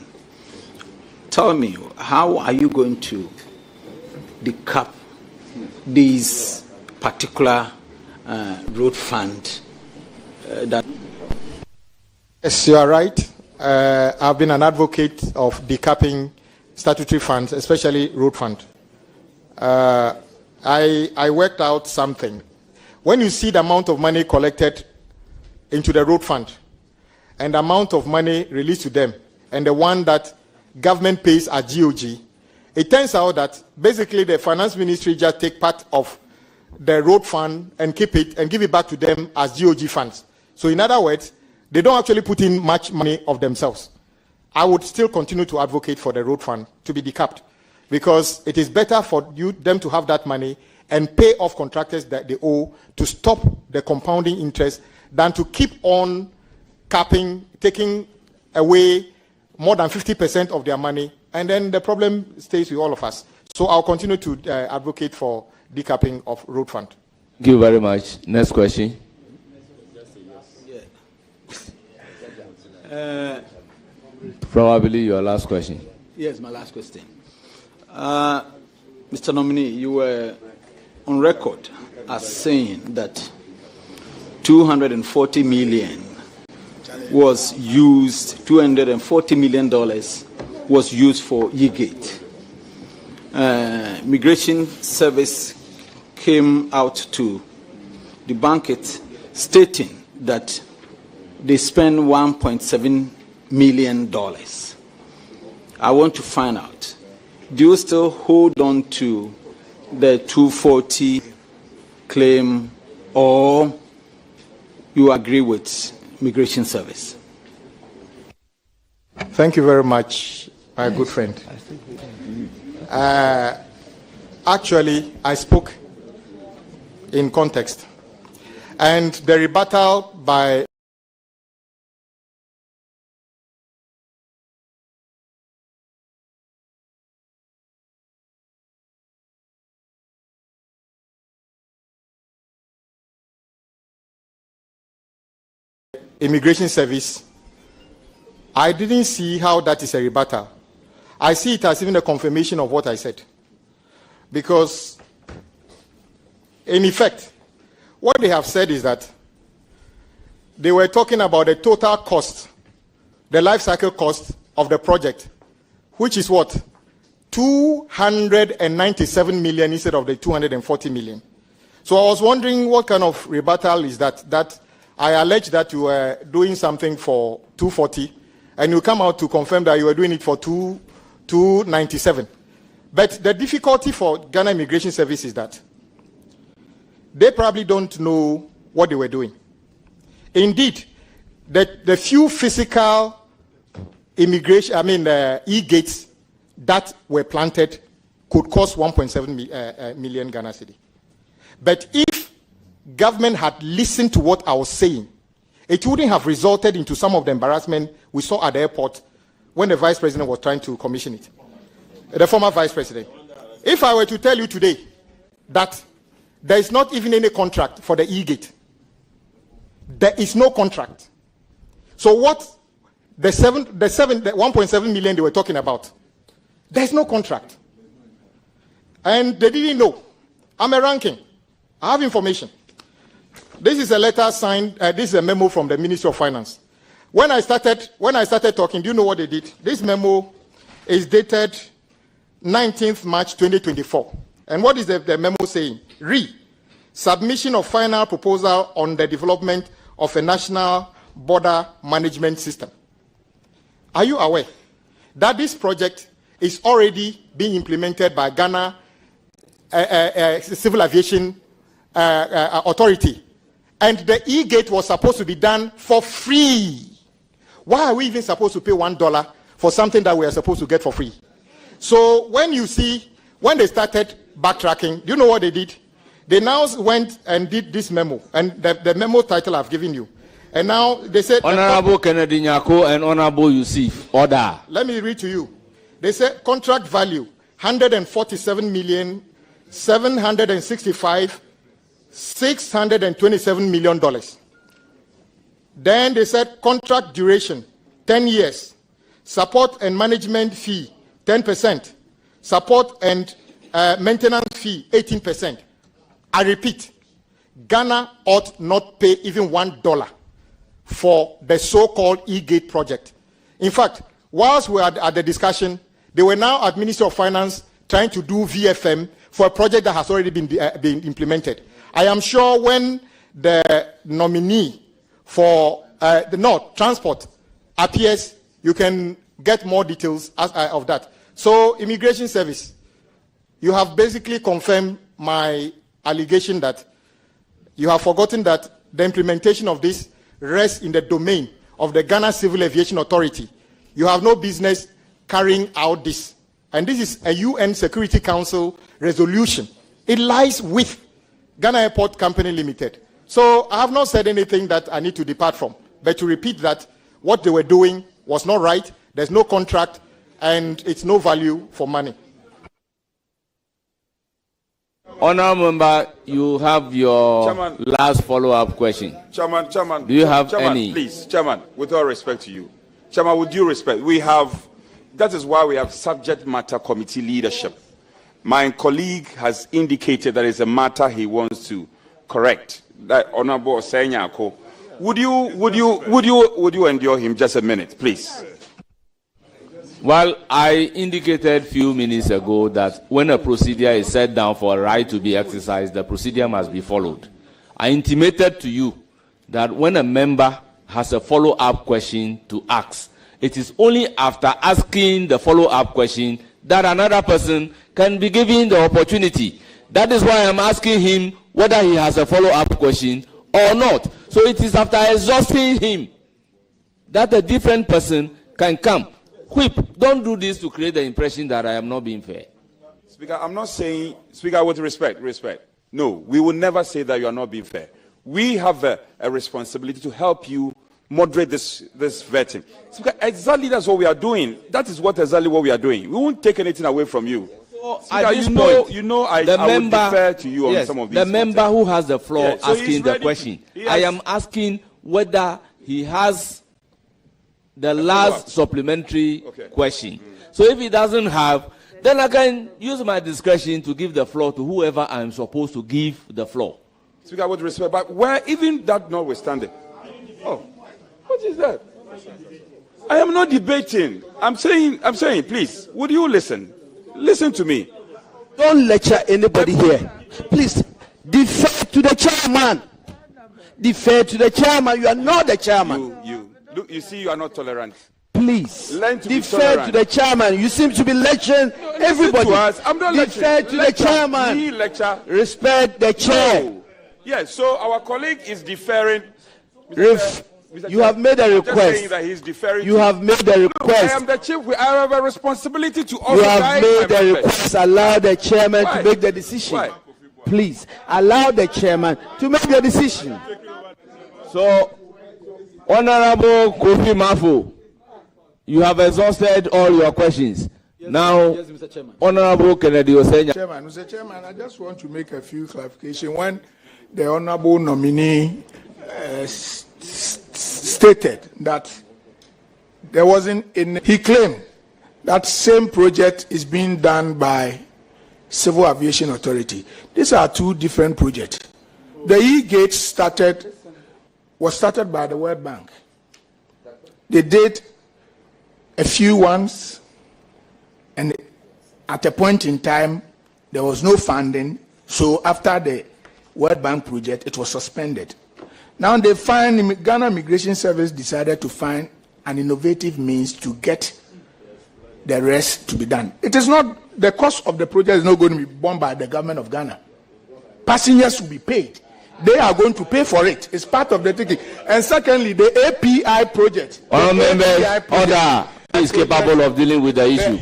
Tell me, how are you going to decap this particular road fund that? Yes, you are right. I've been an advocate of decapping statutory funds, especially road fund. I worked out something. When you see the amount of money collected into the road fund and the amount of money released to them and the one that government pays at GOG, it turns out that basically the finance ministry just take part of the road fund and keep it and give it back to them as GOG funds. So in other words, they don't actually put in much money of themselves. I would still continue to advocate for the road fund to be decapped, because it is better for them to have that money and pay off contractors that they owe to stop the compounding interest than to keep on capping, taking away more than 50% of their money, and then the problem stays with all of us. So I'll continue to advocate for decapping of road fund. Thank you very much. Next question. Probably your last question. Yes, my last question. Mr. Nominee, you were on record as saying that 240 million was used, $240 million was used for Yigate. Migration Service came out to debunk it, stating that they spent $1.7 million. I want to find out, do you still hold on to the 240 claim, or you agree with Migration Service? Thank you very much, my good friend. Actually, I spoke in context. And the rebuttal by Immigration Service, I didn't see how that is a rebuttal. I see it as even a confirmation of what I said. Because, in effect, what they have said is that they were talking about the total cost, the life cycle cost of the project, which is what? 297 million instead of the 240 million. So I was wondering what kind of rebuttal is that? That I allege that you were doing something for 240, and you come out to confirm that you were doing it for 297. But the difficulty for Ghana Immigration Service is that they probably don't know what they were doing. Indeed, the few physical immigration, e-gates that were planted could cost 1.7 million Ghana cedi. But if government had listened to what I was saying, it wouldn't have resulted into some of the embarrassment we saw at the airport when the vice president was trying to commission it. The former vice president. If I were to tell you today that there is not even any contract for the e-gate, there is no contract. So what the 1.7 million they were talking about, there's no contract. And they didn't know. I'm a ranking. I have information. This is a letter signed, this is a memo from the Ministry of Finance. When I started talking, do you know what they did? This memo is dated 19th March 2024. And what is the memo saying? Submission of final proposal on the development of a national border management system. Are you aware that this project is already being implemented by Ghana Civil Aviation Authority? And the e-gate was supposed to be done for free. Why are we even supposed to pay $1 for something that we are supposed to get for free? So when you see, when they started backtracking, do you know what they did? They now went and did this memo, and the memo title I've given you. And now they said, Honorable Kennedy Nyako and Honorable Yusuf, order. Let me read to you. They said contract value, 147,765,627 million dollars. Then they said contract duration, 10 years. Support and management fee, 10%. Support and maintenance fee, 18%. I repeat, Ghana ought not pay even $1 for the so-called e-gate project. In fact, whilst we were at the discussion, they were now at Ministry of Finance trying to do VFM for a project that has already been implemented. I am sure when the nominee for transport appears, you can get more details of that. So, Immigration Service, you have basically confirmed my allegation that you have forgotten that the implementation of this rests in the domain of the Ghana Civil Aviation Authority. You have no business carrying out this. And this is a UN Security Council resolution. It lies with Ghana Airport Company Limited. So I have not said anything that I need to depart from. But to repeat that, what they were doing was not right, there's no contract, and it's no value for money. Honourable Member, you have your last follow-up question. Chairman, do you have any? Please, Chairman, with all respect to you. Chairman, with due respect, that is why we have subject matter committee leadership. My colleague has indicated that it's a matter he wants to correct. That Honourable Senyako, would you endure him just a minute, please? Well, I indicated a few minutes ago that when a procedure is set down for a right to be exercised, the procedure must be followed. I intimated to you that when a member has a follow-up question to ask, it is only after asking the follow-up question that another person can be given the opportunity. That is why I'm asking him whether he has a follow-up question or not. So it is after exhausting him that a different person can come. Whip, don't do this to create the impression that I am not being fair. Speaker, I'm not saying, Speaker, with respect. No, we will never say that you are not being fair. We have a responsibility to help you moderate this vetting. Exactly that's what we are doing. That is exactly what we are doing. We won't take anything away from you. I will defer to you on some of these. The member who has the floor asking the question. I am asking whether he has the last supplementary question. So if he doesn't have, then I can use my discretion to give the floor to whoever I am supposed to give the floor. Speaker, with respect, but where even that notwithstanding. Oh, what is that? I am not debating. I'm saying, please, would you listen? Listen to me. Don't lecture anybody here. Please, defer to the chairman. Defer to the chairman. You are not the chairman. Look, you see, you are not tolerant. Please, learn to defer to the chairman. You seem to be lecturing everybody. To us. I'm not defer to the chairman. Lecture. Respect the chair. No. Yes, so our colleague is deferring. You have made a request. That he's deferring you have made a request. Look, I am the chief. I have a responsibility to also You have made a request. Allow the chairman to make the decision. Why? Please, allow the chairman to make the decision. So, Honorable Kofi Mafo, you have exhausted all your questions. Now, yes, Mr. Chairman. Honorable Kennedy Osenya. Mr. Chairman, I just want to make a few clarifications. When the Honorable nominee stated that there wasn't he claimed that same project is being done by Civil Aviation Authority. These are two different projects. The E-Gate was started by the World Bank. They did a few ones, and at a point in time, there was no funding. So after the World Bank project, it was suspended. Now Ghana Immigration Service decided to find an innovative means to get the rest to be done. It is not, the cost of the project is not going to be borne by the government of Ghana. Passengers will be paid. They are going to pay for it. It's part of the ticket. And secondly, the API project. Order is capable of dealing with the issue.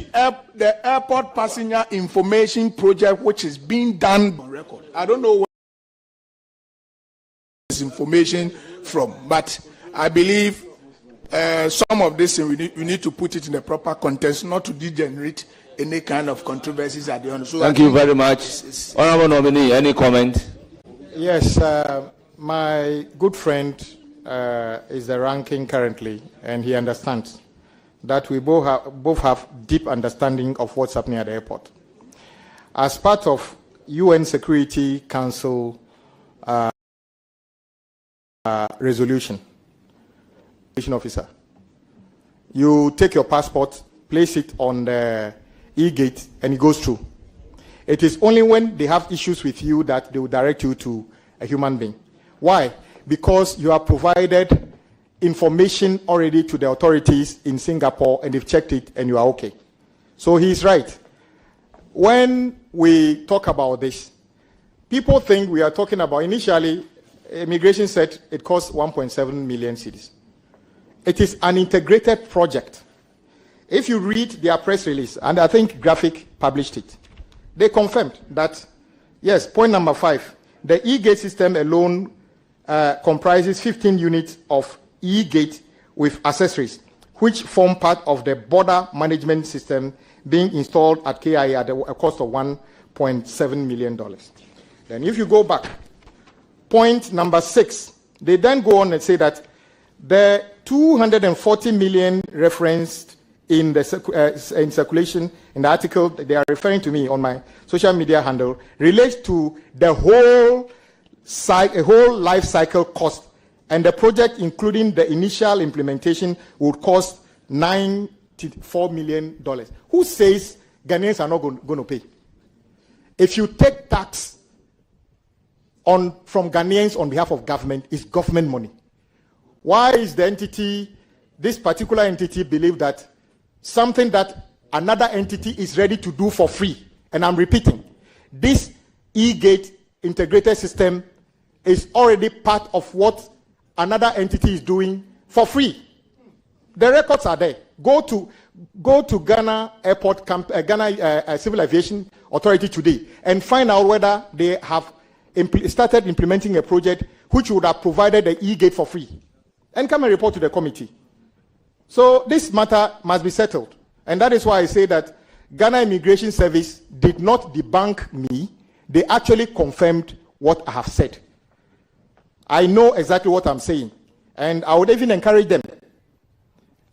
The airport passenger information project, which is being done on record. I don't know where this information from, but I believe some of this we need to put it in the proper context, not to degenerate any kind of controversies at the end. So thank you very much. Honorable nominee, any comment? Yes, my good friend is the ranking currently, and he understands that we both have deep understanding of what's happening at the airport. As part of UN Security Council resolution, officer, you take your passport, place it on the e-gate, and it goes through. It is only when they have issues with you that they will direct you to a human being. Why? Because you have provided information already to the authorities in Singapore, and they've checked it, and you are okay. So he's right. When we talk about this, people think we are talking about, initially, immigration said it costs 1.7 million cedis. It is an integrated project. If you read their press release, and I think Graphic published it, they confirmed that, yes, point number 5, the e-gate system alone comprises 15 units of e-gate with accessories, which form part of the border management system being installed at KIA at a cost of $1.7 million. Then if you go back, point number 6, they then go on and say that the 240 million referenced in the in circulation in the article they are referring to me on my social media handle relates to the whole life cycle cost, and the project, including the initial implementation, would cost $94 million. Who says Ghanaians are not going to pay? If you take tax from Ghanaians on behalf of government, it's government money. Why is the entity, this particular entity, believe that something that another entity is ready to do for free? And I'm repeating, this e-gate integrated system is already part of what another entity is doing for free. The records are there. Go to Ghana Airport Ghana Civil Aviation Authority today and find out whether they have started implementing a project which would have provided the e-gate for free and come and report to the committee. So this matter must be settled. And that is why I say that Ghana Immigration Service did not debunk me. They actually confirmed what I have said. I know exactly what I'm saying. And I would even encourage them.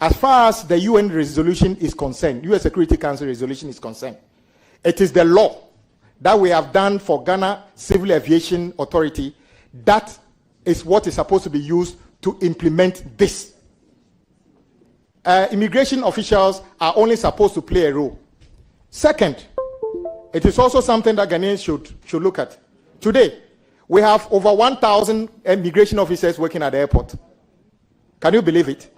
As far as the UN resolution is concerned, UN Security Council resolution is concerned, it is the law that we have done for Ghana Civil Aviation Authority that is what is supposed to be used to implement this. Immigration officials are only supposed to play a role. Second, it is also something that Ghanaians should look at. Today, we have over 1,000 immigration officers working at the airport. Can you believe it?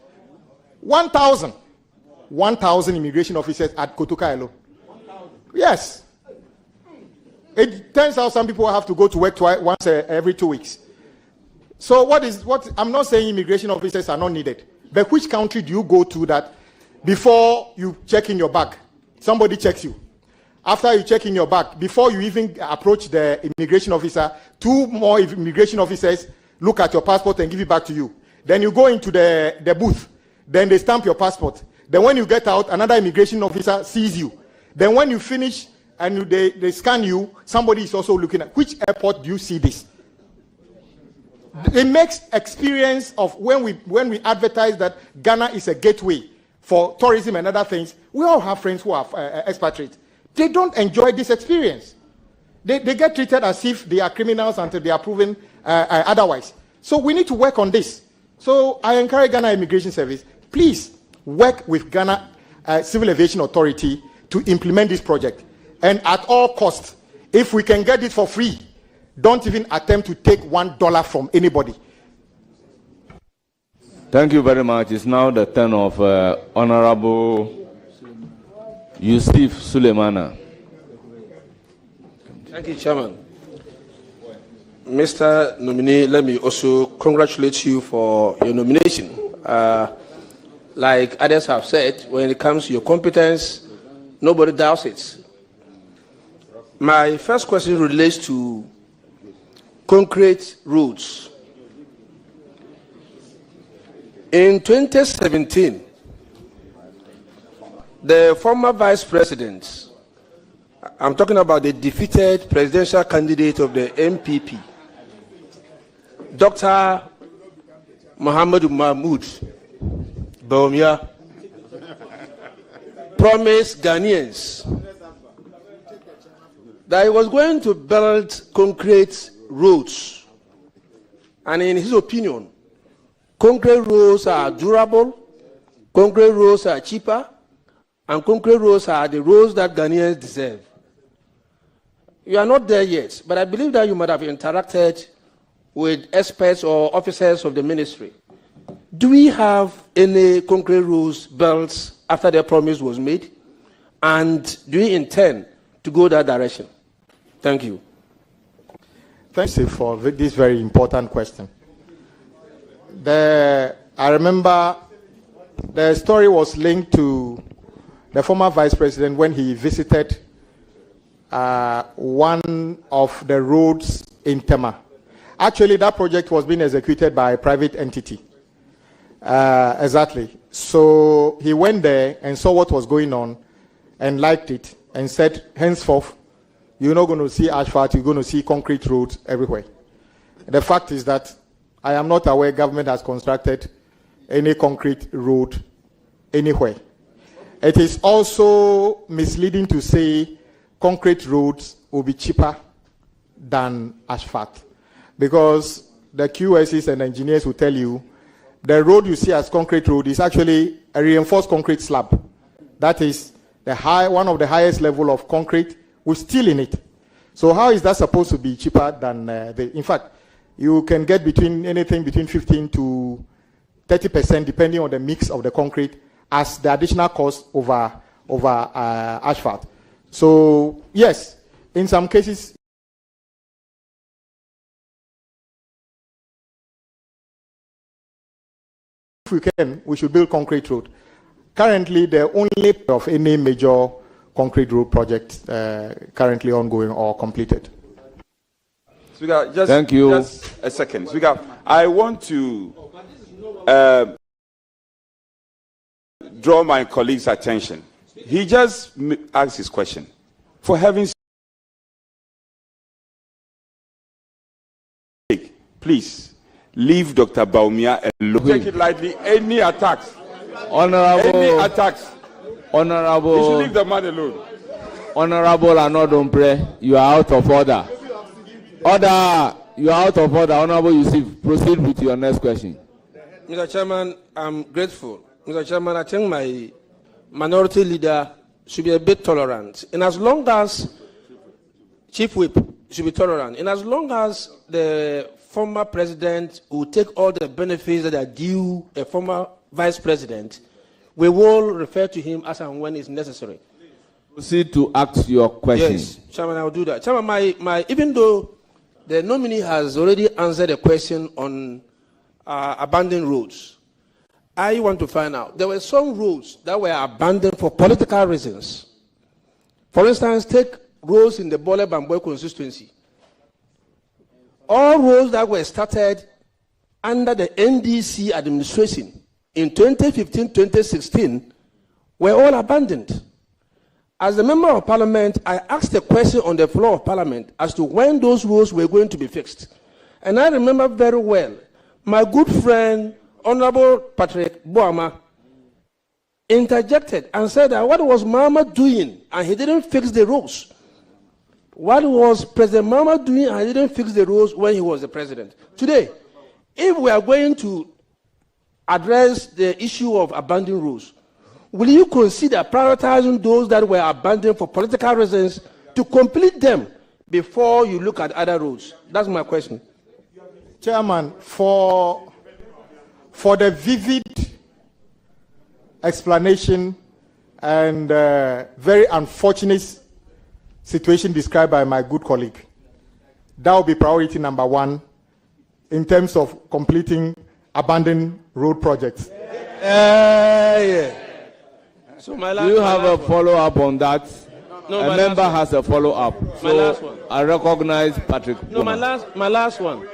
1,000 immigration officers at Kotoka alone. Yes. It turns out some people have to go to work once every 2 weeks. So I'm not saying immigration officers are not needed, but which country do you go to that before you check in your bag, somebody checks you? After you check in your bag, before you even approach the immigration officer, 2 more immigration officers look at your passport and give it back to you. Then you go into the booth. Then they stamp your passport. Then when you get out, another immigration officer sees you. Then when you finish and they scan you, somebody is also looking at. Which airport do you see this? It makes experience of when we advertise that Ghana is a gateway for tourism and other things. We all have friends who are expatriates. They don't enjoy this experience. They get treated as if they are criminals until they are proven otherwise. So we need to work on this. So I encourage Ghana Immigration Service, please work with Ghana Civil Aviation Authority to implement this project. And at all costs, if we can get it for free, don't even attempt to take $1 from anybody. Thank you very much. It's now the turn of Honorable Yusuf Suleimana. Thank you, Chairman. Mr. Nominee, let me also congratulate you for your nomination. Like others have said, when it comes to your competence, nobody doubts it. My first question relates to concrete roads. In 2017, the former Vice President, I'm talking about the defeated presidential candidate of the MPP, Dr. Muhammadu Mahmoud Bawumia, promised Ghanaians that he was going to build concrete roads. And in his opinion, concrete roads are durable, concrete roads are cheaper, and concrete roads are the roads that Ghanaians deserve. You are not there yet, but I believe that you might have interacted with experts or officers of the ministry. Do we have any concrete roads built after the promise was made? And do we intend to go that direction? Thank you. Thank you for this very important question. I remember the story was linked to the former vice president when he visited one of the roads in Tema. Actually, that project was being executed by a private entity. Exactly. So he went there and saw what was going on and liked it and said, henceforth, you're not going to see asphalt, you're going to see concrete roads everywhere. The fact is that I am not aware government has constructed any concrete road anywhere. It is also misleading to say concrete roads will be cheaper than asphalt, because the QSs and engineers will tell you the road you see as concrete road is actually a reinforced concrete slab. That is one of the highest level of concrete with steel in it. So how is that supposed to be cheaper than in fact, you can get anything between 15 to 30% depending on the mix of the concrete as the additional cost over asphalt. So yes, in some cases, if we can, we should build concrete road. Currently, the only of any major concrete road project currently ongoing or completed. Speaker, just, Thank you. Just a second. Speaker, I want to draw my colleague's attention. He just asked his question. For heaven's sake, please leave Dr. Baumia alone. Take it lightly. Any attacks? Honorable. Any attacks? Honorable. You should leave the man alone. Honorable Anodombre, you are out of order. Order. You are out of order. Honorable Yusuf, proceed with your next question. Mr. Chairman, I'm grateful. Mr. Chairman, I think my minority leader should be a bit tolerant. And as long as Chief Whip should be tolerant, and as long as the former president will take all the benefits that are due a former vice president, we will refer to him as and when it's necessary. Proceed to ask your question. Yes, Chairman, I will do that. Chairman, even though the nominee has already answered a question on abandoned roads, I want to find out. There were some roads that were abandoned for political reasons. For instance, take roads in the Bole Bamboy constituency. All roads that were started under the NDC administration in 2015-2016 were all abandoned. As a member of parliament, I asked a question on the floor of parliament as to when those roads were going to be fixed. And I remember very well, my good friend, Honorable Patrick Boama, interjected and said that what was Mama doing and he didn't fix the roads? What was President Mama doing and he didn't fix the roads when he was the president? Today, if we are going to address the issue of abandoned roads, will you consider prioritizing those that were abandoned for political reasons to complete them before you look at other roads? That's my question. Chairman, for the vivid explanation and very unfortunate situation described by my good colleague, that will be priority number one in terms of completing abandoned road projects. Yeah. So Do you have a follow-up on that? No, a member has a follow-up. My last one. I recognize Patrick. No, my last one.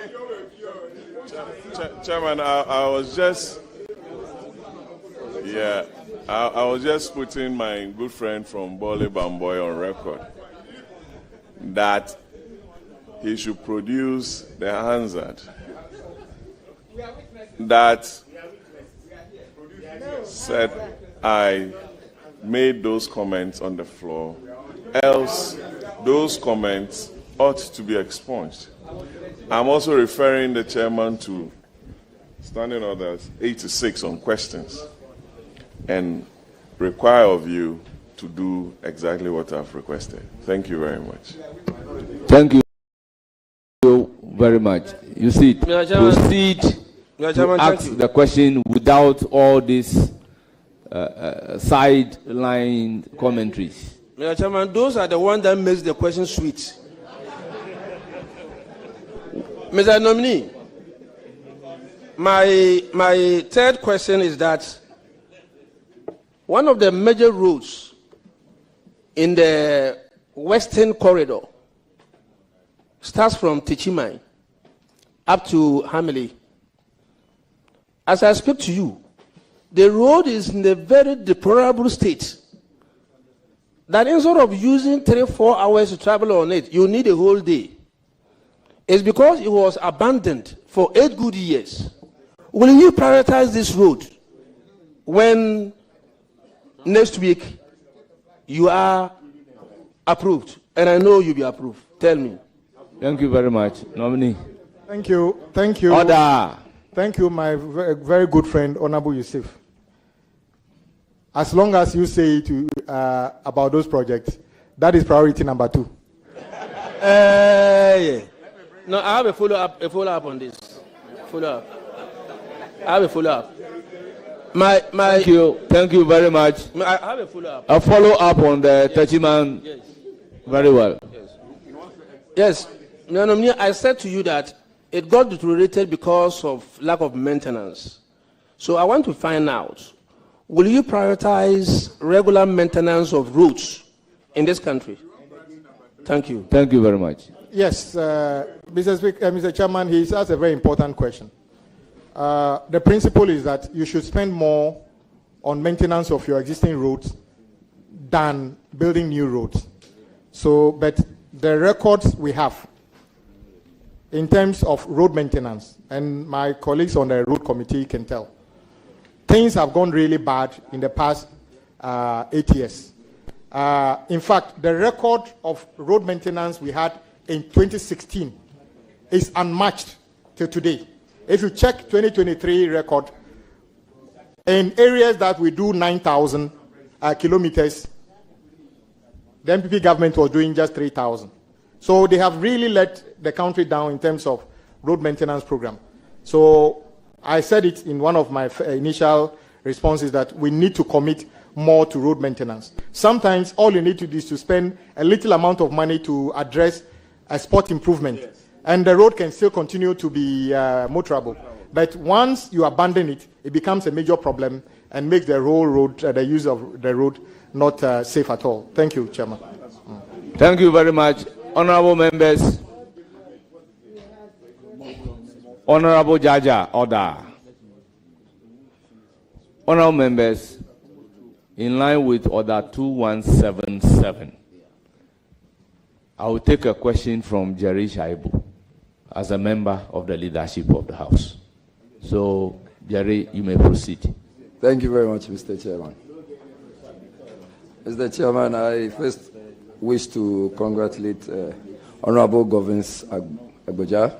Chairman, I was just putting my good friend from Bole Bamboy on record that he should produce the Hansard that said I made those comments on the floor, else those comments ought to be expunged. I'm also referring the chairman to Standing Orders 86 on questions and require of you to do exactly what I've requested. Thank you very much. Thank you very much. You see, proceed to ask the question without all these sideline commentaries. Mr. Chairman, those are the ones that makes the question sweet. Mr. Nominee, my third question is that one of the major routes in the Western Corridor starts from Tichimai up to Hamili. As I speak to you, the road is in a very deplorable state. That instead of using 3-4 hours to travel on it, you need a whole day. It's because it was abandoned for 8 good years. Will you prioritize this road when next week you are approved? And I know you'll be approved. Tell me. Thank you very much. Nominee. Thank you. Thank you. Order. Thank you, my very good friend, Honorable Yusuf. As long as you say about those projects, that is priority number 2. Yeah. No, I have a follow-up on this. Follow-up. I have a follow-up. Thank you very much. I have a follow-up. A follow-up on the Tachiman. Yes. Very well. Yes. I said to you that it got deteriorated because of lack of maintenance. So I want to find out, will you prioritize regular maintenance of roads in this country? Thank you. Thank you very much. Yes, Mr. Chairman, he's asked a very important question. The principle is that you should spend more on maintenance of your existing roads than building new roads. So, but the records we have in terms of road maintenance, and my colleagues on the road committee can tell, things have gone really bad in the past 8 years. In fact, the record of road maintenance we had in 2016 is unmatched till today. If you check 2023 record, in areas that we do 9,000 kilometers, the MPP government was doing just 3,000. So they have really let the country down in terms of road maintenance program. So I said it in one of my initial responses that we need to commit more to road maintenance. Sometimes all you need to do is to spend a little amount of money to address a spot improvement. Yes. And the road can still continue to be motorable. But once you abandon it, it becomes a major problem and makes the whole road, the use of the road, not safe at all. Thank you, Chairman. Thank you very much. Honorable members. Honorable Jaja, order. Honorable members, in line with Order 2177, I will take a question from Jerry Shaibu as a member of the leadership of the House. So, Jerry, you may proceed. Thank you very much, Mr. Chairman. Mr. Chairman, I first wish to congratulate Honorable Governors Agbodza.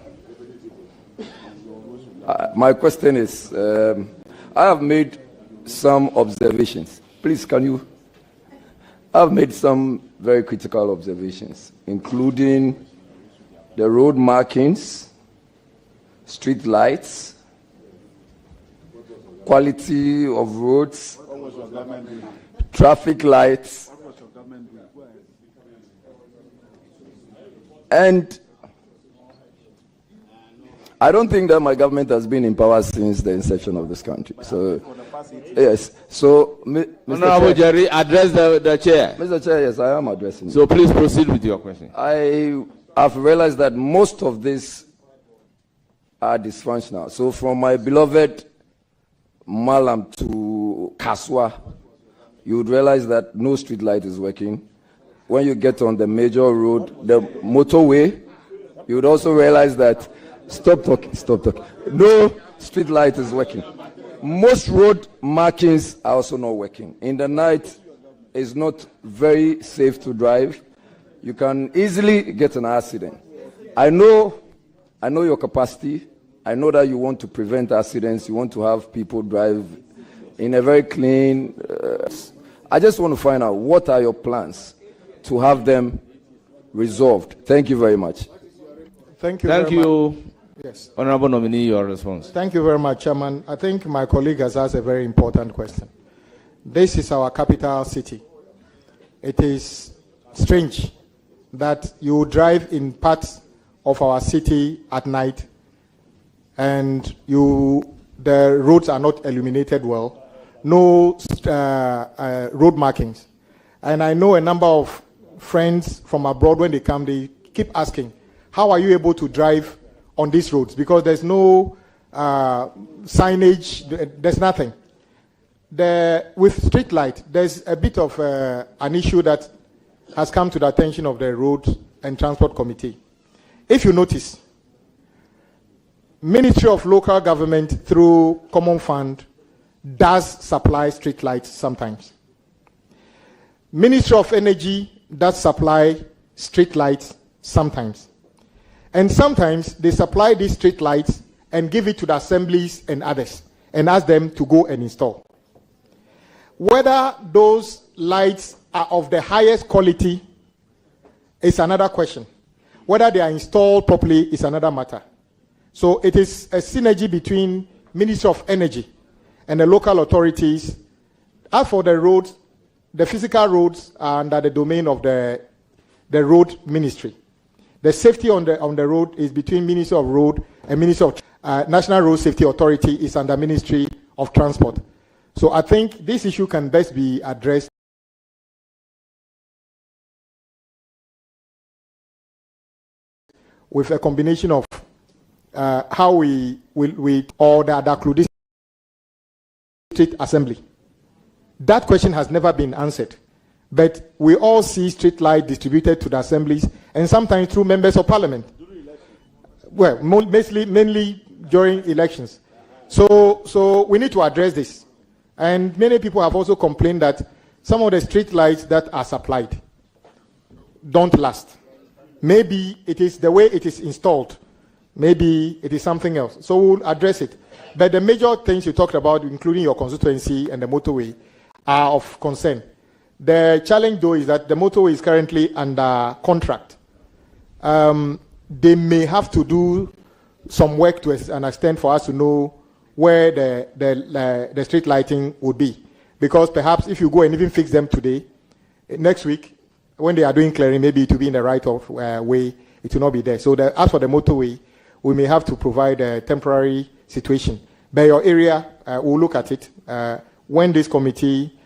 My question is, I have made some observations. Please, can you? I've made some very critical observations, including the road markings, street lights, quality of roads, traffic lights, and I don't think that my government has been in power since the inception of this country. So, yes. So, Honorable Jerry, address the chair. Mr. Chair, yes, I am addressing. So, please proceed with your question. I have realized that most of these are dysfunctional. So, from my beloved Malam to Kaswa, you would realize that no street light is working. When you get on the major road, the motorway, you would also realize that stop talking. No street light is working. Most road markings are also not working. In the night, it's not very safe to drive. You can easily get an accident. I know your capacity. I know that you want to prevent accidents. You want to have people drive in a very clean. I just want to find out, what are your plans to have them resolved? Thank you very much. Thank you. Thank you. Much. Yes. Honorable nominee, your response. Thank you very much, Chairman. I think my colleague has asked a very important question. This is our capital city. It is strange that you drive in parts of our city at night and the roads are not illuminated well, no road markings. And I know a number of friends from abroad, when they come, they keep asking, how are you able to drive on these roads? Because there's no signage, there's nothing. With street light, there's a bit of an issue that has come to the attention of the Road and Transport Committee. If you notice, Ministry of Local Government through Common Fund does supply street lights sometimes. Ministry of Energy does supply street lights sometimes. And sometimes they supply these street lights and give it to the assemblies and others and ask them to go and install. Whether those lights are of the highest quality is another question. Whether they are installed properly is another matter. So it is a synergy between Ministry of Energy and the local authorities. As for the roads, the physical roads are under the domain of the road ministry. The safety on the road is between Ministry of Road and Ministry of National Road Safety Authority is under Ministry of Transport. So I think this issue can best be addressed with a combination of how we or the Adakludi Street Assembly. That question has never been answered. But we all see street light distributed to the assemblies and sometimes through members of parliament. Well, mainly during elections. So we need to address this. And many people have also complained that some of the street lights that are supplied don't last. Maybe it is the way it is installed. Maybe it is something else. So we'll address it. But the major things you talked about, including your constituency and the motorway, are of concern. The challenge, though, is that the motorway is currently under contract. They may have to do some work to an extent for us to know where the street lighting would be. Because perhaps if you go and even fix them today, next week, when they are doing clearing, maybe it will be in the right of way, it will not be there. So as for the motorway, we may have to provide a temporary situation. By your area, we'll look at it. When this committee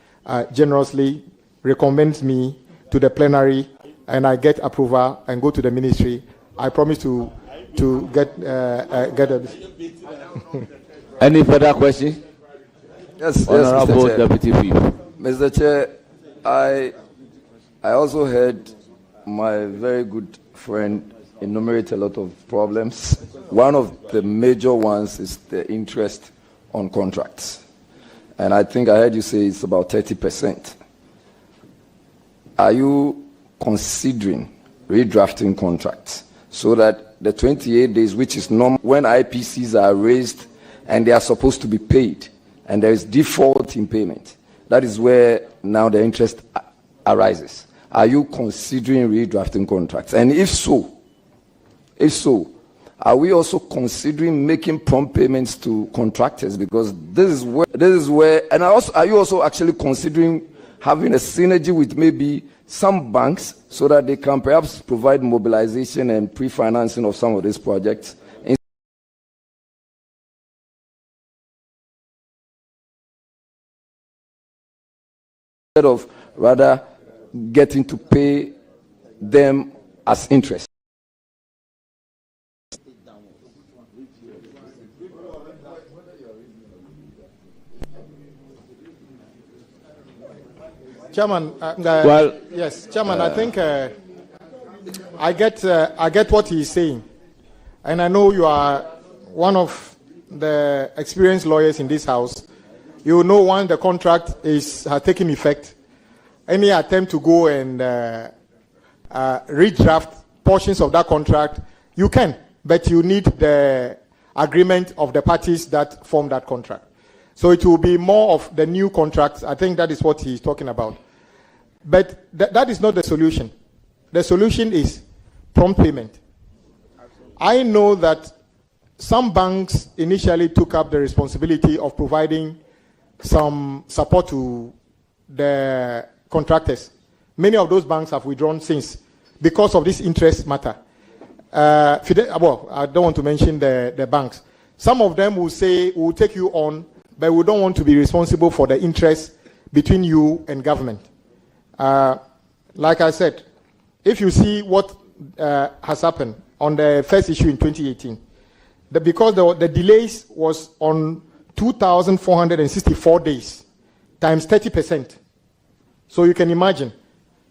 generously recommends me to the plenary and I get approval and go to the ministry, I promise to get a... Any further question? Yes, Honorable Mr. Chair. Deputy Whip. Mr. Chair, I also heard my very good friend enumerate a lot of problems. One of the major ones is the interest on contracts. And I think I heard you say it's about 30%. Are you considering redrafting contracts so that the 28 days, which is normal, when IPCs are raised and they are supposed to be paid, and there is default in payment, that is where now the interest arises. Are you considering redrafting contracts? And if so, are we also considering making prompt payments to contractors? Because this is where, and are you also actually considering having a synergy with maybe some banks so that they can perhaps provide mobilization and pre-financing of some of these projects? Instead of rather getting to pay them as interest. Chairman, yes, Chairman, I think I get what he's saying, and I know you are one of the experienced lawyers in this house. You know, once the contract has taken effect, any attempt to go and redraft portions of that contract, you can, but you need the agreement of the parties that form that contract. So it will be more of the new contracts. I think that is what he's talking about. But that is not the solution. The solution is prompt payment. I know that some banks initially took up the responsibility of providing some support to the contractors. Many of those banks have withdrawn since because of this interest matter. Well, I don't want to mention the banks. Some of them will say, we'll take you on, but we don't want to be responsible for the interest between you and government. Like I said, if you see what has happened on the first issue in 2018, because the delays was on 2,464 days times 30%. So you can imagine.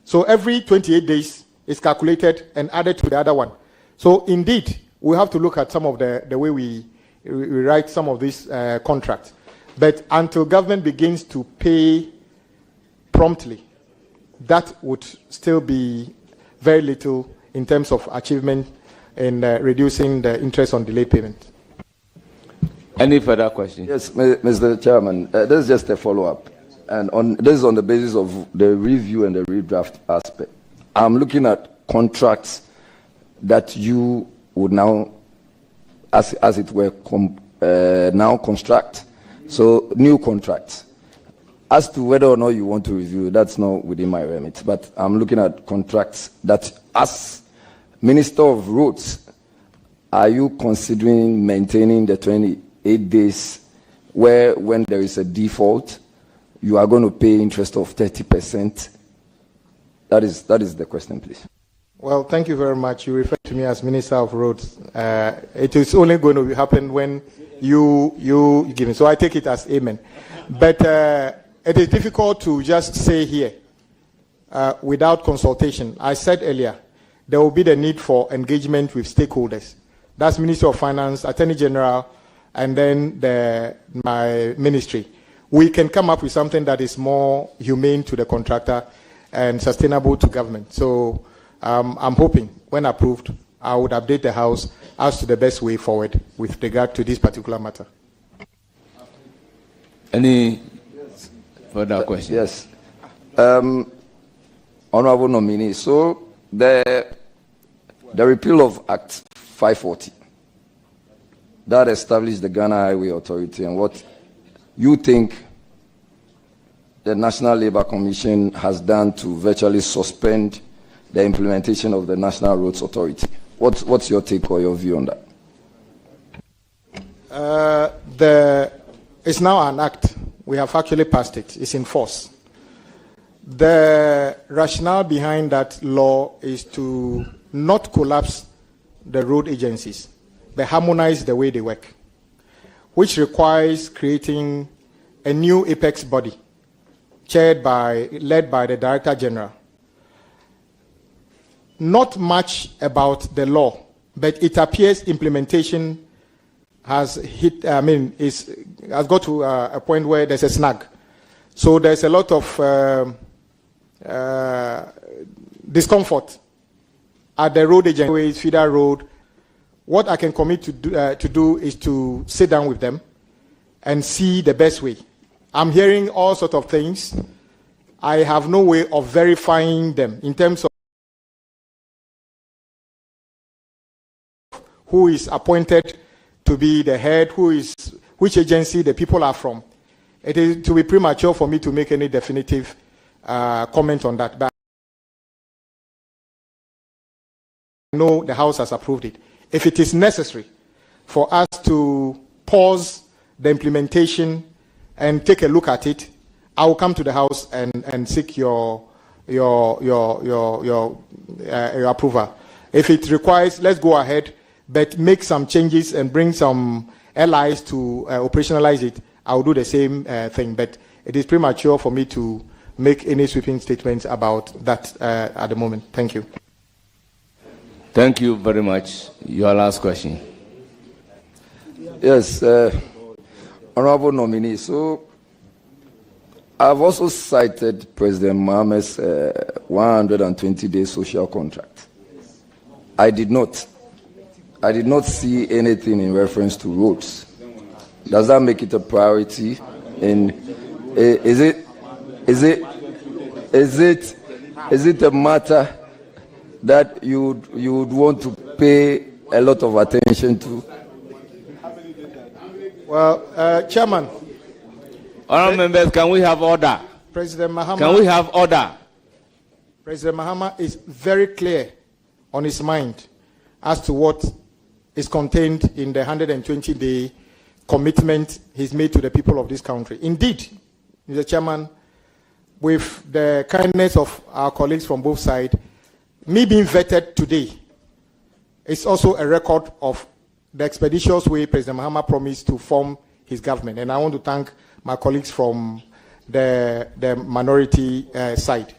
So every 28 days is calculated and added to the other one. So indeed, we have to look at some of the way we write some of these contracts. But until government begins to pay promptly, that would still be very little in terms of achievement in reducing the interest on delayed payment. Any further questions? Yes, Mr. Chairman, this is just a follow-up. And this is on the basis of the review and the redraft aspect. I'm looking at contracts that you would now, as it were, now construct. So new contracts. As to whether or not you want to review, that's not within my remit. But I'm looking at contracts that, as Minister of Roads, are you considering maintaining the 28 days where, when there is a default, you are going to pay interest of 30%? That is the question, please. Well, thank you very much. You refer to me as Minister of Roads. It is only going to happen when you give it. So I take it as amen. But it is difficult to just say here without consultation. I said earlier, there will be the need for engagement with stakeholders. That's Minister of Finance, Attorney General, and then my ministry. We can come up with something that is more humane to the contractor and sustainable to government. So I'm hoping, when approved, I would update the House as to the best way forward with regard to this particular matter. Any further questions? Yes. Honorable nominee, so the repeal of Act 540 that established the Ghana Highway Authority and what you think the National Labour Commission has done to virtually suspend the implementation of the National Roads Authority. What's your take or your view on that? It's now an act. We have actually passed it. It's in force. The rationale behind that law is to not collapse the road agencies, but harmonize the way they work, which requires creating a new apex body led by the Director General. Not much about the law, but it appears implementation has got to a point where there's a snag. So there's a lot of discomfort at the road agencies, feeder road. What I can commit to do is to sit down with them and see the best way. I'm hearing all sorts of things. I have no way of verifying them in terms of who is appointed to be the head, which agency the people are from. It is to be premature for me to make any definitive comment on that. But I know the House has approved it. If it is necessary for us to pause the implementation and take a look at it, I will come to the House and seek your approval. If it requires, let's go ahead, but make some changes and bring some allies to operationalize it. I will do the same thing. But it is premature for me to make any sweeping statements about that at the moment. Thank you. Thank you very much. Your last question. Yes, Honorable nominee. So I've also cited President Mohammed's 120-day social contract. I did not see anything in reference to roads. Does that make it a priority? And is it a matter that you would want to pay a lot of attention to? Well, Chairman. Honourable members, can we have order? President Mahama. Can we have order? President Mahama is very clear on his mind as to what is contained in the 120-day commitment he's made to the people of this country. Indeed, Mr. Chairman, with the kindness of our colleagues from both sides, me being vetted today is also a record of the expeditious way President Mahama promised to form his government. And I want to thank my colleagues from the minority side.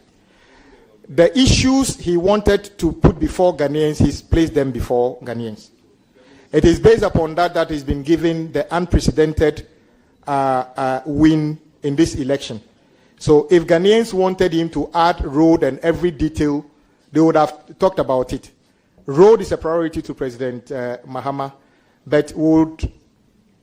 The issues he wanted to put before Ghanaians, he's placed them before Ghanaians. It is based upon that he's been given the unprecedented win in this election. So if Ghanaians wanted him to add road and every detail, they would have talked about it. Road is a priority to President Mahama, but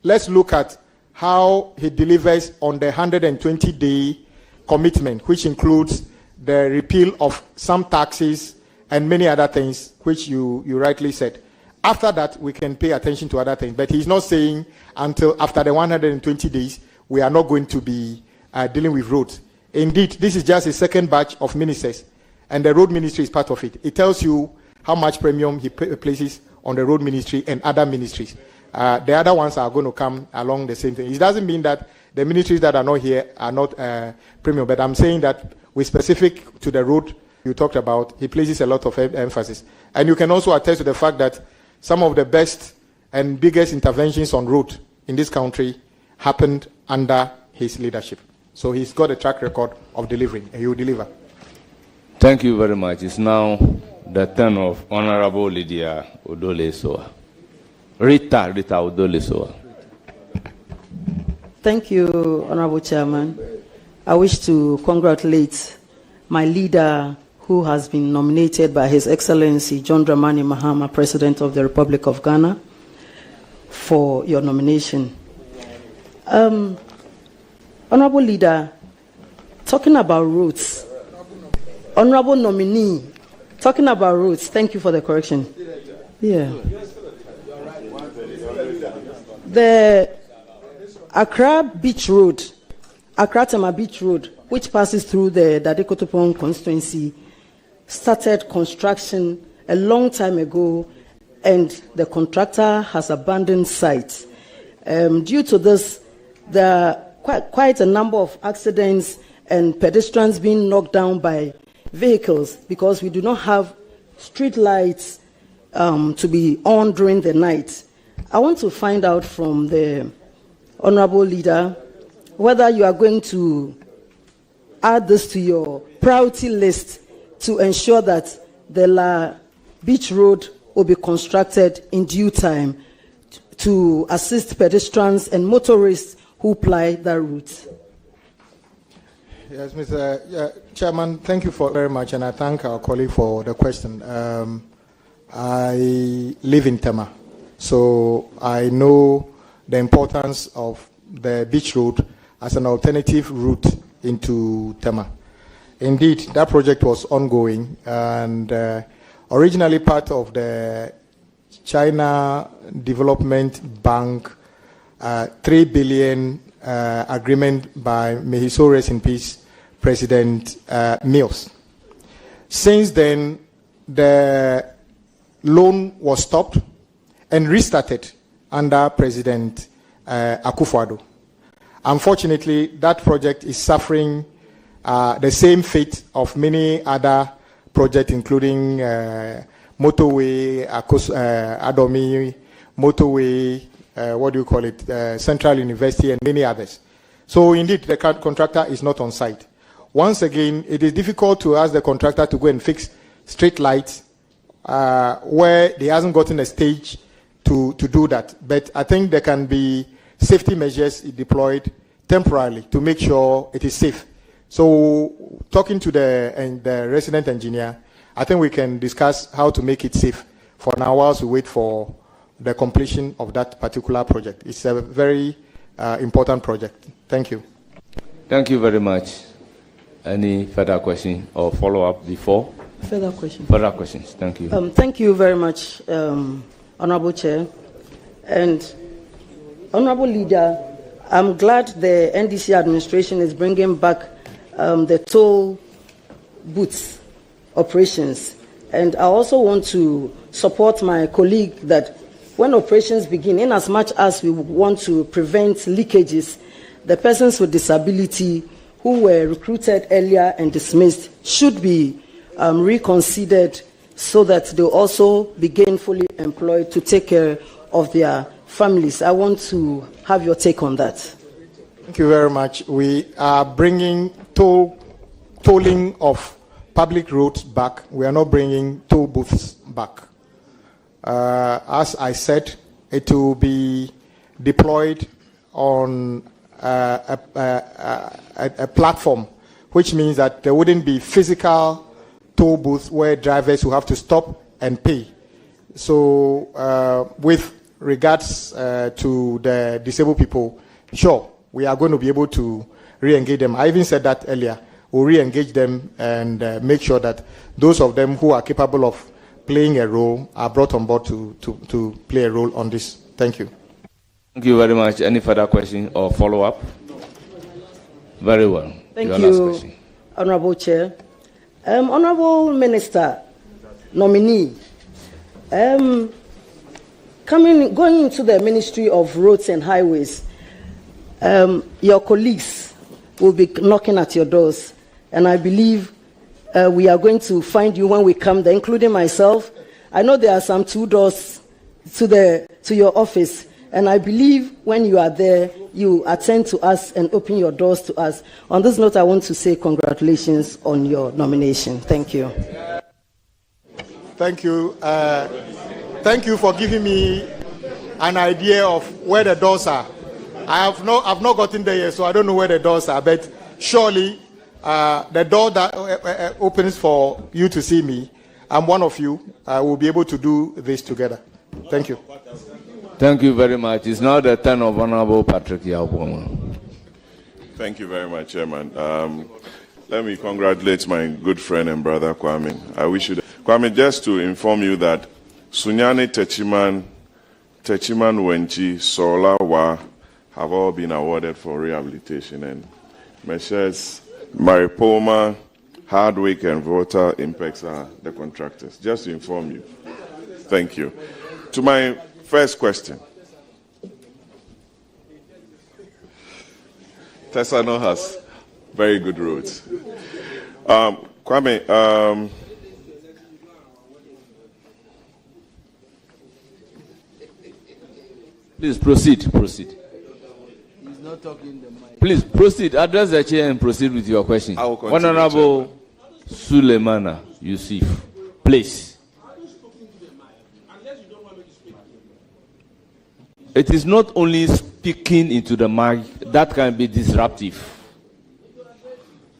let's look at how he delivers on the 120-day commitment, which includes the repeal of some taxes and many other things, which you rightly said. After that, we can pay attention to other things. But he's not saying until after the 120 days, we are not going to be dealing with roads. Indeed, this is just a second batch of ministers, and the road ministry is part of it. It tells you how much premium he places on the road ministry and other ministries. The other ones are going to come along the same thing. It doesn't mean that the ministries that are not here are not premium, but I'm saying that we're specific to the road you talked about, he places a lot of emphasis. And you can also attest to the fact that some of the best and biggest interventions on road in this country happened under his leadership. So he's got a track record of delivering, and he will deliver. Thank you very much. It's now the turn of Honorable Lydia Odole-Soa. Rita Odole-Soa. Thank you, Honorable Chairman. I wish to congratulate my leader who has been nominated by His Excellency John Dramani Mahama, President of the Republic of Ghana, for your nomination. Honorable Leader, talking about roads, Honorable Nominee, talking about roads, thank you for the correction. Yeah. The Accra Beach Road, Accra-Tema Beach Road, which passes through the Dadekotopon constituency, started construction a long time ago, and the contractor has abandoned site. Due to this, there are quite a number of accidents and pedestrians being knocked down by vehicles because we do not have street lights to be on during the night. I want to find out from the Honorable Leader whether you are going to add this to your priority list to ensure that the La Beach Road will be constructed in due time to assist pedestrians and motorists who ply that route. Yes, Mr. Chairman, thank you very much, and I thank our colleague for the question. I live in Tema, so I know the importance of the beach road as an alternative route into Tema. Indeed, that project was ongoing, and originally part of the China Development Bank 3 billion agreement by, may he so rest in peace, President Mills. Since then, the loan was stopped and restarted under President Akufo-Addo. Unfortunately, that project is suffering the same fate of many other projects, including motorway, Adomi, motorway, Central University, and many others. So indeed, the contractor is not on site. Once again, it is difficult to ask the contractor to go and fix street lights where they hasn't gotten a stage to do that. But I think there can be safety measures deployed temporarily to make sure it is safe. So talking to the resident engineer, I think we can discuss how to make it safe for now whilst we wait for the completion of that particular project. It's a very important project. Thank you. Thank you very much. Any further question or follow-up before? Further question. Further questions. Thank you. Thank you very much, Honorable Chair. And Honorable Leader, I'm glad the NDC administration is bringing back the toll booths operations. And I also want to support my colleague that when operations begin, in as much as we want to prevent leakages, the persons with disability who were recruited earlier and dismissed should be reconsidered so that they also be gainfully employed to take care of their families. I want to have your take on that. Thank you very much. We are bringing tolling of public roads back. We are not bringing toll booths back. As I said, it will be deployed on a platform, which means that there wouldn't be physical toll booths where drivers will have to stop and pay. So with regards to the disabled people, sure, we are going to be able to re-engage them. I even said that earlier. We'll re-engage them and make sure that those of them who are capable of playing a role are brought on board to play a role on this. Thank you. Thank you very much. Any further question or follow-up? Very well. Thank you, Honorable Chair. Honorable Minister, nominee, going into the Ministry of Roads and Highways, your colleagues will be knocking at your doors, and I believe we are going to find you when we come there, including myself. I know there are some 2 doors to your office, and I believe when you are there, you attend to us and open your doors to us. On this note, I want to say congratulations on your nomination. Thank you. Thank you. Thank you for giving me an idea of where the doors are. I've not gotten there yet, so I don't know where the doors are. But surely, the door that opens for you to see me, I'm one of you. Will be able to do this together. Thank you. Thank you very much. It's now the turn of Honorable Patrick Yauboma. Thank you very much, Chairman. Let me congratulate my good friend and brother Kwame. I wish you Kwame, just to inform you that Sunyani Techiman Wenchi, Sola Wa have all been awarded for rehabilitation, and Messrs. Maripoma, Hardwick, and Voter Impex are the contractors. Just to inform you. Thank you. To my first question. Tesano has very good roads. Kwame, please proceed. He's not talking the mic. Please proceed. Address the chair and proceed with your question. Honorable Suleimana Yusuf, please. It is not only speaking into the mic that can be disruptive.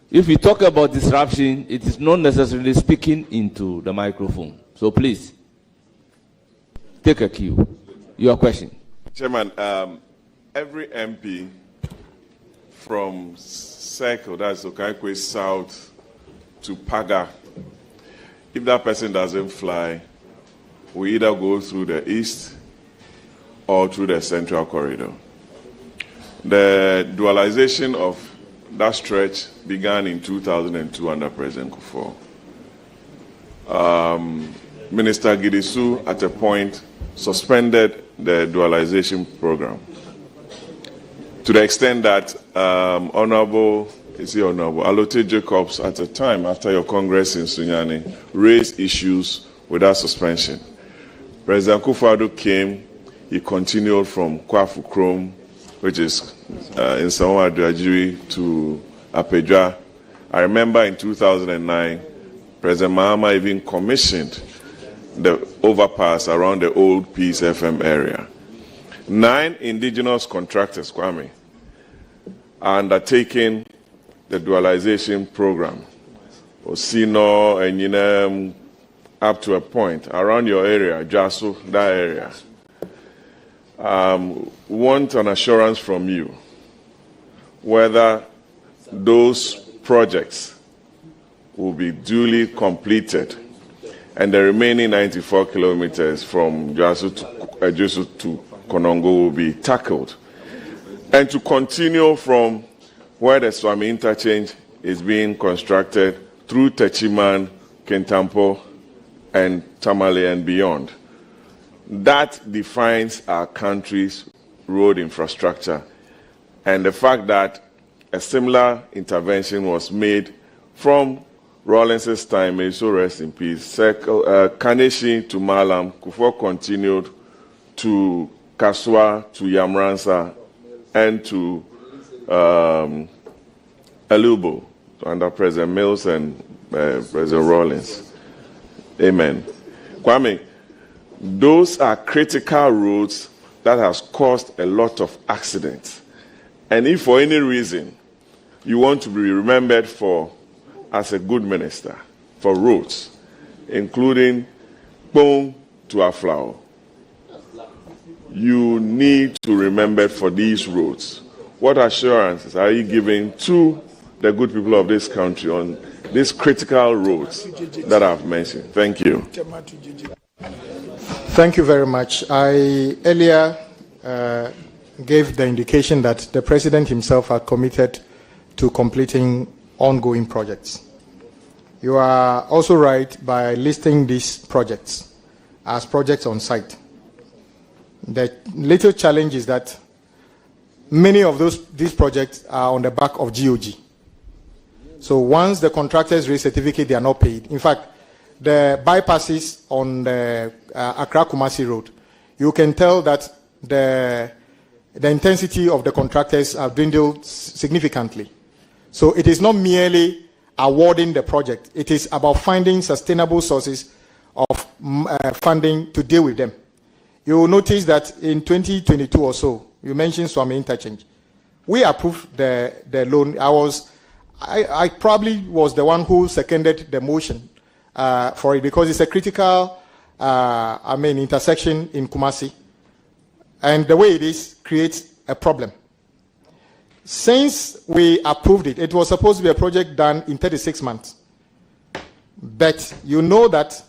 If we talk about disruption, it is not necessarily speaking into the microphone. So please, take a cue. Your question. Chairman, every MP from Circle, that's Okaikwe South, to Paga, if that person doesn't fly, we either go through the east or through the central corridor. The dualization of that stretch began in 2002 under President Kufuor. Minister Iddrisu, at a point, suspended the dualization program to the extent that Honorable Alote Jacobs, at the time after your Congress in Sunyani, raised issues with that suspension. President Kufuor came. He continued from Kwafu Krom, which is in Samoa Duajiri, to Apedra. I remember in 2009, President Mahama even commissioned the overpass around the old Peace FM area. 9 indigenous contractors, Kwame, are undertaking the dualization program. Osino and Yinem, up to a point, around your area, Jasu, that area. Want an assurance from you whether those projects will be duly completed and the remaining 94 kilometers from Iddrisu to Konongo will be tackled, and to continue from where the Swami interchange is being constructed through Techiman, Kentampo, and Tamale and beyond. That defines our country's road infrastructure, and the fact that a similar intervention was made from Rawlins's time, may so rest in peace, Kaneshi to Malam, Kufuor continued to Kaswa, to Yamransa, and to Alubo, under President Mills and President Rawlins. Amen. Kwame, those are critical roads that has caused a lot of accidents. And if for any reason you want to be remembered for as a good minister for roads, including Pong to Aflao, you need to remember for these roads. What assurances are you giving to the good people of this country on these critical roads that I've mentioned? Thank you. Thank you very much. I earlier gave the indication that the President himself had committed to completing ongoing projects. You are also right by listing these projects as projects on site. The little challenge is that many of these projects are on the back of GOG. So once the contractors raise certificate, they are not paid. In fact, the bypasses on the Accra-Kumasi Road, you can tell that the intensity of the contractors have dwindled significantly. So it is not merely awarding the project. It is about finding sustainable sources of funding to deal with them. You will notice that in 2022 or so, you mentioned Swami Interchange. We approved the loan. I probably was the one who seconded the motion for it because it's a critical, intersection in Kumasi. And the way it is creates a problem. Since we approved it, it was supposed to be a project done in 36 months. But you know that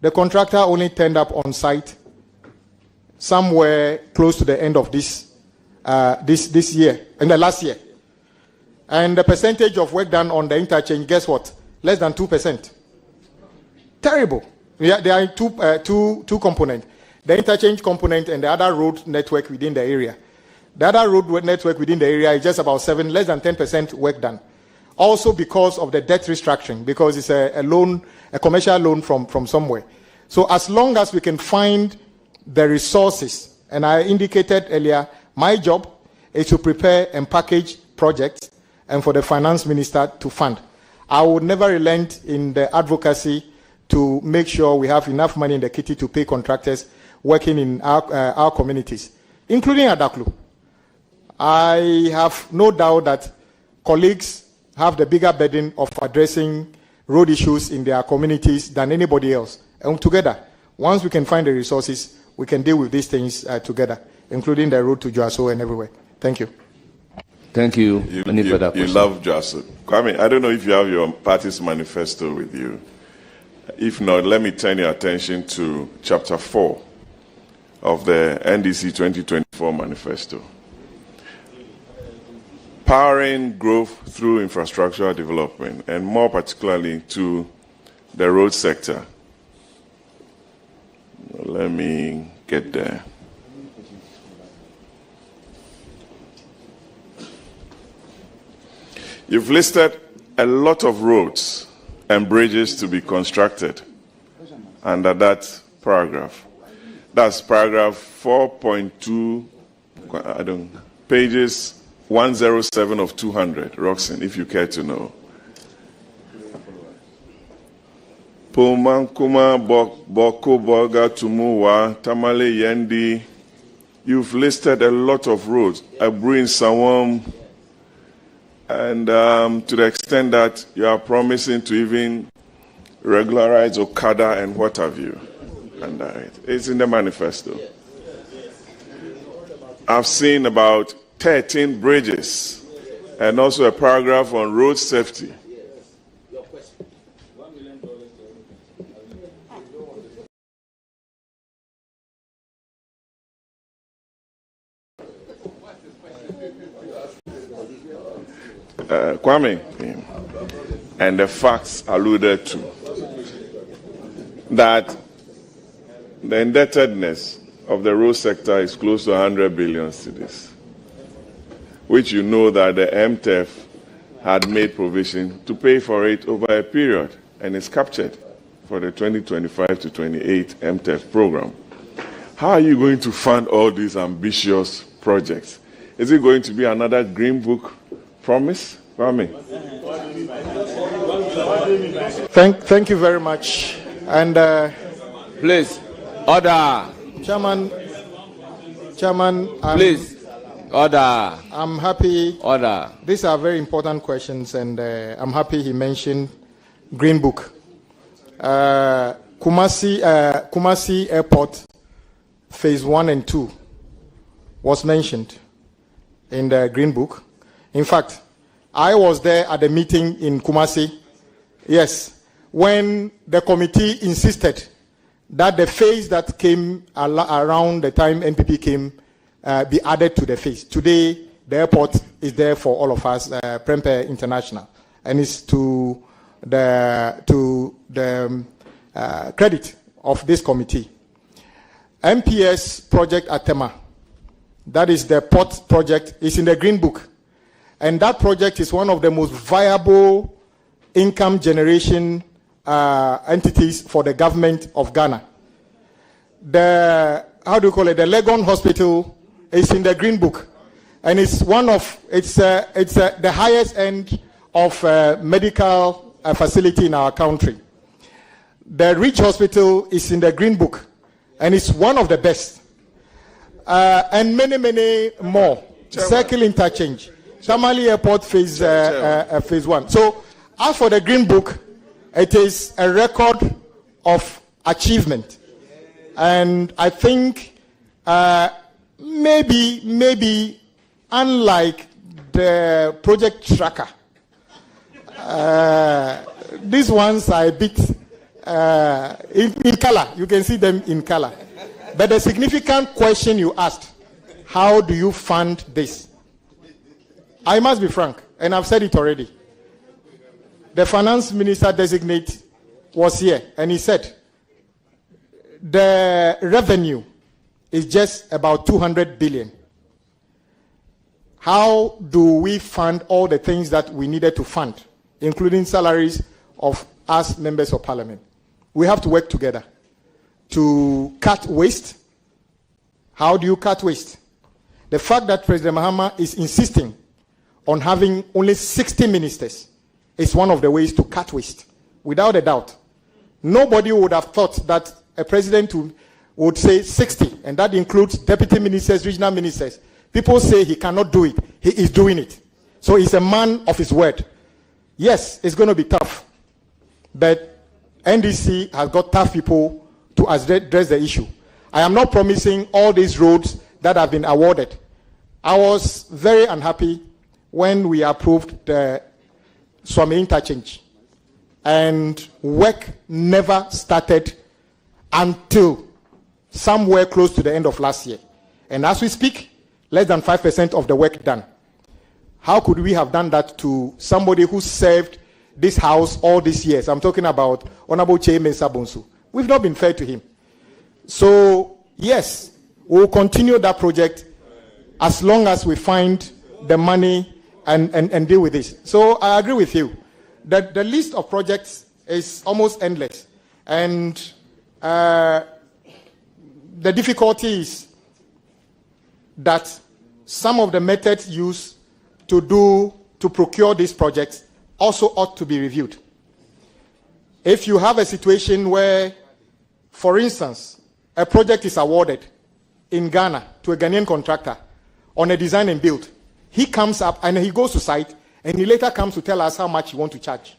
the contractor only turned up on site somewhere close to the end of this year, in the last year. And the percentage of work done on the interchange, guess what? Less than 2%. Terrible. Yeah, there are two components. The interchange component and the other road network within the area. The other road network within the area is just about less than 10% work done. Also because of the debt restructuring, because it's a loan, a commercial loan from somewhere. So as long as we can find the resources, and I indicated earlier, my job is to prepare and package projects and for the finance minister to fund. I would never relent in the advocacy to make sure we have enough money in the kitty to pay contractors working in our communities, including Adaklu. I have no doubt that colleagues have the bigger burden of addressing road issues in their communities than anybody else. And together, once we can find the resources, we can deal with these things together, including the road to Joaso and everywhere. Thank you. Thank you. You love Joaso. Kwame, I don't know if you have your party's manifesto with you. If not, let me turn your attention to chapter 4 of the NDC 2024 manifesto. Powering growth through infrastructural development, and more particularly to the road sector. Let me get there. You've listed a lot of roads and bridges to be constructed under that paragraph. That's paragraph 4.2, pages 107 of 200, Roxanne, if you care to know. Pumankuma Boko Boga Tumuwa Tamale Yendi. You've listed a lot of roads. Abrin Sawam. And to the extent that you are promising to even regularize Okada and what have you. And it's in the manifesto. I've seen about 13 bridges and also a paragraph on road safety. Kwame, and the facts alluded to, that the indebtedness of the road sector is close to 100 billion cedis, which you know that the MTEF had made provision to pay for it over a period, and is captured for the 2025 to 28 MTEF program. How are you going to fund all these ambitious projects? Is it going to be another Green Book promise? Kwame. Thank you very much. And please, order. Chairman, please, order. I'm happy. Order. These are very important questions, and I'm happy he mentioned Green Book. Kumasi Airport, Phase 1 and 2 was mentioned in the Green Book. In fact, I was there at the meeting in Kumasi, yes, when the committee insisted that the phase that came around the time NPP came be added to the phase. Today, the airport is there for all of us, Prempeh International, and it's to the credit of this committee. MPS project at Tema, that is the port project, is in the Green Book. And that project is one of the most viable income generation entities for the government of Ghana. The, how do you call it? The Legon Hospital is in the Green Book, and it's one of the highest end of medical facility in our country. The Rich Hospital is in the Green Book, and it's one of the best. And many more. Circle interchange, Tamale Airport phase 1. So, as for the Green Book, it is a record of achievement, and I think maybe unlike the project tracker, these ones are a bit in color. You can see them in color. But the significant question you asked, how do you fund this? I must be frank, and I've said it already. The finance minister designate was here, and he said the revenue is just about 200 billion. How do we fund all the things that we needed to fund, including salaries of us members of parliament? We have to work together to cut waste. How do you cut waste? The fact that President Mahama is insisting on having only 60 ministers is one of the ways to cut waste, without a doubt. Nobody would have thought that a president would say 60, and that includes deputy ministers, regional ministers. People say he cannot do it. He is doing it. So he's a man of his word. Yes, it's going to be tough, but NDC has got tough people to address the issue. I am not promising all these roads that have been awarded. I was very unhappy when we approved the Swami interchange, and work never started until somewhere close to the end of last year. And as we speak, less than 5% of the work done. How could we have done that to somebody who served this house all these years? I'm talking about Honorable Chairman Sabonsu. We've not been fair to him. So, yes, we'll continue that project as long as we find the money and deal with this. So I agree with you that the list of projects is almost endless. And the difficulty is that some of the methods used to procure these projects also ought to be reviewed. If you have a situation where, for instance, a project is awarded in Ghana to a Ghanaian contractor on a design and build, he comes up and he goes to site and he later comes to tell us how much he wants to charge.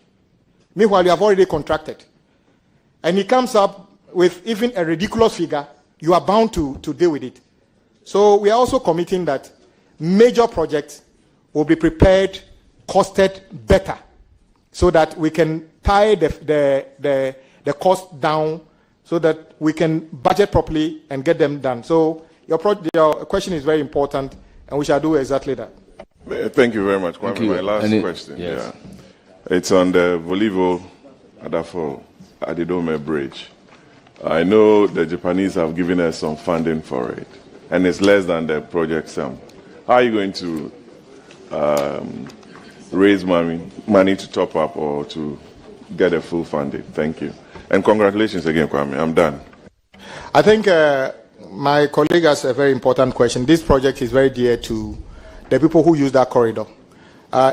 Meanwhile, you have already contracted. And he comes up with even a ridiculous figure, you are bound to deal with it. So we are also committing that major projects will be prepared, costed better, so that we can tie the cost down, so that we can budget properly and get them done. So your question is very important, and we shall do exactly that. Thank you very much, Kwame. My last question. Yes. Yeah. It's on the Volivo Adafo Adidome Bridge. I know the Japanese have given us some funding for it, and it's less than the project sum. How are you going to raise money to top up or to get a full funding? Thank you. And congratulations again, Kwame. I'm done. I think my colleague has a very important question. This project is very dear to the people who use that corridor.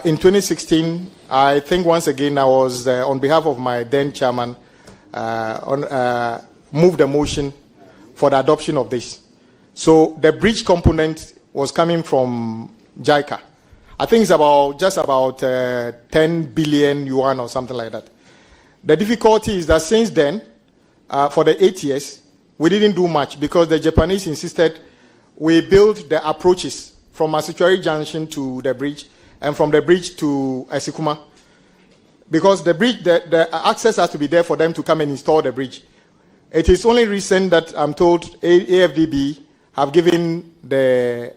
In 2016, I think once again I was, on behalf of my then chairman, moved a motion for the adoption of this. So the bridge component was coming from JICA. I think it's just about 10 billion yuan or something like that. The difficulty is that since then, for the 8 years, we didn't do much because the Japanese insisted we build the approaches from Asuchari Junction to the bridge and from the bridge to Esikuma. Because the bridge, the access has to be there for them to come and install the bridge. It is only recent that I'm told AFDB have given the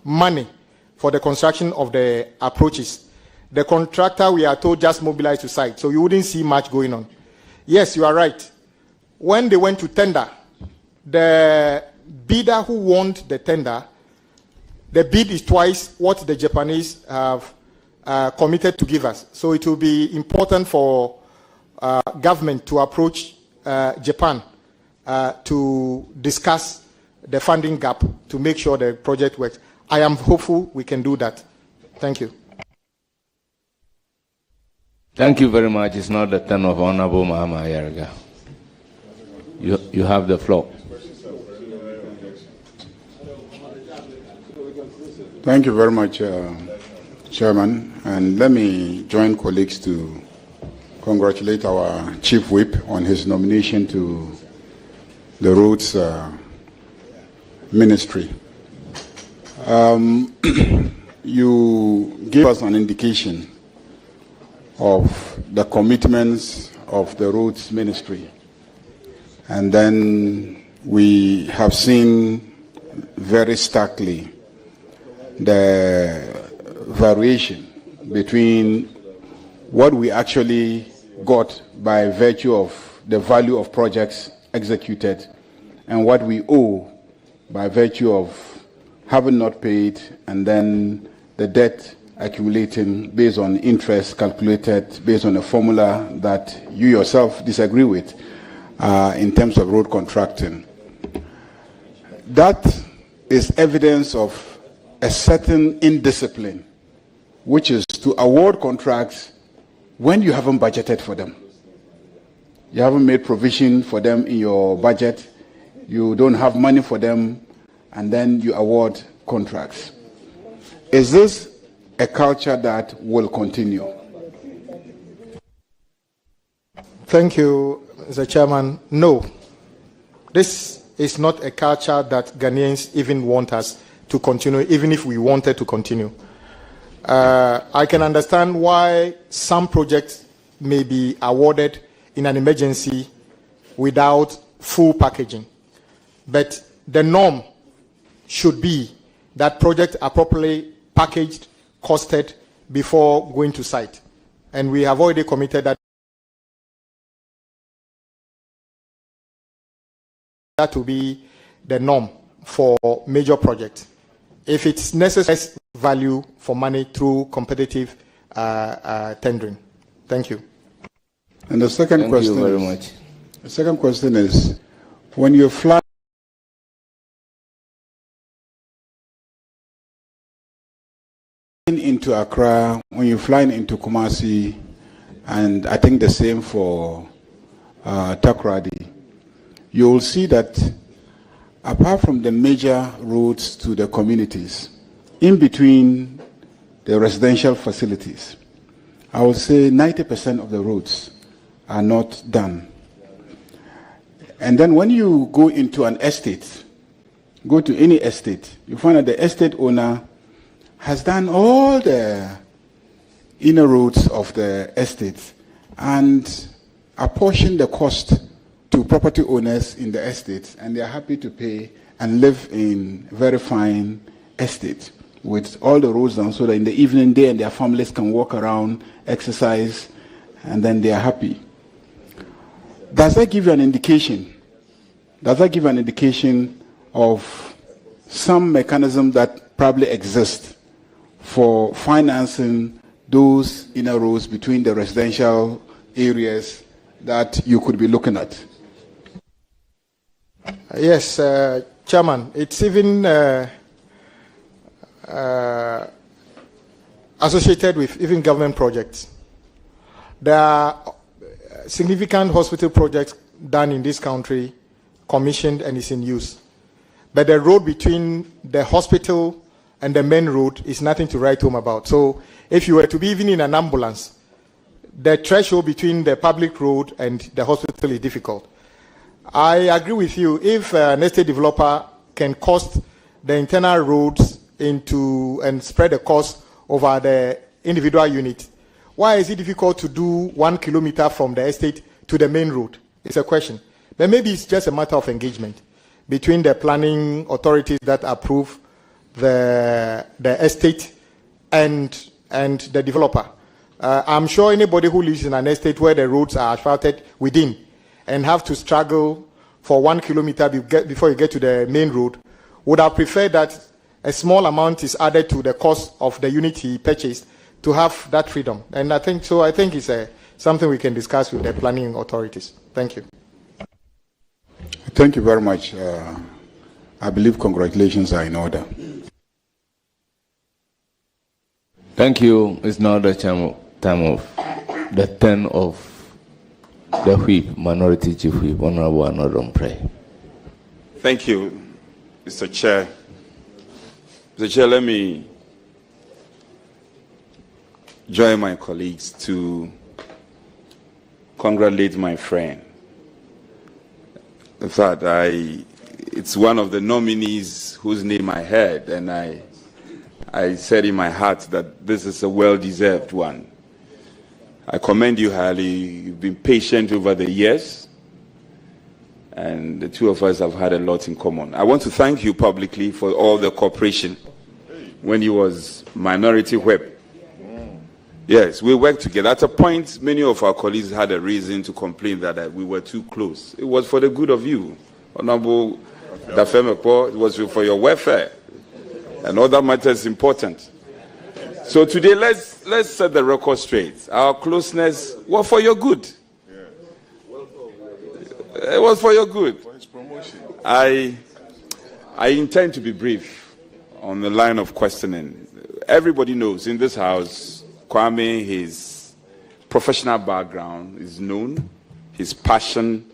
money for the construction of the approaches. The contractor, we are told, just mobilized to site, so you wouldn't see much going on. Yes, you are right. When they went to tender, the bidder who won the tender, the bid is twice what the Japanese have committed to give us. So it will be important for government to approach Japan to discuss the funding gap to make sure the project works. I am hopeful we can do that. Thank you. Thank you very much. It's not the turn of Honorable Mahama Ayariga. You have the floor. Thank you very much, Chairman. And let me join colleagues to congratulate our Chief Whip on his nomination to the Roads Ministry. You gave us an indication of the commitments of the Roads Ministry. And then we have seen very starkly the variation between what we actually got by virtue of the value of projects executed and what we owe by virtue of having not paid and then the debt accumulating based on interest calculated based on a formula that you yourself disagree with in terms of road contracting. That is evidence of a certain indiscipline, which is to award contracts when you haven't budgeted for them. You haven't made provision for them in your budget, you don't have money for them, and then you award contracts. Is this a culture that will continue? Thank you, Mr. Chairman. No, this is not a culture that Ghanaians even want us to continue, even if we wanted to continue. I can understand why some projects may be awarded in an emergency without full packaging. But the norm should be that projects are properly packaged, costed before going to site. And we have already committed that to be the norm for major projects. If it's necessary, value for money through competitive tendering. Thank you. And the second question. Thank you very much. The second question is, when you fly into Accra, when you're flying into Kumasi, and I think the same for Takoradi, you will see that apart from the major roads to the communities, in between the residential facilities, I would say 90% of the roads are not done. And then when you go into an estate, go to any estate, you find that the estate owner has done all the inner roads of the estate and apportioned the cost to property owners in the estate, and they are happy to pay and live in very fine estate with all the roads done so that in the evening they and their families can walk around, exercise, and then they are happy. Does that give you an indication? Does that give an indication of some mechanism that probably exists for financing those inner roads between the residential areas that you could be looking at? Yes, Chairman, it's even associated with even government projects. There are significant hospital projects done in this country, commissioned and is in use. But the road between the hospital and the main road is nothing to write home about. So if you were to be even in an ambulance, the threshold between the public road and the hospital is difficult. I agree with you. If an estate developer can cost the internal roads into and spread the cost over the individual unit, why is it difficult to do 1 kilometer from the estate to the main road? It's a question. But maybe it's just a matter of engagement between the planning authorities that approve the estate and the developer. I'm sure anybody who lives in an estate where the roads are asphalted within and have to struggle for 1 kilometer before you get to the main road would have preferred that a small amount is added to the cost of the unit he purchased to have that freedom. And I think it's something we can discuss with the planning authorities. Thank you. Thank you very much. I believe congratulations are in order. Thank you. It's now the time of the turn of the whip, Minority Chief Whip, Honorable Anodom Pray. Thank you, Mr. Chair. Mr. Chair, let me join my colleagues to congratulate my friend. In fact, it's one of the nominees whose name I heard, and I said in my heart that this is a well-deserved one. I commend you highly. You've been patient over the years, and the two of us have had a lot in common. I want to thank you publicly for all the cooperation when you was Minority Whip. Yes, we worked together. At a point, many of our colleagues had a reason to complain that we were too close. It was for the good of you. Honorable Dafemepo, it was for your welfare. And all that matters is important. So today, let's set the record straight. Our closeness was for your good. It was for your good. I intend to be brief on the line of questioning. Everybody knows in this house, Kwame, his professional background is known, his passion,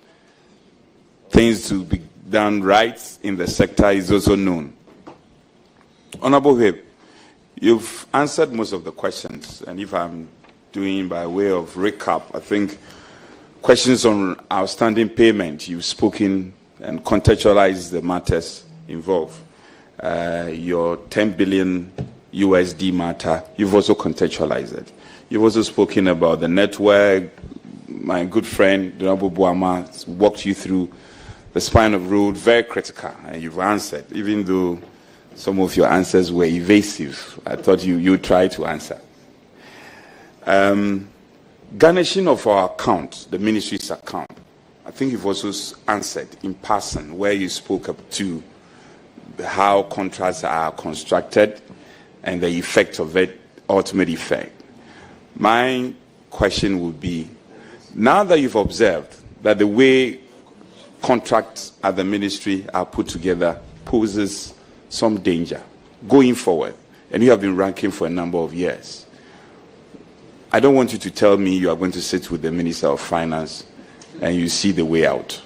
things to be done right in the sector is also known. Honorable Whip, you've answered most of the questions, and if I'm doing by way of recap, I think questions on outstanding payment, you've spoken and contextualized the matters involved. Your 10 billion USD matter, you've also contextualized it. You've also spoken about the network. My good friend, Honorable Boama, walked you through the span of road, very critical, and you've answered, even though some of your answers were evasive. I thought you'd try to answer. Garnishing of our account, the ministry's account, I think you've also answered in passing, where you spoke up to how contracts are constructed and the effect of it, ultimate effect. My question would be, now that you've observed that the way contracts at the ministry are put together poses some danger going forward, and you have been ranking for a number of years, I don't want you to tell me you are going to sit with the Minister of Finance and you see the way out.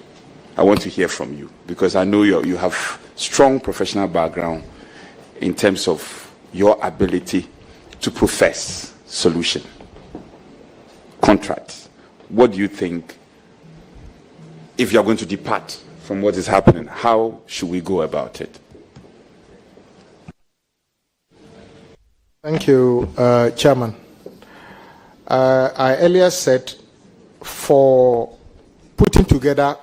I want to hear from you, because I know you have strong professional background in terms of your ability to profess solution. Contracts. What do you think, if you are going to depart from what is happening, how should we go about it? Thank you, Chairman. I earlier said for putting together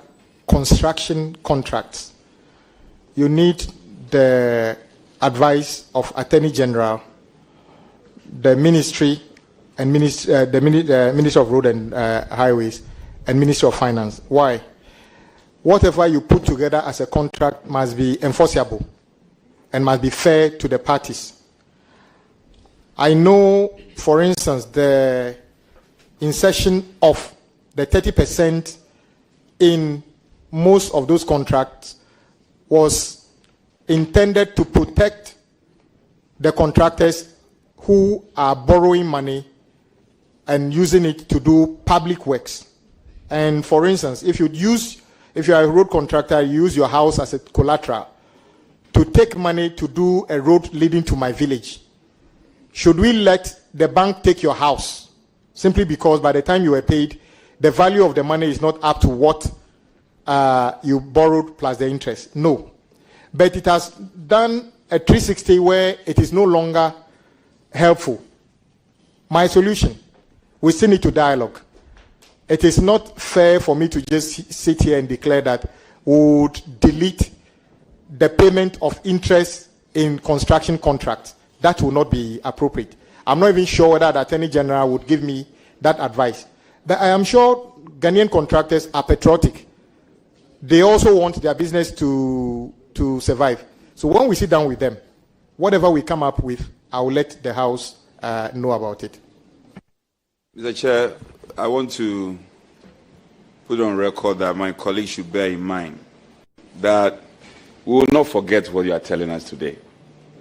construction contracts, you need the advice of Attorney General, the Ministry, and the Minister of Road and Highways, and Ministry of Finance. Why? Whatever you put together as a contract must be enforceable and must be fair to the parties. I know, for instance, the insertion of the 30% in most of those contracts was intended to protect the contractors who are borrowing money and using it to do public works. And for instance, if you are a road contractor, you use your house as a collateral to take money to do a road leading to my village. Should we let the bank take your house simply because by the time you were paid, the value of the money is not up to what you borrowed plus the interest? No. But it has done a 360 where it is no longer helpful. My solution, we still need to dialogue. It is not fair for me to just sit here and declare that we would delete the payment of interest in construction contracts. That will not be appropriate. I'm not even sure whether the Attorney General would give me that advice. But I am sure Ghanaian contractors are patriotic. They also want their business to survive. So when we sit down with them, whatever we come up with, I will let the House know about it. Mr. Chair, I want to put on record that my colleagues should bear in mind that we will not forget what you are telling us today,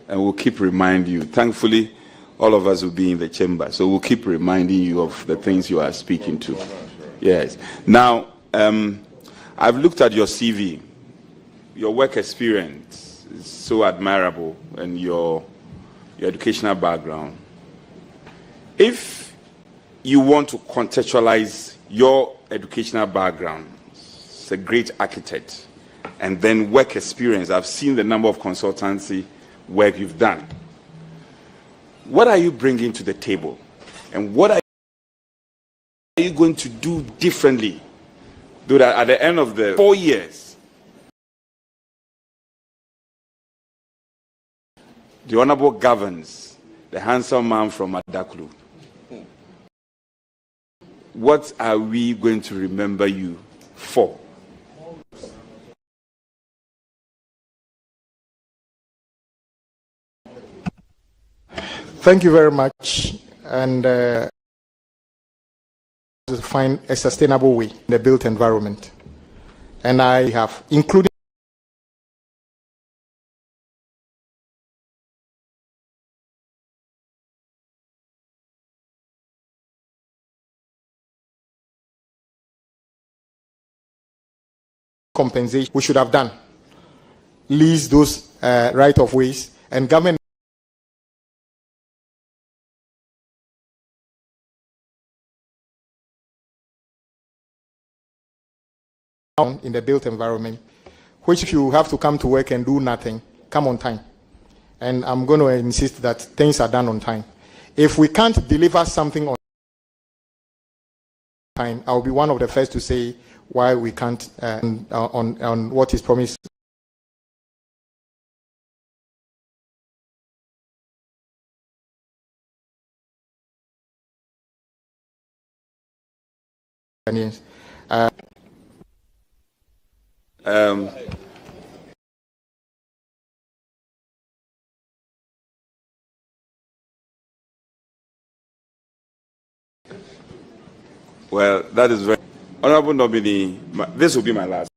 and we'll keep reminding you. Thankfully, all of us will be in the chamber, so we'll keep reminding you of the things you are speaking to. Yes. Now, I've looked at your CV. Your work experience is so admirable, and your educational background. If you want to contextualize your educational background, as a great architect, and then work experience, I've seen the number of consultancy work you've done. What are you bringing to the table? And what are you going to do differently so that at the end of the 4 years, the Honorable governs, the handsome man from Adaklu? What are we going to remember you for? Thank you very much. And to find a sustainable way in the built environment. And I have included compensation we should have done. Lease those right-of-ways, and government in the built environment, which if you have to come to work and do nothing, come on time. And I'm going to insist that things are done on time. If we can't deliver something on time, I'll be one of the first to say why we can't on what is promised. Well, that is very honorable nominee. This will be my last.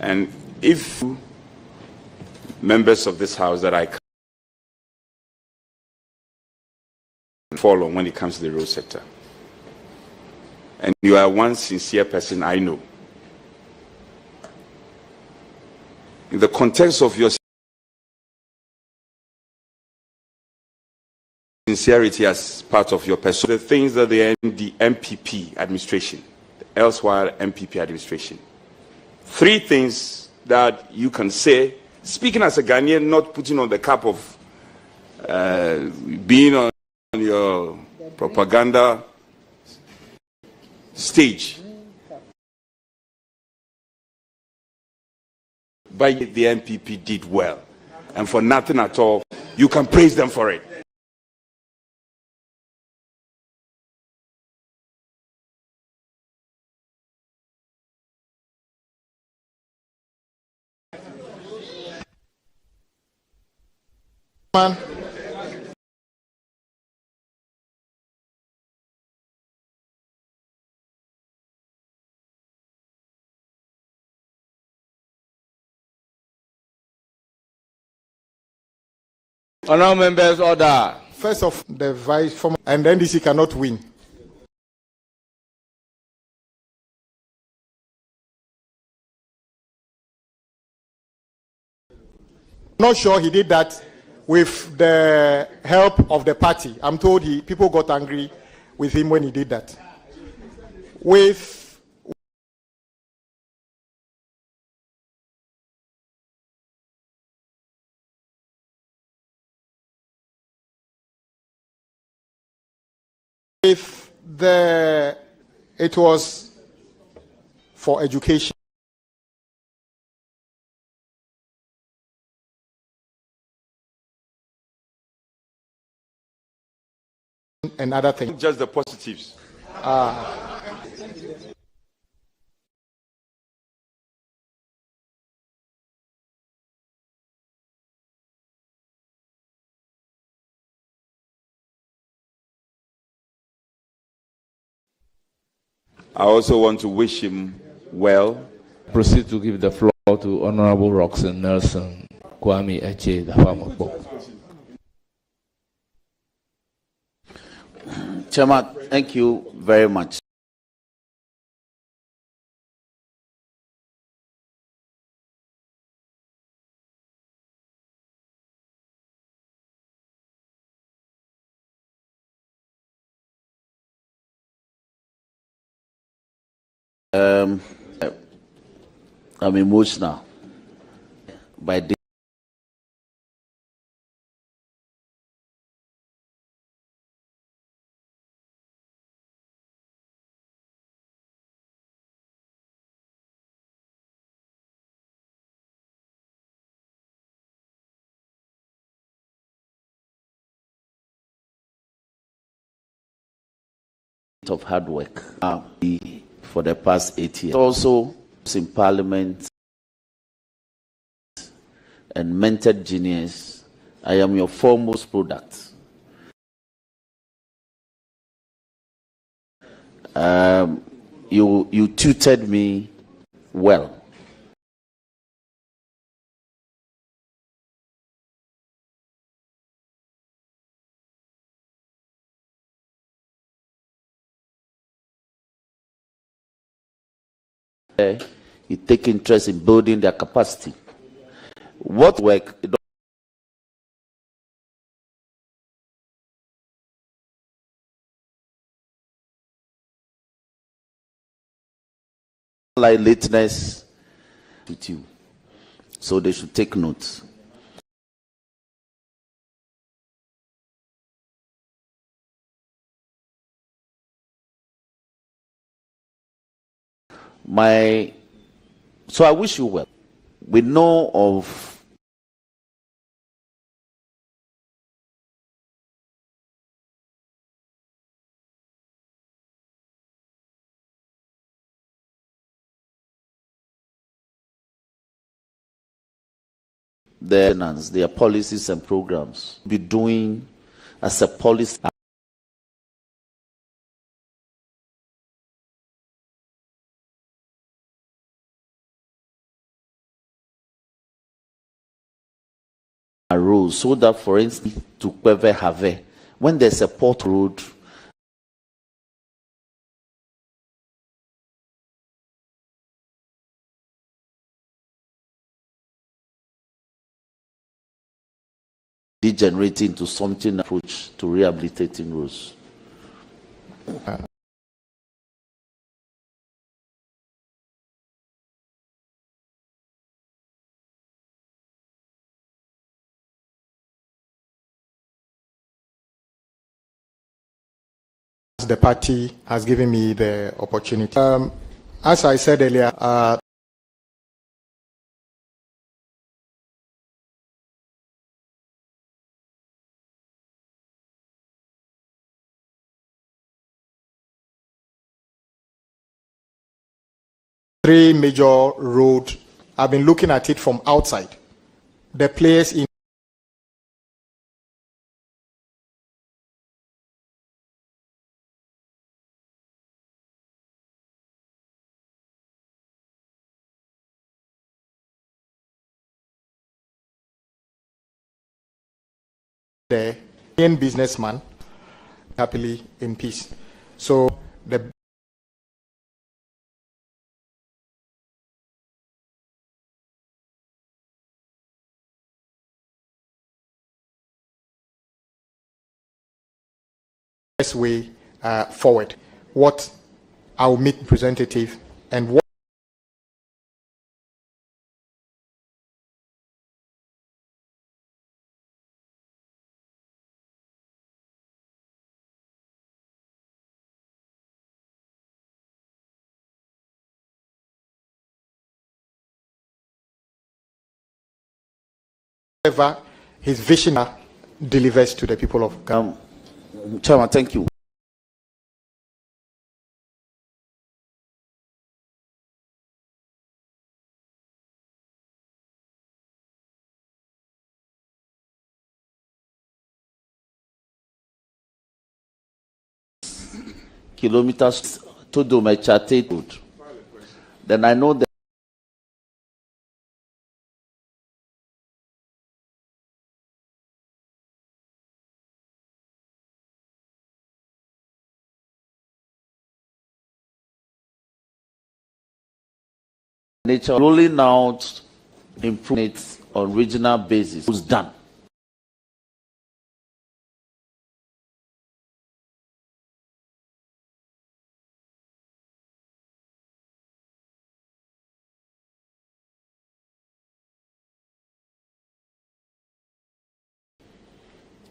And if members of this house that I follow when it comes to the road sector, and you are one sincere person I know, in the context of your sincerity as part of your person, the things that the MPP administration, the elsewhere MPP administration, 3 things that you can say, speaking as a Ghanaian, not putting on the cap of being on your propaganda stage, but the MPP did well, and for nothing at all, you can praise them for it. Man. Honourable members, order. First of the vice former, and then NDC cannot win. Not sure he did that with the help of the party. I'm told people got angry with him when he did that. With it was for education. And other things. Just the positives. I also want to wish him well. Proceed to give the floor to Honorable Roxanne Nelson Kwame Eche, the farmer. Chairman, thank you very much. I'm emotional by this. Of hard work for the past 8 years. Also in Parliament and mentored genius. I am your foremost product. You tutored me well. You take interest in building their capacity. What work? Like lateness with you, so they should take notes. So I wish you well. We know of their policies and programs be doing as a policy. Rules so that, for instance, to Kweve Have, when there's a port road, degenerate into something approach to rehabilitating roads. The party has given me the opportunity. As I said earlier, three major roads. I've been looking at it from outside. The players in the Indian businessman happily in peace. So the best way forward. What I'll meet representative and what whatever his vision delivers to the people of Ghana. Chairman, thank you. Kilometers Todomechate Road, then I know that nature rolling out improvements on regional basis was done.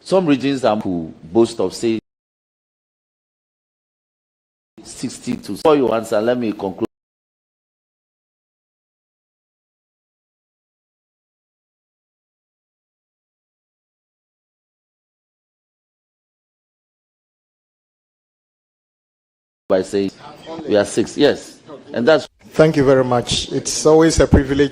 Some regions are who boast of say 62. Before you answer, let me conclude. By saying we are 6, yes, and that's. Thank you very much. It's always a privilege.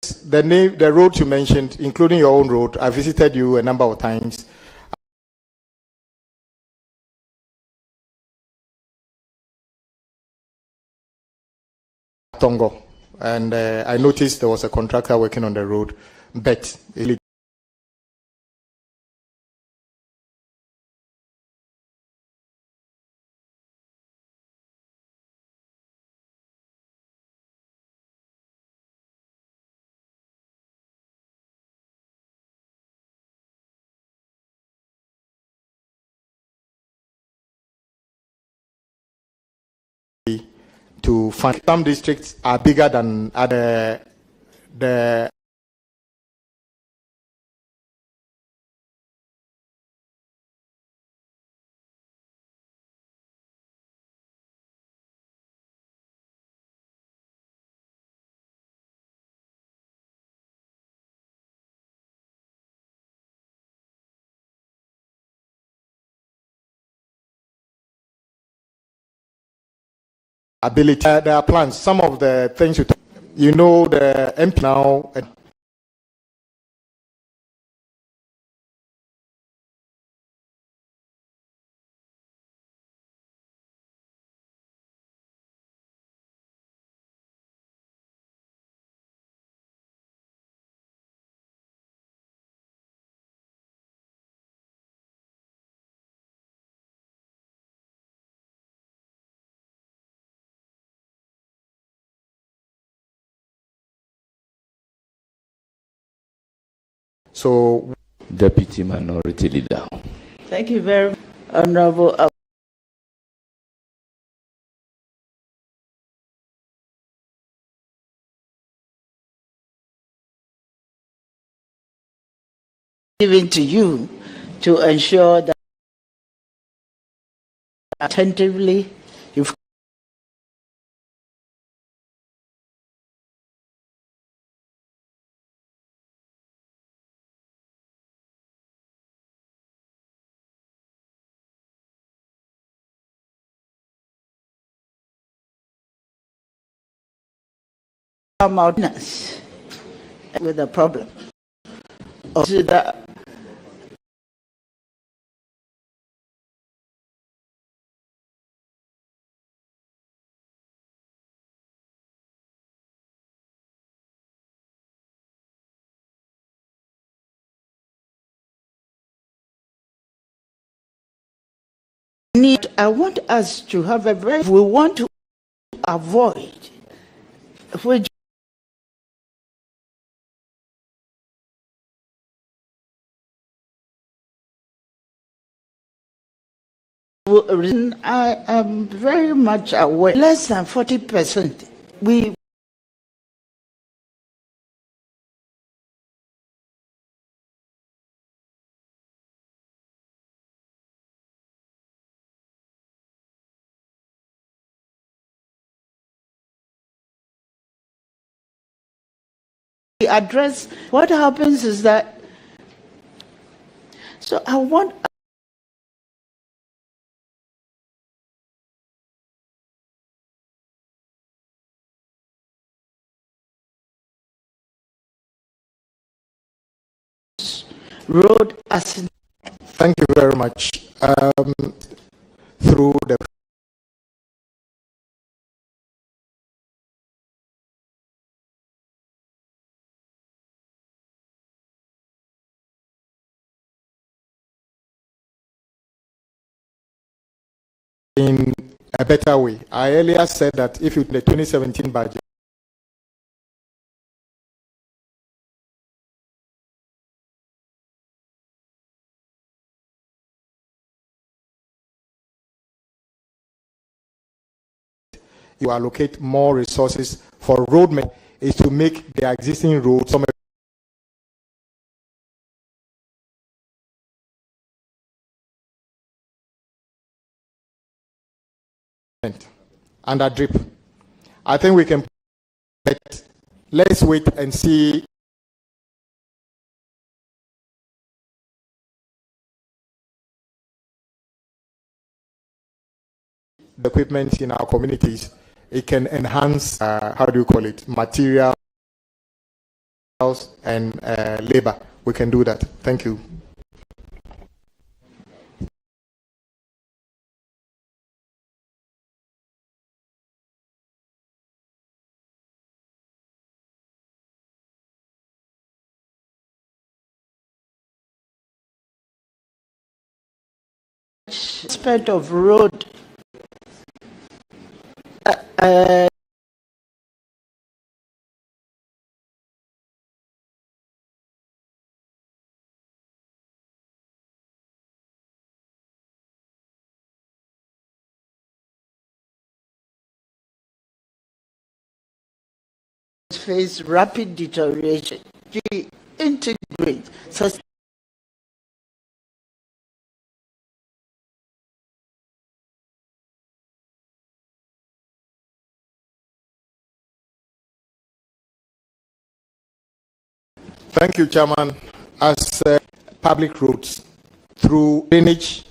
The road you mentioned, including your own road, I visited you a number of times. Tongo, and I noticed there was a contractor working on the road, but to fund. Some districts are bigger than other. The ability, there are plans. Some of the things you know, the MP now. So, Deputy Minority Leader. Thank you very much, Honorable. Given to you to ensure that attentively you've come out with a problem. So that I want us to have a very, we want to avoid, which I am very much aware, less than 40%. We address what happens is that, so I want road accident. Thank you very much. Through the in a better way. I earlier said that if you the 2017 budget you allocate more resources for road maintenance is to make the existing roads under drip. I think we can, but let's wait and see the equipment in our communities. It can enhance, how do you call it, materials and labor. We can do that. Thank you. Aspect of road face rapid deterioration. Integrate such Thank you, Chairman. As public roads through drainage,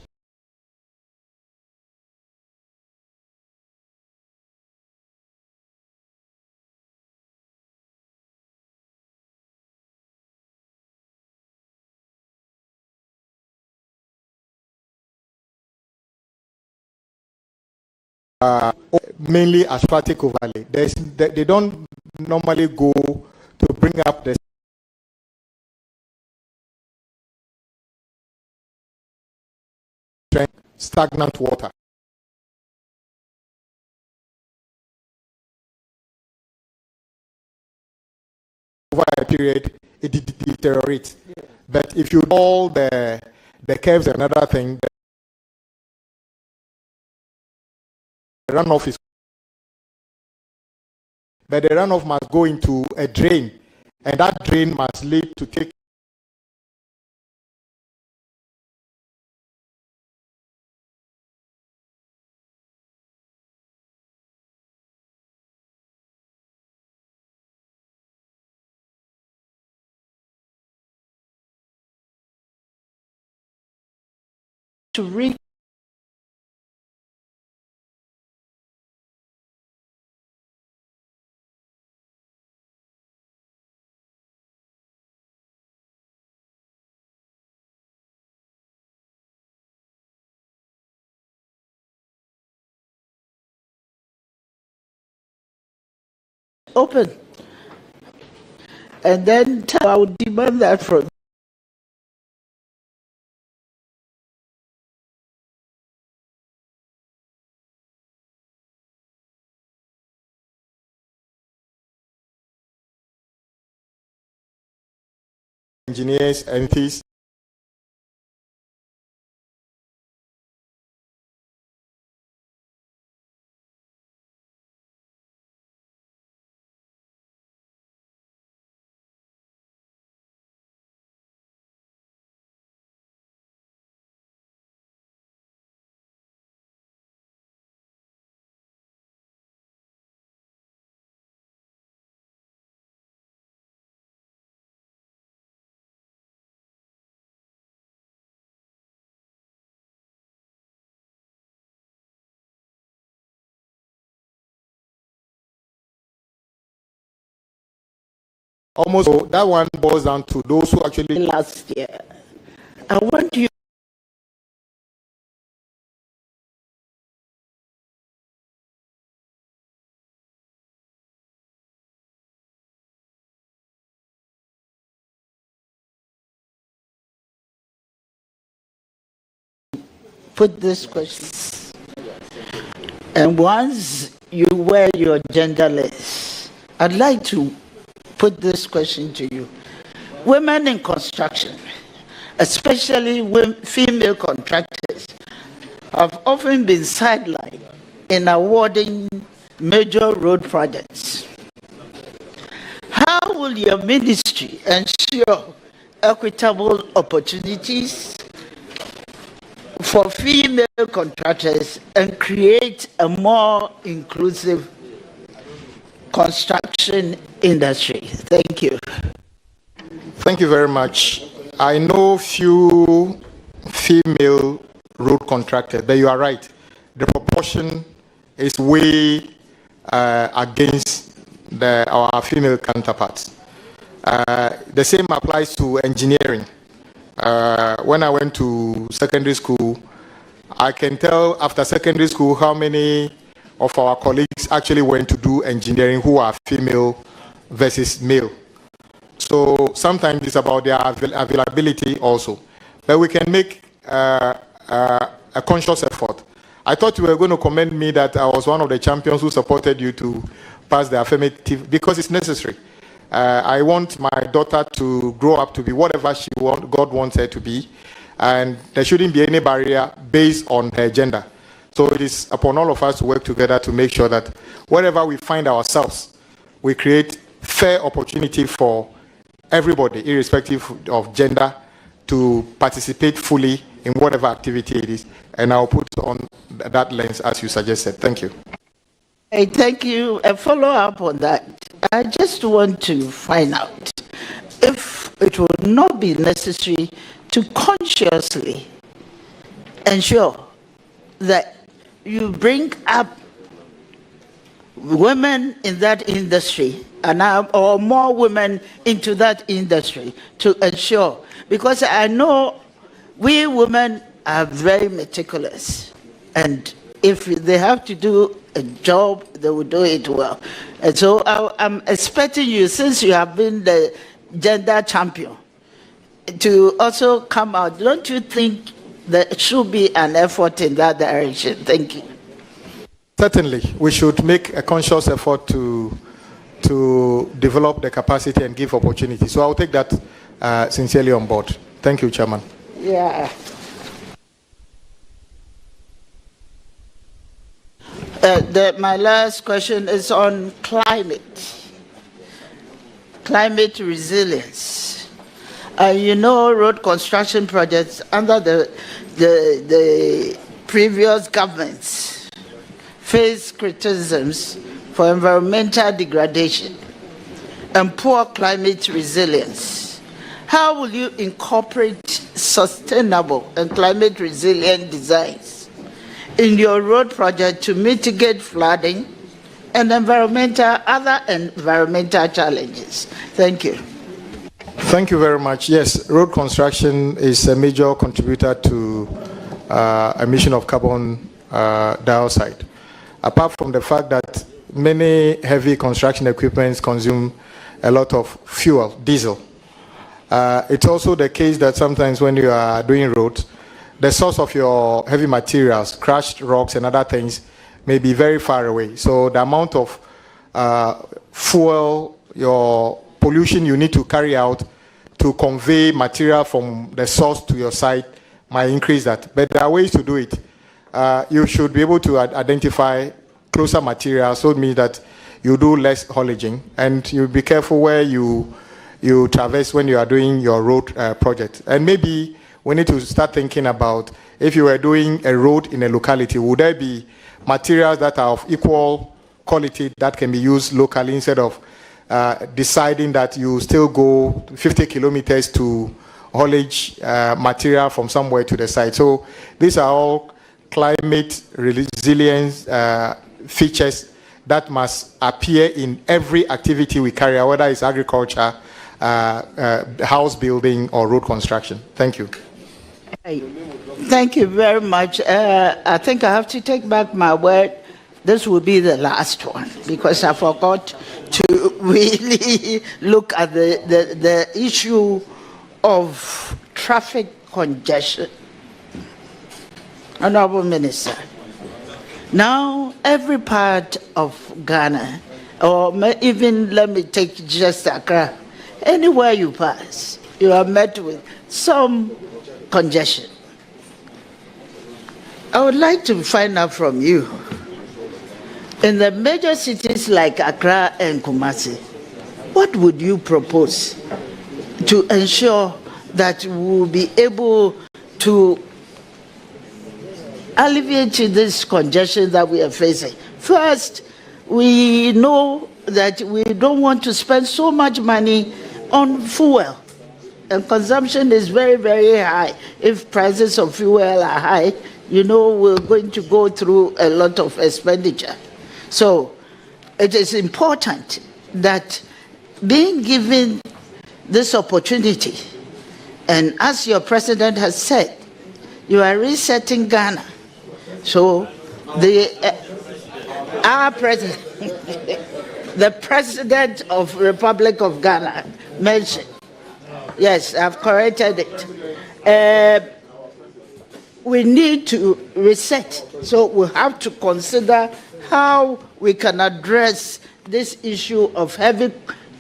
mainly asphaltic overlay. They don't normally go to bring up the stagnant water. Over a period, it deteriorates. Yeah. But if you do all the curves and another thing, the runoff is, but the runoff must go into a drain, and that drain must lead to take to reach open, and then I would demand that from engineers and things. Almost so that one boils down to those who actually last year. I want you put this question. And once you wear your genderless, I'd like to put this question to you. Women in construction, especially female contractors, have often been sidelined in awarding major road projects. How will your ministry ensure equitable opportunities for female contractors and create a more inclusive construction industry? Thank you. Thank you very much. I know few female road contractors, but you are right. The proportion is way against our female counterparts. The same applies to engineering. When I went to secondary school, I can tell after secondary school how many of our colleagues actually went to do engineering who are female versus male. So sometimes it's about their availability also. But we can make a conscious effort. I thought you were going to commend me that I was one of the champions who supported you to pass the affirmative, because it's necessary. I want my daughter to grow up to be whatever God wants her to be, and there shouldn't be any barrier based on her gender. So it is upon all of us to work together to make sure that wherever we find ourselves, we create fair opportunity for everybody, irrespective of gender, to participate fully in whatever activity it is. And I'll put on that lens as you suggested. Thank you. Hey, thank you. A follow-up on that. I just want to find out if it would not be necessary to consciously ensure that you bring up women in that industry or more women into that industry to ensure, because I know we women are very meticulous, and if they have to do a job, they will do it well. And so I'm expecting you, since you have been the gender champion, to also come out. Don't you think there should be an effort in that direction? Thank you. Certainly, we should make a conscious effort to develop the capacity and give opportunity. So I'll take that sincerely on board. Thank you, Chairman. Yeah. My last question is on climate resilience. You know, road construction projects under the previous governments face criticisms for environmental degradation and poor climate resilience. How will you incorporate sustainable and climate resilient designs in your road project to mitigate flooding and other environmental challenges? Thank you. Thank you very much. Yes, road construction is a major contributor to emission of carbon dioxide. Apart from the fact that many heavy construction equipments consume a lot of fuel, diesel. It's also the case that sometimes when you are doing roads, the source of your heavy materials, crushed rocks and other things, may be very far away. So the amount of fuel, your pollution you need to carry out to convey material from the source to your site might increase that. But there are ways to do it. You should be able to identify closer materials, so it means that you do less haulaging, and you be careful where you traverse when you are doing your road project. And maybe we need to start thinking about, if you were doing a road in a locality, would there be materials that are of equal quality that can be used locally, instead of deciding that you still go 50 kilometers to haulage material from somewhere to the site. So these are all climate resilience features that must appear in every activity we carry out, whether it's agriculture, house building, or road construction. Thank you. Thank you very much. I think I have to take back my word. This will be the last one because I forgot to really look at the issue of traffic congestion. Honorable Minister, now every part of Ghana, or even let me take just Accra, anywhere you pass, you are met with some congestion. I would like to find out from you, in the major cities like Accra and Kumasi, what would you propose to ensure that we will be able to alleviate this congestion that we are facing? First, we know that we don't want to spend so much money on fuel, and consumption is very, very high. If prices of fuel are high, you know we're going to go through a lot of expenditure. So it is important that being given this opportunity, and as your president has said, you are resetting Ghana. So our president, the president of Republic of Ghana mentioned, yes, I've corrected it. We need to reset. So we have to consider how we can address this issue of heavy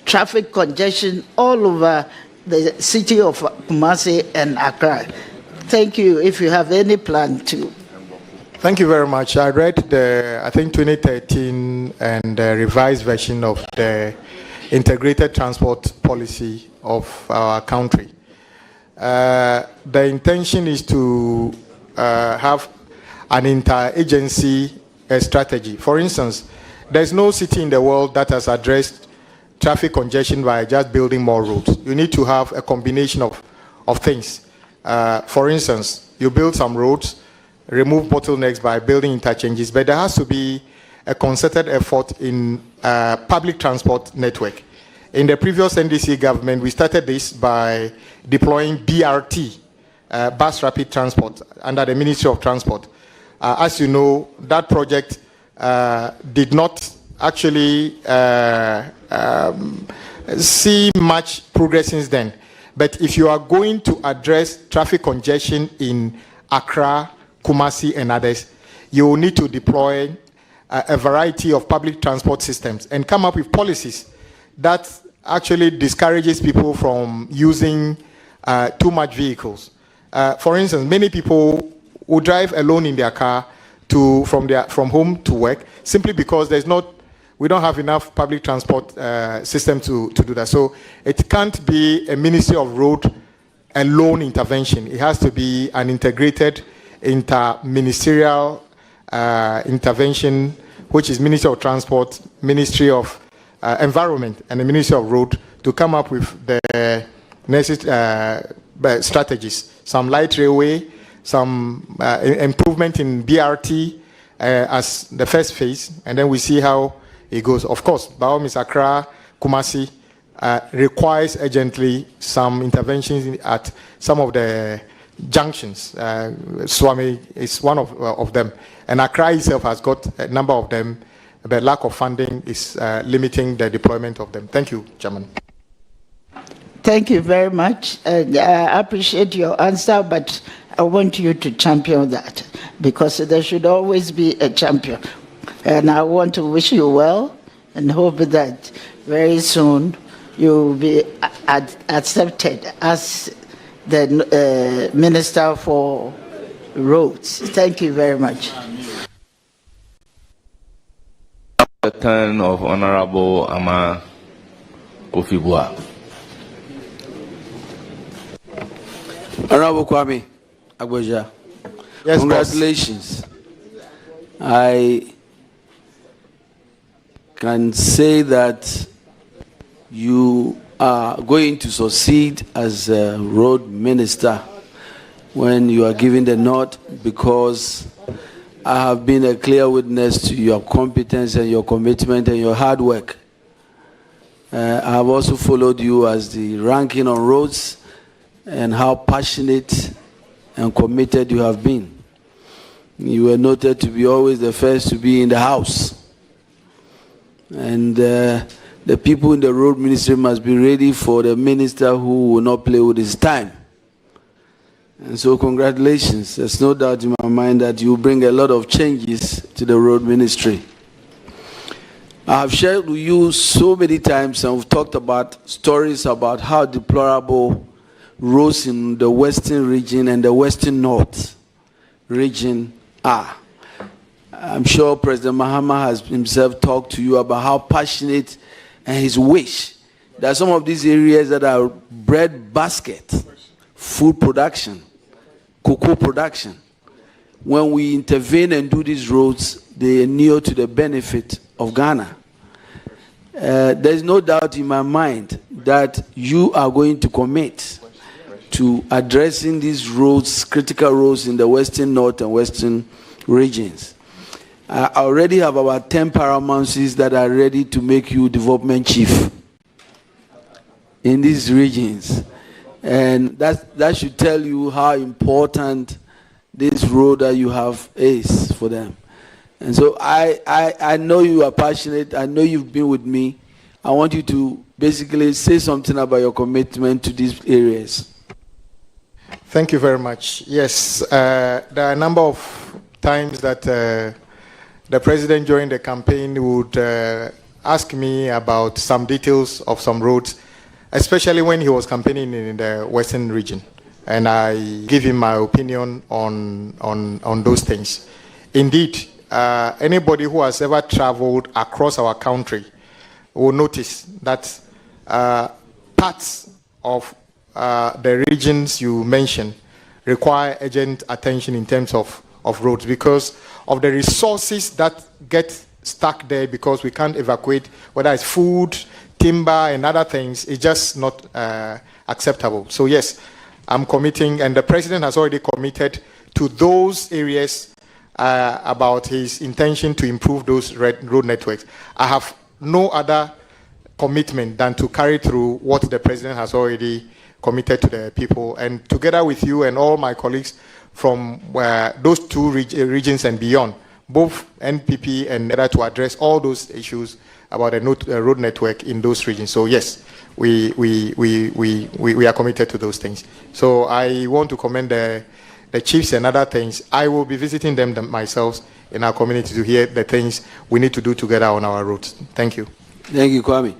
traffic congestion all over the city of Kumasi and Accra. Thank you. If you have any plan to. Thank you very much. I read the, I think, 2013 and the revised version of the integrated transport policy of our country. The intention is to have an interagency strategy. For instance, there's no city in the world that has addressed traffic congestion by just building more roads. You need to have a combination of things. For instance, you build some roads, remove bottlenecks by building interchanges, but there has to be a concerted effort in public transport network. In the previous NDC government, we started this by deploying BRT, bus rapid transport, under the Ministry of Transport. As you know, that project did not actually see much progress since then. But if you are going to address traffic congestion in Accra, Kumasi, and others, you will need to deploy a variety of public transport systems and come up with policies that actually discourages people from using too much vehicles. For instance, many people will drive alone in their car from home to work simply because we don't have enough public transport system to do that. So it can't be a Ministry of Road alone intervention. It has to be an integrated inter-ministerial intervention, which is Ministry of Transport, Ministry of Environment, and the Ministry of Road, to come up with the necessary strategies. Some light railway, some improvement in BRT as the first phase, and then we see how it goes. Of course, Baomis, Accra, Kumasi requires urgently some interventions at some of the junctions. Swami is one of them, and Accra itself has got a number of them, but lack of funding is limiting the deployment of them. Thank you, Chairman. Thank you very much. I appreciate your answer, but I want you to champion that, because there should always be a champion. And I want to wish you well and hope that very soon you will be accepted as the Minister for Roads. Thank you very much. The turn of Honorable Ama Kofibua. Honorable Kwame, Agbodza, yes, congratulations. Boss. I can say that you are going to succeed as a road minister when you are given the nod, because I have been a clear witness to your competence and your commitment and your hard work. I have also followed you as the ranking on roads and how passionate and committed you have been. You were noted to be always the first to be in the house. And the people in the road ministry must be ready for the minister who will not play with his time. And so congratulations. There's no doubt in my mind that you will bring a lot of changes to the road ministry. I have shared with you so many times, and we've talked about stories about how deplorable roads in the western region and the western north region are. I'm sure President Mahama has himself talked to you about how passionate and his wish that some of these areas that are bread basket, food production, cocoa production, when we intervene and do these roads, they inure to the benefit of Ghana. There's no doubt in my mind that you are going to commit to addressing these roads, critical roads in the western north and western regions. I already have about 10 paramouncies that are ready to make you development chief in these regions. And that should tell you how important this road that you have is for them. And so I know you are passionate. I know you've been with me. I want you to basically say something about your commitment to these areas. Thank you very much. Yes, there are a number of times that the president during the campaign would ask me about some details of some roads, especially when he was campaigning in the western region. And I give him my opinion on those things. Indeed, anybody who has ever traveled across our country will notice that parts of the regions you mentioned require urgent attention in terms of roads because of the resources that get stuck there because we can't evacuate, whether it's food, timber, and other things. It's just not acceptable. So yes, I'm committing, and the president has already committed to those areas about his intention to improve those road networks. I have no other commitment than to carry through what the president has already committed to the people, and together with you and all my colleagues from those two regions and beyond, both NPP and NEDA, to address all those issues about the road network in those regions. So yes, we are committed to those things. So I want to commend the chiefs and other things. I will be visiting them myself in our community to hear the things we need to do together on our roads. Thank you. Thank you, Kwame.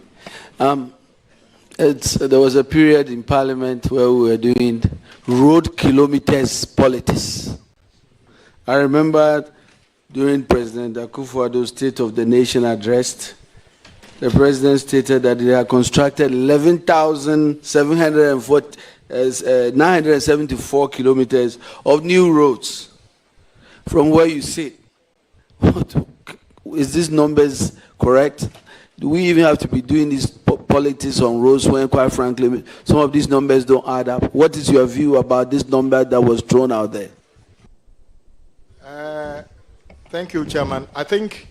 There was a period in Parliament where we were doing road kilometers politics. I remember during President Akufo-Addo's State of the Nation address, the president stated that they had constructed 11,974 kilometers of new roads. From where you sit, is these numbers correct? Do we even have to be doing this politics on roads when, quite frankly, some of these numbers don't add up? What is your view about this number that was thrown out there? Thank you, Chairman. I think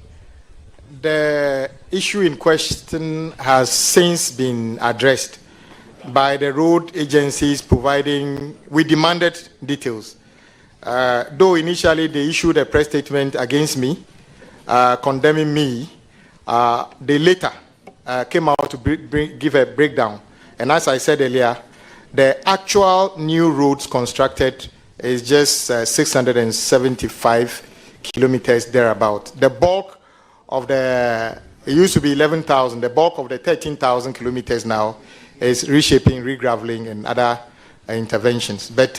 the issue in question has since been addressed by the road agencies providing, we demanded details. Though initially they issued a press statement against me, condemning me, they later came out to give a breakdown. And as I said earlier, the actual new roads constructed is just 675 kilometers thereabout. The bulk of it used to be 11,000. The bulk of the 13,000 kilometers now is reshaping, regraveling, and other interventions. But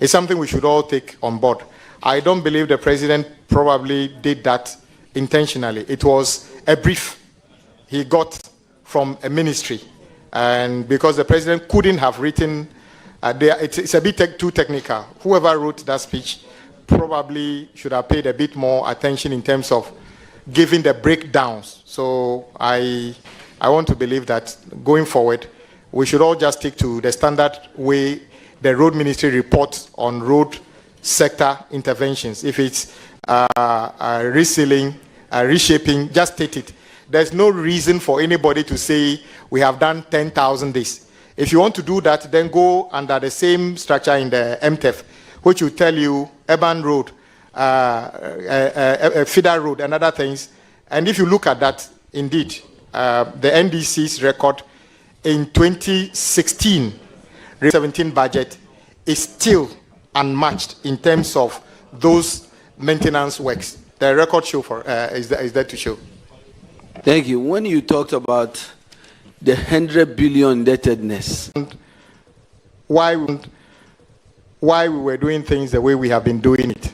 it's something we should all take on board. I don't believe the president probably did that intentionally. It was a brief he got from a ministry, and because the president couldn't have written, it's a bit too technical. Whoever wrote that speech probably should have paid a bit more attention in terms of giving the breakdowns. So I want to believe that going forward, we should all just stick to the standard way the road ministry reports on road sector interventions. If it's resealing, reshaping, just state it. There's no reason for anybody to say we have done 10,000 this. If you want to do that, then go under the same structure in the MTEF, which will tell you urban road, feeder road, and other things. And if you look at that, indeed, the NDC's record in 2016-17 budget is still unmatched in terms of those maintenance works. The record show is there to show. Thank you. When you talked about the 100 billion indebtedness, why we were doing things the way we have been doing it.